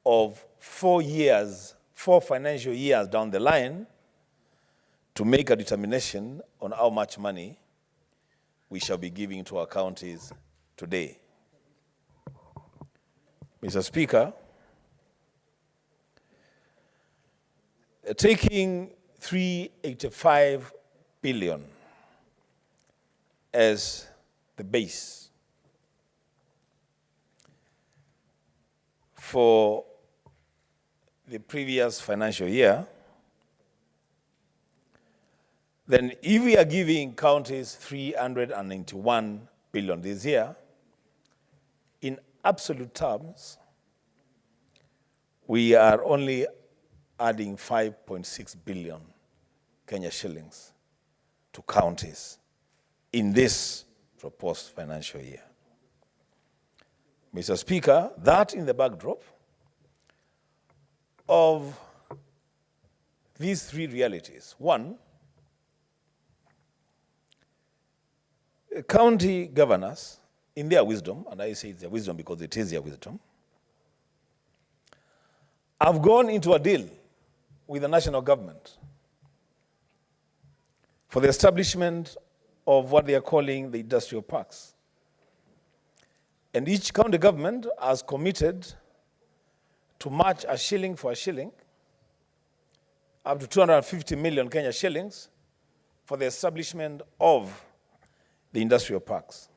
of 4 years, 4 financial years down the line, to make a determination on how much money we shall be giving to our counties today. Mr. Speaker, taking 385 billion as the base for the previous financial year, then if we are giving counties 391 billion this year, in absolute terms, we are only adding 5.6 billion Kenya shillings to counties in this proposed financial year. Mr. Speaker, that in the backdrop of these 3 realities. One, county governors, in their wisdom, and I say it's their wisdom because it is their wisdom, have gone into a deal with the national government for the establishment of what they are calling the industrial parks. And each county government has committed to match a shilling for a shilling, up to 250 million Kenya shillings, for the establishment of the industrial parks.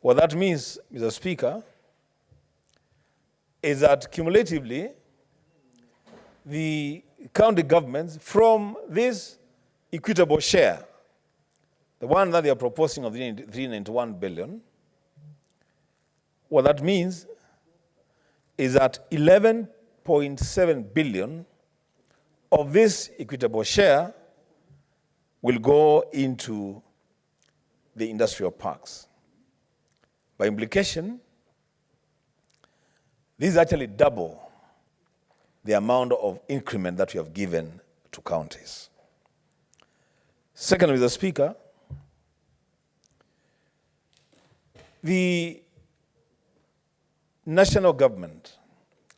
What that means, Mr. Speaker, is that cumulatively, the county governments from this equitable share, the one that they are proposing of 391 billion, what that means is that 11.7 billion of this equitable share will go into the industrial parks. By implication, this is actually double the amount of increment that we have given to counties. Secondly, Mr. Speaker, the national government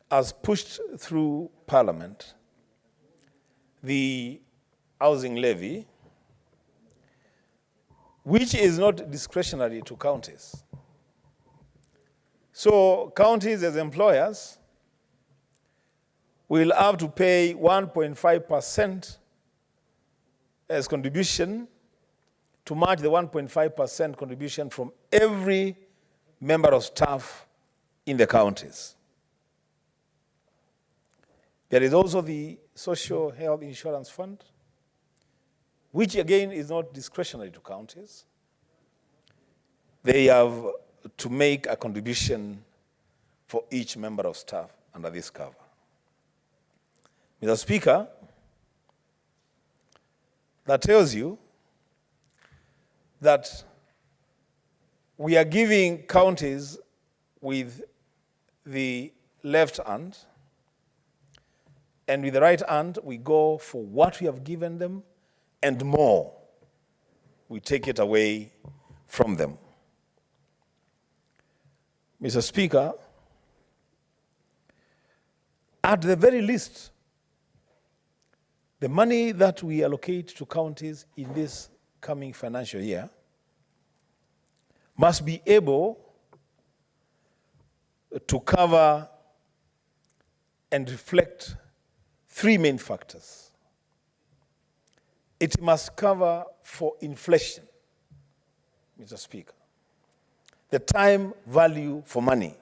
has pushed through Parliament the housing levy, which is not discretionary to counties. So counties as employers will have to pay 1.5% as contribution to match the 1.5% contribution from every member of staff in the counties. There is also the Social Health Insurance Fund, which again is not discretionary to counties. They have to make a contribution for each member of staff under this cover. Mr. Speaker, that tells you that we are giving counties with the left hand, and with the right hand, we go for what we have given them and more. We take it away from them. Mr. Speaker, at the very least, the money that we allocate to counties in this coming financial year must be able to cover and reflect three main factors. It must cover for inflation, Mr. Speaker, the time value for money,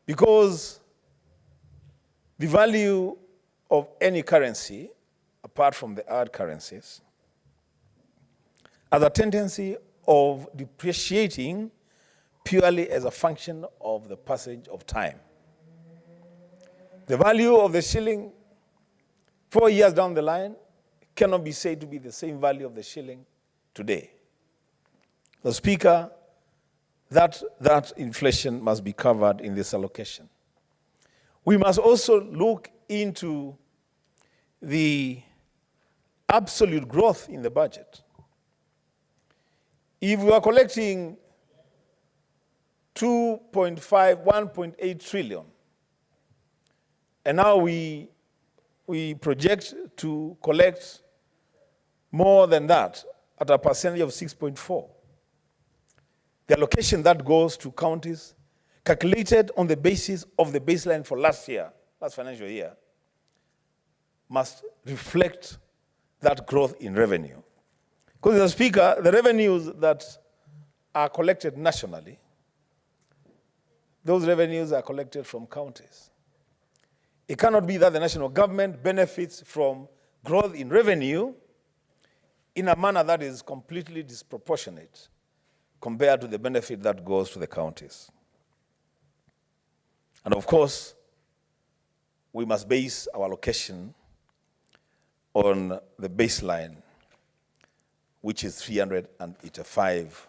because the value of any currency, apart from the hard currencies, has a tendency of depreciating purely as a function of the passage of time. The value of the shilling 4 years down the line cannot be said to be the same value of the shilling today. The Speaker, that inflation must be covered in this allocation. We must also look into the absolute growth in the budget. If we are collecting 1.8 trillion, and now we project to collect more than that at a percentage of 6.4. The allocation that goes to counties, calculated on the basis of the baseline for last financial year, must reflect that growth in revenue. Because, Mr. Speaker, the revenues that are collected nationally, those revenues are collected from counties. It cannot be that the national government benefits from growth in revenue in a manner that is completely disproportionate compared to the benefit that goes to the counties. And of course, we must base our allocation on the baseline, which is 385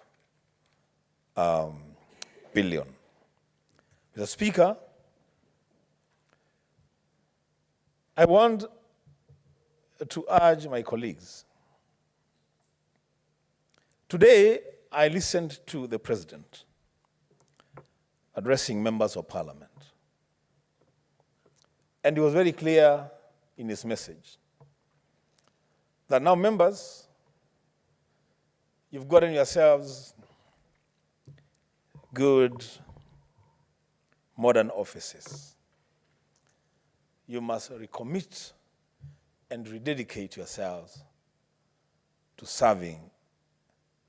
billion. Mr. Speaker, I want to urge my colleagues. Today, I listened to the President addressing members of Parliament. And he was very clear in his message that now, members, you've gotten yourselves good, modern offices. You must recommit and rededicate yourselves to serving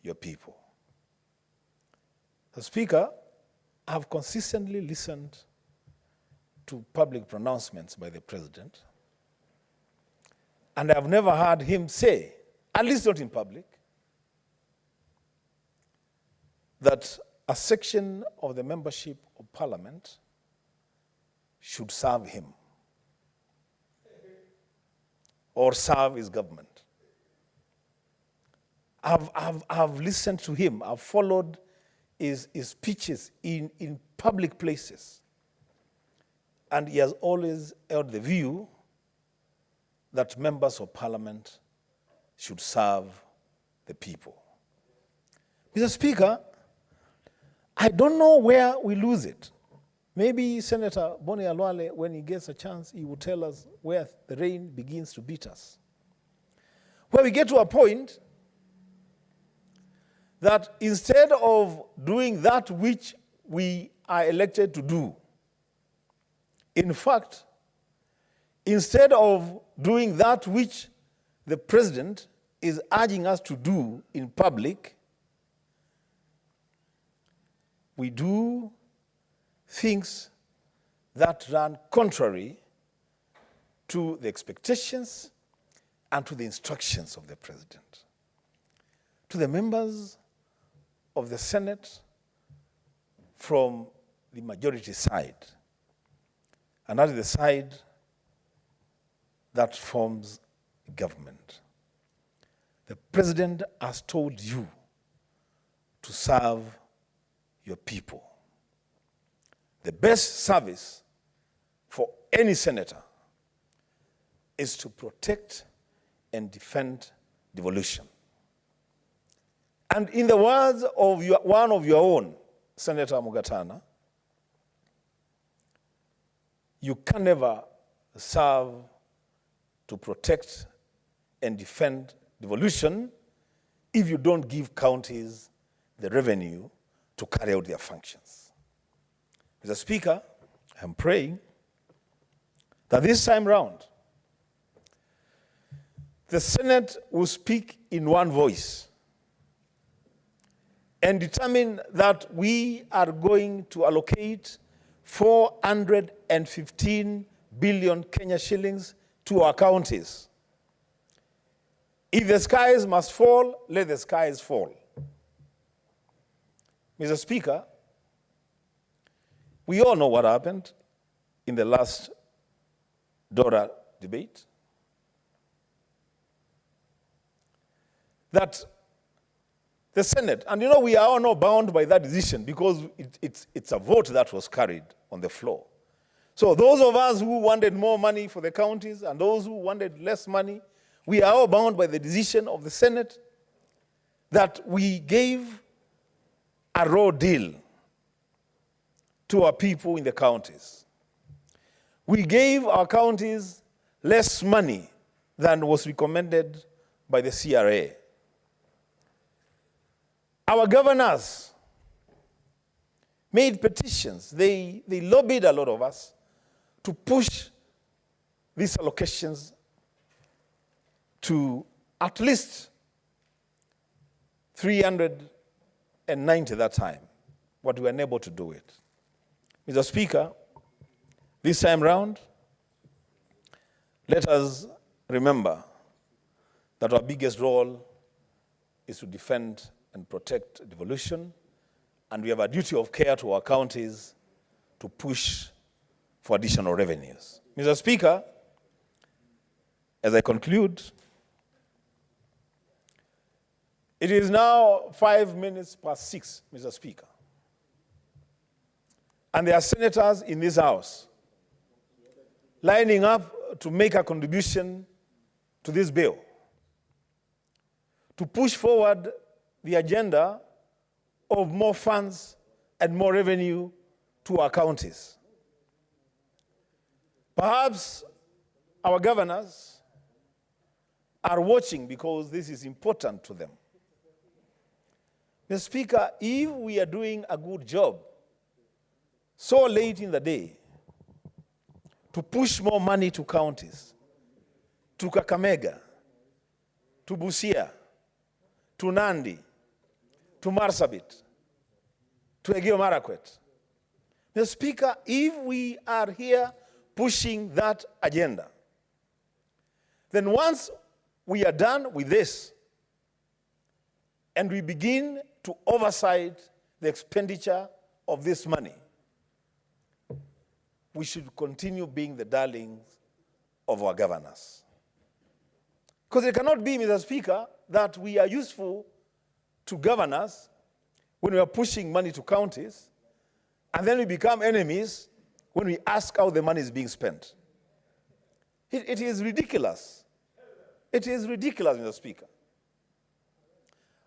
your people. The Speaker, I have consistently listened to public pronouncements by the President, and I have never heard him say, at least not in public, that a section of the membership of Parliament should serve him or serve his government. I've listened to him. I've followed his speeches in public places. And he has always held the view that members of Parliament should serve the people. Mr. Speaker, I don't know where we lose it. Maybe Senator Boni Alwale, when he gets a chance, he will tell us where the rain begins to beat us. Where we get to a point that instead of doing that which we are elected to do, in fact, instead of doing that which the President is urging us to do in public, we do things that run contrary to the expectations and to the instructions of the President. To the members of the Senate from the majority side, and that is the side that forms government. The President has told you to serve your people. The best service for any senator is to protect and defend devolution. And in the words of one of your own, Senator Mugatana, you can never serve to protect and defend devolution if you don't give counties the revenue to carry out their functions. Mr. Speaker, I'm praying that this time round, the Senate will speak in one voice and determine that we are going to allocate 415 billion Kenya shillings to our counties. If the skies must fall, let the skies fall. Mr. Speaker, we all know what happened in the last DORA debate. That the Senate, and you know we are all not bound by that decision because it's a vote that was carried on the floor. So those of us who wanted more money for the counties and those who wanted less money, we are all bound by the decision of the Senate that we gave a raw deal to our people in the counties. We gave our counties less money than was recommended by the CRA. Our governors made petitions. They lobbied a lot of us to push these allocations to at least 390 that time, but we were unable to do it. Mr. Speaker, this time round, let us remember that our biggest role is to defend and protect devolution, and we have a duty of care to our counties to push for additional revenues. Mr. Speaker, as I conclude, it is now 6 minutes, Mr. Speaker, and there are senators in this House lining up to make a contribution to this bill, to push forward the agenda of more funds and more revenue to our counties. Perhaps our governors are watching because this is important to them. Mr. Speaker, if we are doing a good job so late in the day to push more money to counties, to Kakamega, to Busia, to Nandi, to Marsabit, to Elgeyo Marakwet. Mr. Speaker, if we are here pushing that agenda, then once we are done with this and we begin to oversight the expenditure of this money, we should continue being the darlings of our governors. Because it cannot be, Mr. Speaker, that we are useful to governors when we are pushing money to counties, and then we become enemies when we ask how the money is being spent. It is ridiculous. It is ridiculous, Mr. Speaker.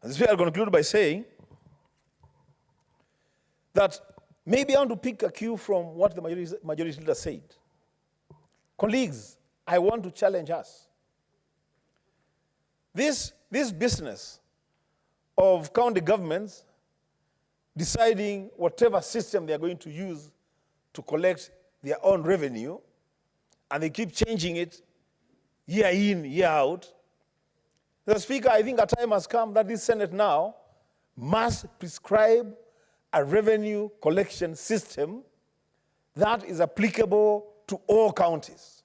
And this way I'll conclude by saying that maybe I want to pick a cue from what the majority leader said. Colleagues, I want to challenge us. This business of county governments deciding whatever system they are going to use to collect their own revenue, and they keep changing it year in, year out. Mr. Speaker, I think a time has come that this Senate now must prescribe a revenue collection system that is applicable to all counties.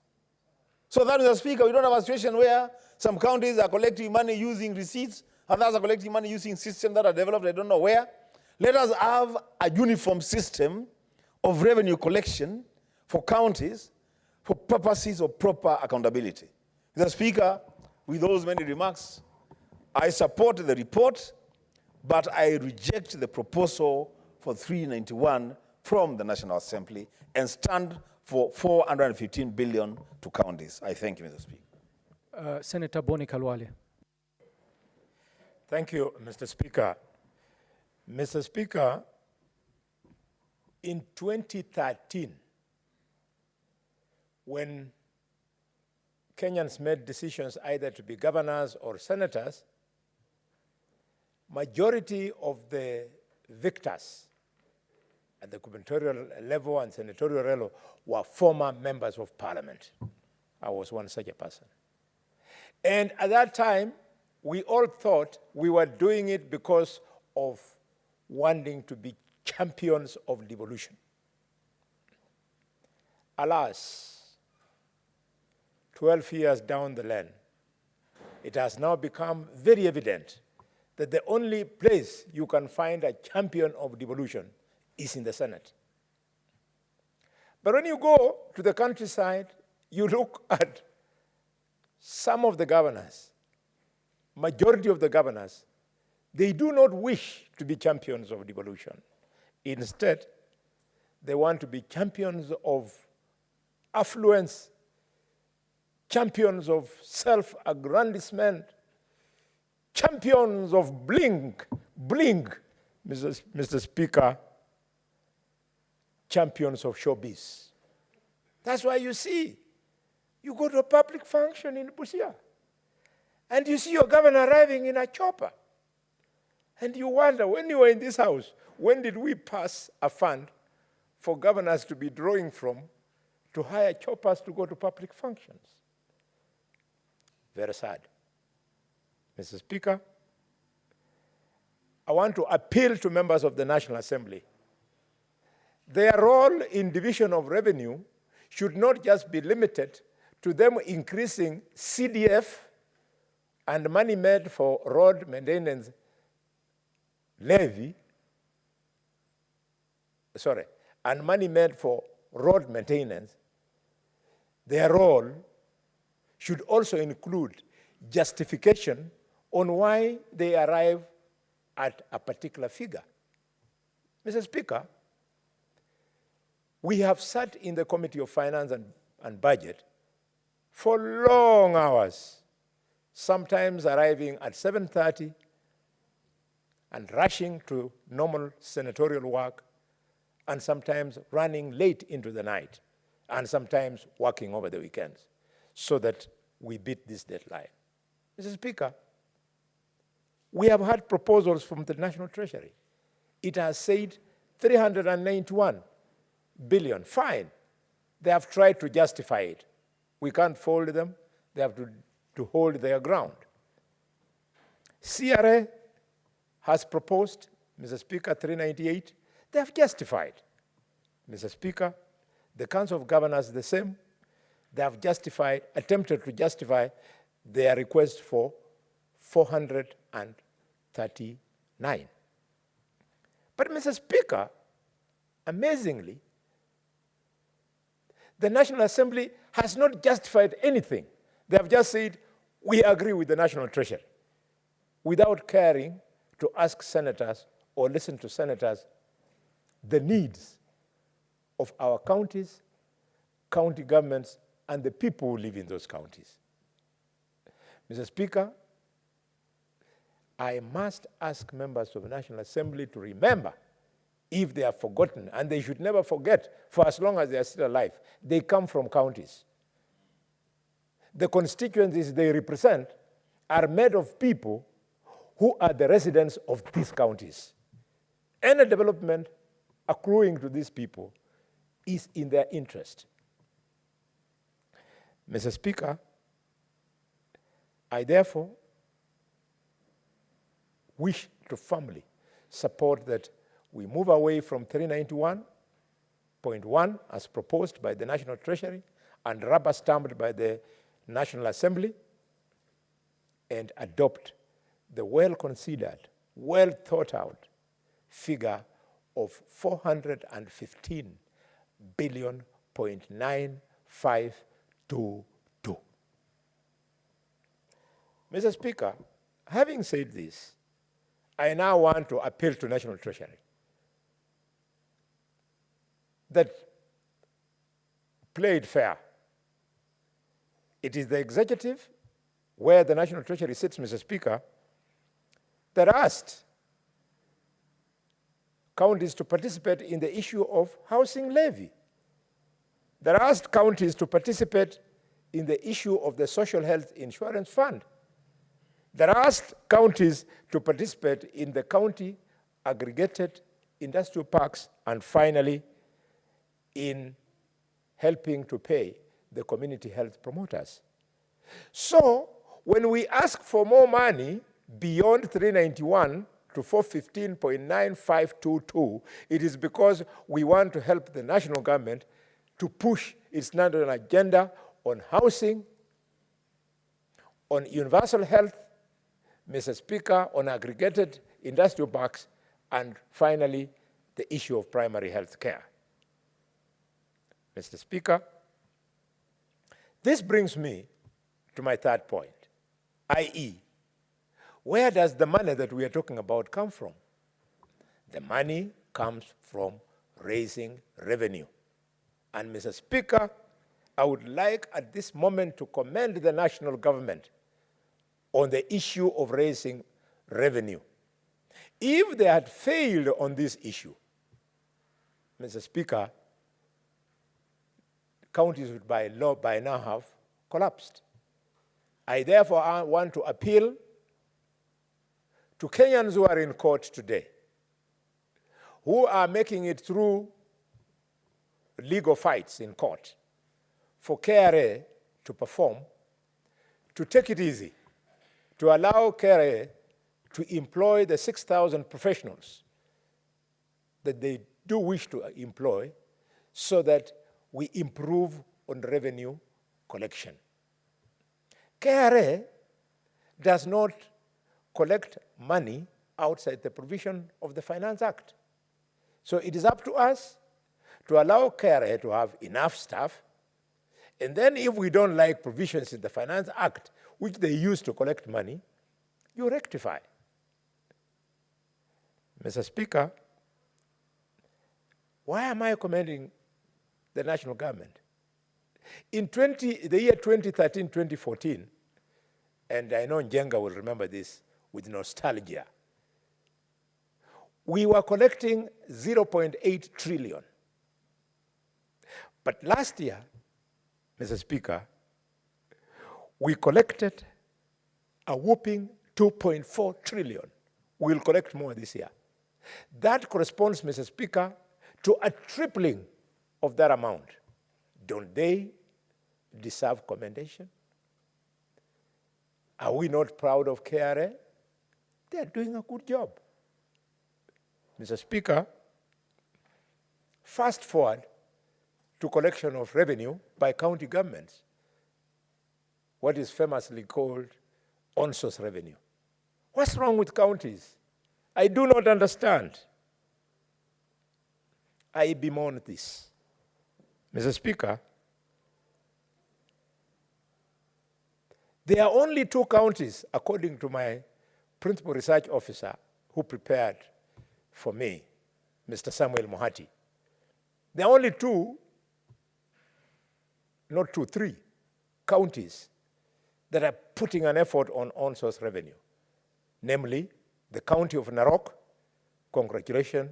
So that, Mr. Speaker, we don't have a situation where some counties are collecting money using receipts, others are collecting money using systems that are developed, I don't know where. Let us have a uniform system of revenue collection for counties for purposes of proper accountability. Mr. Speaker, with those many remarks, I support the report, but I reject the proposal for 391 from the National Assembly and stand for 415 billion to counties. I thank you, Mr. Speaker. Senator Boni Kalwale. Thank you, Mr. Speaker. Mr. Speaker, in 2013, when Kenyans made decisions either to be governors or senators, majority of the victors at the gubernatorial level and senatorial level were former members of parliament. I was one such a person. And at that time, we all thought we were doing it because of wanting to be champions of devolution. Alas, 12 years down the line, it has now become very evident that the only place you can find a champion of devolution is in the Senate. But when you go to the countryside, you look at some of the governors, majority of the governors, they do not wish to be champions of devolution. Instead, they want to be champions of affluence, champions of self-aggrandizement, champions of bling, Mr. Speaker, champions of showbiz. That's why you see, you go to a public function in Busia, and you see your governor arriving in a chopper. And you wonder, when you were in this house, when did we pass a fund for governors to be drawing from to hire choppers to go to public functions? Very sad. Mr. Speaker, I want to appeal to members of the National Assembly. Their role in division of revenue should not just be limited to them increasing CDF and money made for road maintenance levy, and money made for road maintenance. Their role should also include justification on why they arrive at a particular figure. Mr. Speaker, we have sat in the Committee of Finance and Budget for long hours, sometimes arriving at 7:30 and rushing to normal senatorial work, and sometimes running late into the night, and sometimes working over the weekends, so that we beat this deadline. Mr. Speaker, we have had proposals from the National Treasury. It has said 391 billion, fine. They have tried to justify it. We can't fold them. They have to hold their ground. CRA has proposed, Mr. Speaker, 398. They have justified. Mr. Speaker, the Council of Governors the same. They have justified, attempted to justify their request for 439. But Mr. Speaker, amazingly, the National Assembly has not justified anything. They have just said, we agree with the National Treasury, without caring to ask senators or listen to senators the needs of our counties, county governments, and the people who live in those counties. Mr. Speaker, I must ask members of the National Assembly to remember, if they have forgotten, and they should never forget for as long as they are still alive, they come from counties. The constituencies they represent are made of people who are the residents of these counties. Any development accruing to these people is in their interest. Mr. Speaker, I therefore wish to firmly support that we move away from 391.1 as proposed by the National Treasury and rubber stamped by the National Assembly, and adopt the well-considered, well-thought-out figure of 415 billion, 0.9522. Mr. Speaker, having said this, I now want to appeal to National Treasury that play it fair. It is the executive, where the National Treasury sits, Mr. Speaker, that asked counties to participate in the issue of housing levy, that asked counties to participate in the issue of the social health insurance fund, that asked counties to participate in the county aggregated industrial parks, and finally, in helping to pay the community health promoters. So when we ask for more money beyond 391 to 415.9522, it is because we want to help the national government to push its national agenda on housing, on universal health, Mr. Speaker, on aggregated industrial parks, and finally, the issue of primary health care. Mr. Speaker, this brings me to my third point, i.e., where does the money that we are talking about come from? The money comes from raising revenue. And Mr. Speaker, I would like at this moment to commend the national government on the issue of raising revenue. If they had failed on this issue, Mr. Speaker, counties would by now have collapsed. I therefore want to appeal to Kenyans who are in court today, who are making it through legal fights in court, for KRA to perform, to take it easy, to allow KRA to employ the 6,000 professionals that they do wish to employ, so that we improve on revenue collection. KRA does not collect money outside the provision of the Finance Act. So it is up to us to allow KRA to have enough staff, and then if we don't like provisions in the Finance Act, which they use to collect money, you rectify. Mr. Speaker, why am I commending the national government? In the year 2013-2014, and I know Njenga will remember this with nostalgia, we were collecting 0.8 trillion. But last year, Mr. Speaker, we collected a whopping 2.4 trillion. We'll collect more this year. That corresponds, Mr. Speaker, to a tripling of that amount. Don't they deserve commendation? Are we not proud of KRA? They are doing a good job. Mr. Speaker, fast forward to collection of revenue by county governments, what is famously called on-source revenue. What's wrong with counties? I do not understand. I bemoan this. Mr. Speaker, there are only 2 counties, according to my principal research officer who prepared for me, Mr. Samuel Mohati. There are only 2, not 2, 3 counties that are putting an effort on on-source revenue, namely the county of Narok, congratulations,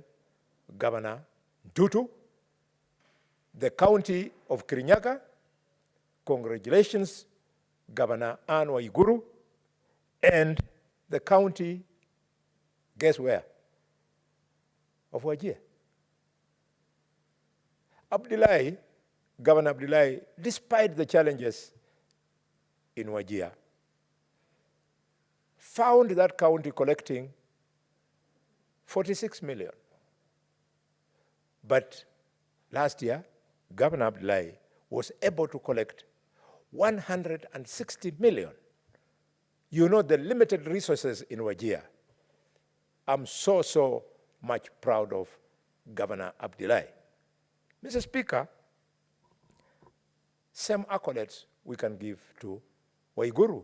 Governor Dutu, the county of Kirinyaga, congratulations, Governor Anne Waiguru, and the county, guess where? Of Wajir. Abdullahi, Governor Abdullahi, despite the challenges in Wajir, found that county collecting 46 million. But last year, Governor Abdullahi was able to collect 160 million. You know the limited resources in Wajir. I'm so much proud of Governor Abdullahi. Mr. Speaker, same accolades we can give to Waiguru.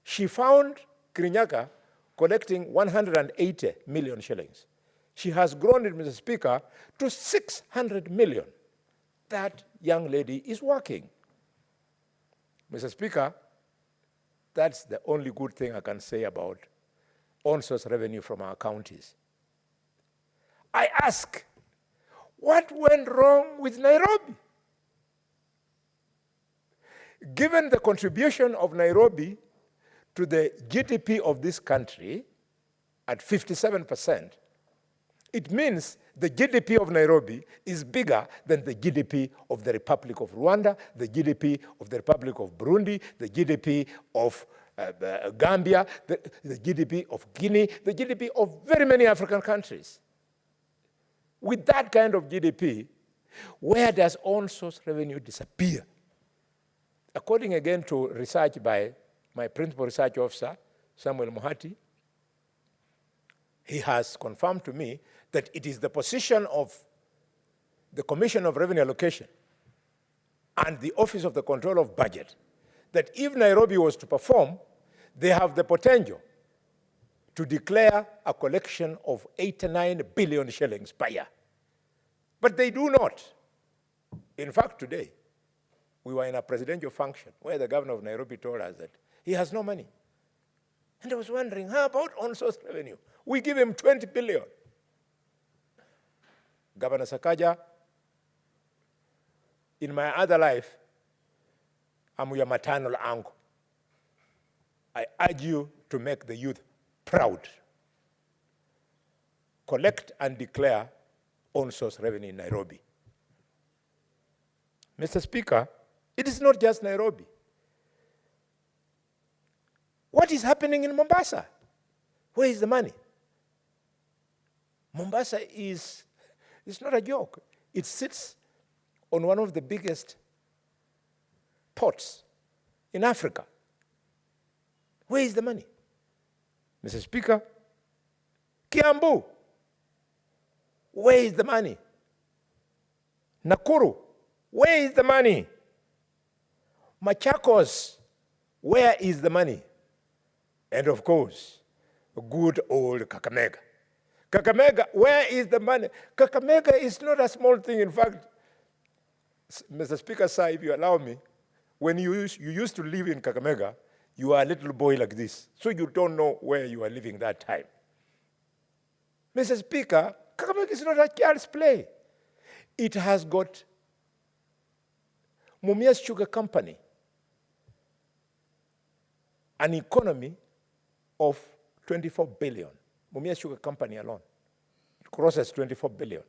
She found Kirinyaga collecting 180 million shillings. She has grown it, Mr. Speaker, to 600 million. That young lady is working. Mr. Speaker, that's the only good thing I can say about on-source revenue from our counties. I ask, what went wrong with Nairobi? Given the contribution of Nairobi to the GDP of this country at 57%, It means the GDP of Nairobi is bigger than the GDP of the Republic of Rwanda, the GDP of the Republic of Burundi, the GDP of Gambia, the GDP of Guinea, the GDP of very many African countries. With that kind of GDP, where does own source revenue disappear? According again to research by my principal research officer, Samuel Mohati, he has confirmed to me that it is the position of the Commission of Revenue Allocation and the Office of the Control of Budget that if Nairobi was to perform, they have the potential to declare a collection of 89 billion shillings per year. But they do not. In fact, today, we were in a presidential function where the governor of Nairobi told us that he has no money. And I was wondering, how about on-source revenue? We give him 20 billion. Governor Sakaja, in my other life, I'm your maternal uncle. I urge you to make the youth proud. Collect and declare on-source revenue in Nairobi. Mr. Speaker, it is not just Nairobi. What is happening in Mombasa? Where is the money? Mombasa is not a joke. It sits on one of the biggest ports in Africa. Where is the money? Mr. Speaker, Kiambu, where is the money? Nakuru, where is the money? Machakos, where is the money? And of course, good old Kakamega. Kakamega, where is the money? Kakamega is not a small thing. In fact, Mr. Speaker, sir, if you allow me, when you used to live in Kakamega, you were a little boy like this, so you don't know where you were living that time. Mr. Speaker, Kakamega is not a child's play. It has got Mumias Sugar Company, an economy of 24 billion. Mumias Sugar Company alone, it crosses 24 billion.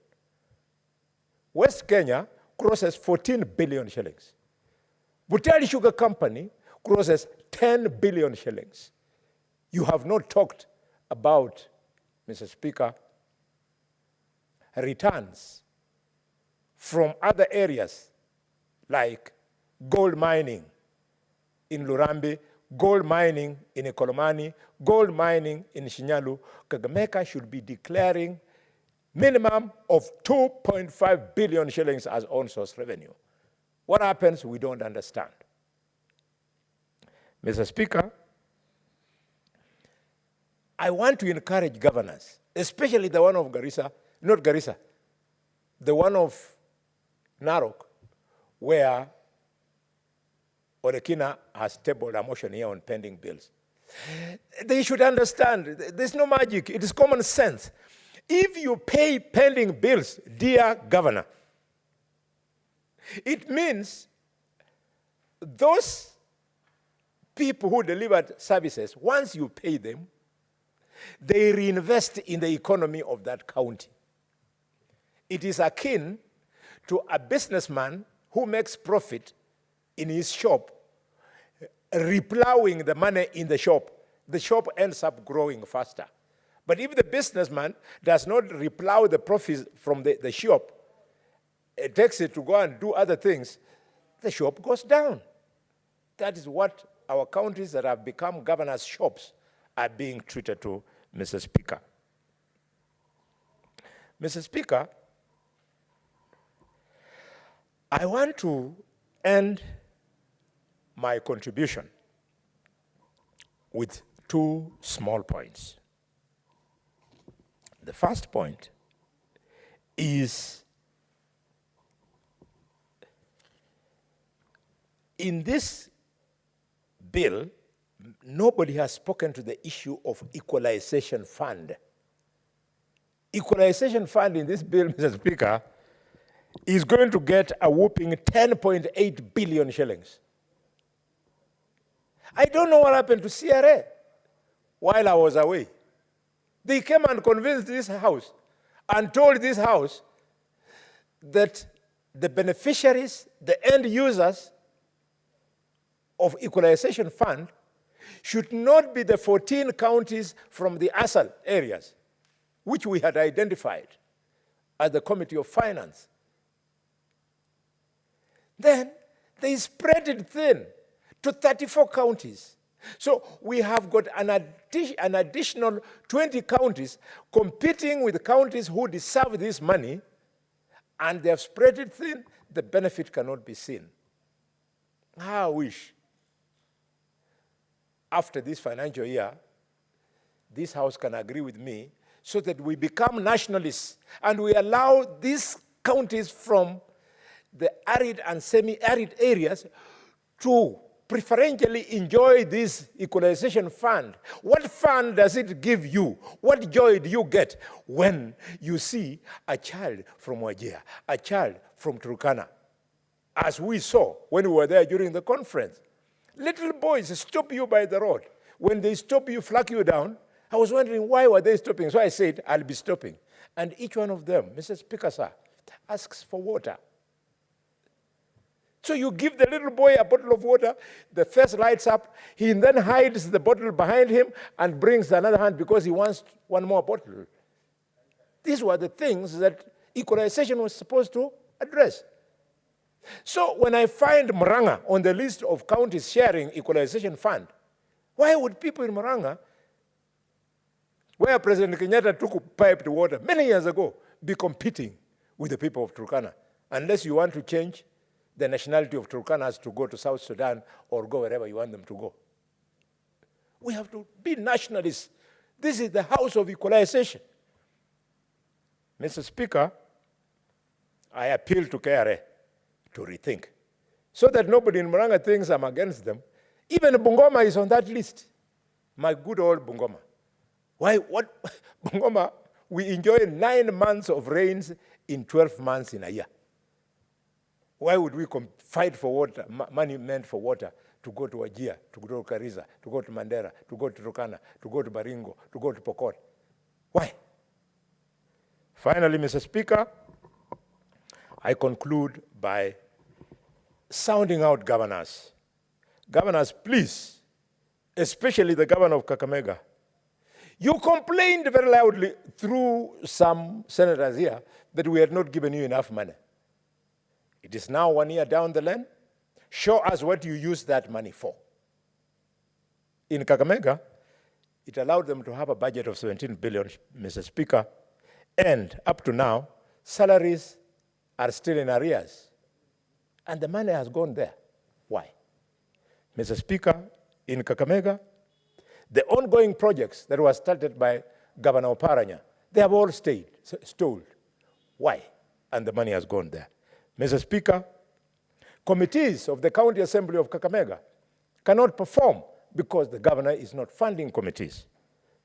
West Kenya crosses 14 billion shillings. Butali Sugar Company crosses 10 billion shillings. You have not talked about, Mr. Speaker, returns from other areas like gold mining in Lurambi, gold mining in Ekolomani, gold mining in Shinyalu. Kakamega should be declaring minimum of 2.5 billion shillings as on-source revenue. What happens, we don't understand. Mr. Speaker, I want to encourage governors, especially the one of Garissa, not Garissa, the one of Narok, where Orekina has tabled a motion here on pending bills. They should understand, there's no magic, it is common sense. If you pay pending bills, dear governor, it means those people who delivered services, once you pay them, they reinvest in the economy of that county. It is akin to a businessman who makes profit in his shop, replowing the money in the shop ends up growing faster. But if the businessman does not replow the profits from the shop, it takes it to go and do other things, the shop goes down. That is what our counties that have become governors' shops are being treated to, Mr. Speaker. Mr. Speaker, I want to end my contribution with two small points. The first point is in this bill, nobody has spoken to the issue of equalization fund. Equalization fund in this bill, Mr. Speaker, is going to get a whopping 10.8 billion shillings. I don't know what happened to CRA while I was away. They came and convinced this House and told this House that the beneficiaries, the end users of equalization fund should not be the 14 counties from the ASAL areas, which we had identified as the Committee of Finance. Then they spread it thin to 34 counties. So we have got an additional 20 counties competing with counties who deserve this money, and they have spread it thin. The benefit cannot be seen. I wish after this financial year, this House can agree with me so that we become nationalists and we allow these counties from the arid and semi-arid areas to preferentially enjoy this equalization fund. What fund does it give you? What joy do you get when you see a child from Wajir, a child from Turkana, as we saw when we were there during the conference? Little boys stop you by the road. When they stop you, flag you down. I was wondering, why were they stopping? So I said, I'll be stopping. And each one of them, Mr. Speaker, sir, asks for water. So you give the little boy a bottle of water, the first lights up, he then hides the bottle behind him and brings another hand because he wants one more bottle. These were the things that equalization was supposed to address. So when I find Murang'a on the list of counties sharing equalization fund, why would people in Murang'a, where President Kenyatta took piped water many years ago, be competing with the people of Turkana? Unless you want to change the nationality of Turkanas to go to South Sudan or go wherever you want them to go. We have to be nationalists. This is the house of equalization. Mr. Speaker, I appeal to KRA to rethink, so that nobody in Murang'a thinks I'm against them. Even Bungoma is on that list. My good old Bungoma. Why, what, Bungoma, we enjoy 9 months of rains in 12 months in a year. Why would we fight for water, money meant for water, to go to Wajir, to go to Kariza, to go to Mandera, to go to Turkana, to go to Baringo, to go to Pokot? Why? Finally, Mr. Speaker, I conclude by sounding out governors. Governors, please, especially the governor of Kakamega, you complained very loudly through some senators here that we had not given you enough money. It is now 1 year down the line. Show us what you use that money for. In Kakamega, it allowed them to have a budget of 17 billion, Mr. Speaker, and up to now, salaries are still in arrears. And the money has gone there. Why? Mr. Speaker, in Kakamega, the ongoing projects that were started by Governor Oparanya, they have all stalled. Why? And the money has gone there. Mr. Speaker, committees of the County Assembly of Kakamega cannot perform because the governor is not funding committees.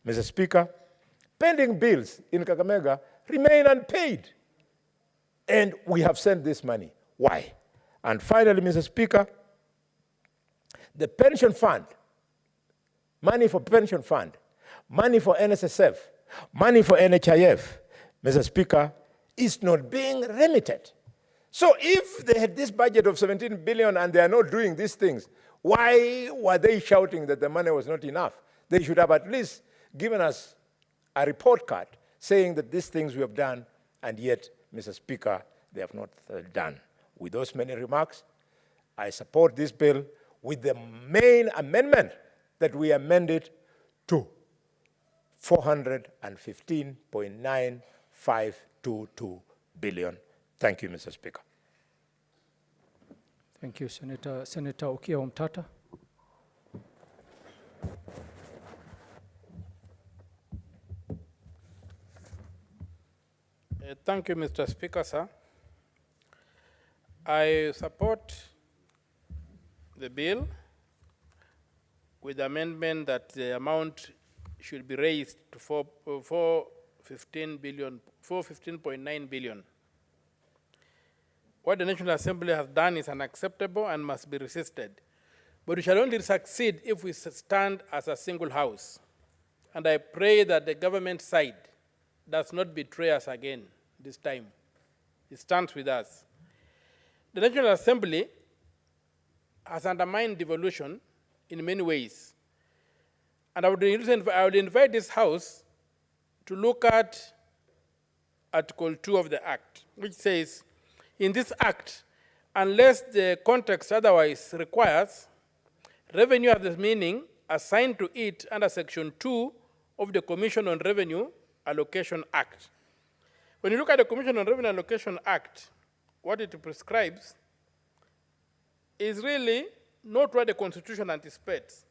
Mr. Speaker, pending bills in Kakamega remain unpaid. And we have sent this money. Why? And finally, Mr. Speaker, the pension fund, money for pension fund, money for NSSF, money for NHIF, Mr. Speaker, is not being remitted. So if they had this budget of 17 billion and they are not doing these things, why were they shouting that the money was not enough? They should have at least given us a report card saying that these things we have done, and yet, Mr. Speaker, they have not done. With those many remarks, I support this bill with the main amendment that we amended to 415.9522 billion. Thank you, Mr. Speaker. Thank you, Senator. Senator Okia Omtata. Thank you, Mr. Speaker, sir. I support the bill with the amendment that the amount should be raised to 415.9 billion. What the National Assembly has done is unacceptable and must be resisted. But we shall only succeed if we stand as a single house. And I pray that the government side does not betray us again this time. It stands with us. The National Assembly has undermined devolution in many ways. And I would invite this House to look at Article 2 of the Act, which says, in this Act, unless the context otherwise requires, revenue has the meaning assigned to it under Section 2 of the Commission on Revenue Allocation Act. When you look at the Commission on Revenue Allocation Act, what it prescribes is really not what the Constitution anticipates.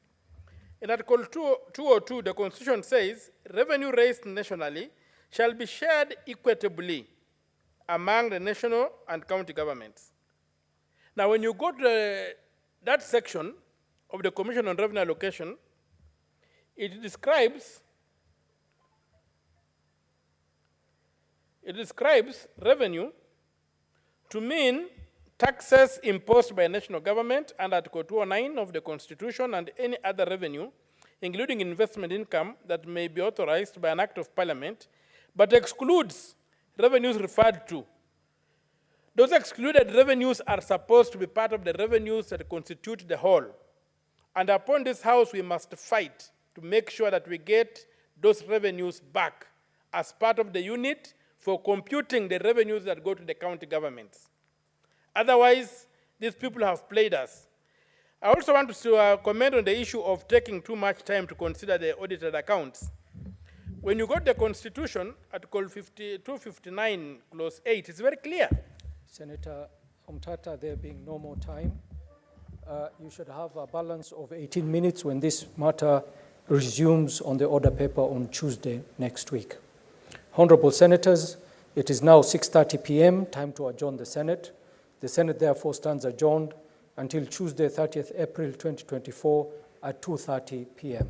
In Article 202, the Constitution says, revenue raised nationally shall be shared equitably among the national and county governments. Now, when you go to that section of the Commission on Revenue Allocation, it describes revenue to mean taxes imposed by national government under Article 209 of the Constitution and any other revenue, including investment income that may be authorized by an act of parliament, but excludes revenues referred to. Those excluded revenues are supposed to be part of the revenues that constitute the whole. And upon this House, we must fight to make sure that we get those revenues back as part of the unit for computing the revenues that go to the county governments. Otherwise, these people have played us. I also want to comment on the issue of taking too much time to consider the audited accounts. When you go to the Constitution, Article 259, Clause 8, it's very clear. Senator Omtata, there being no more time, you should have a balance of 18 minutes when this matter resumes on the order paper on Tuesday next week. Honorable Senators, it is now 6:30 p.m., time to adjourn the Senate. The Senate therefore stands adjourned until Tuesday, 30th April 2024 at 2:30 p.m.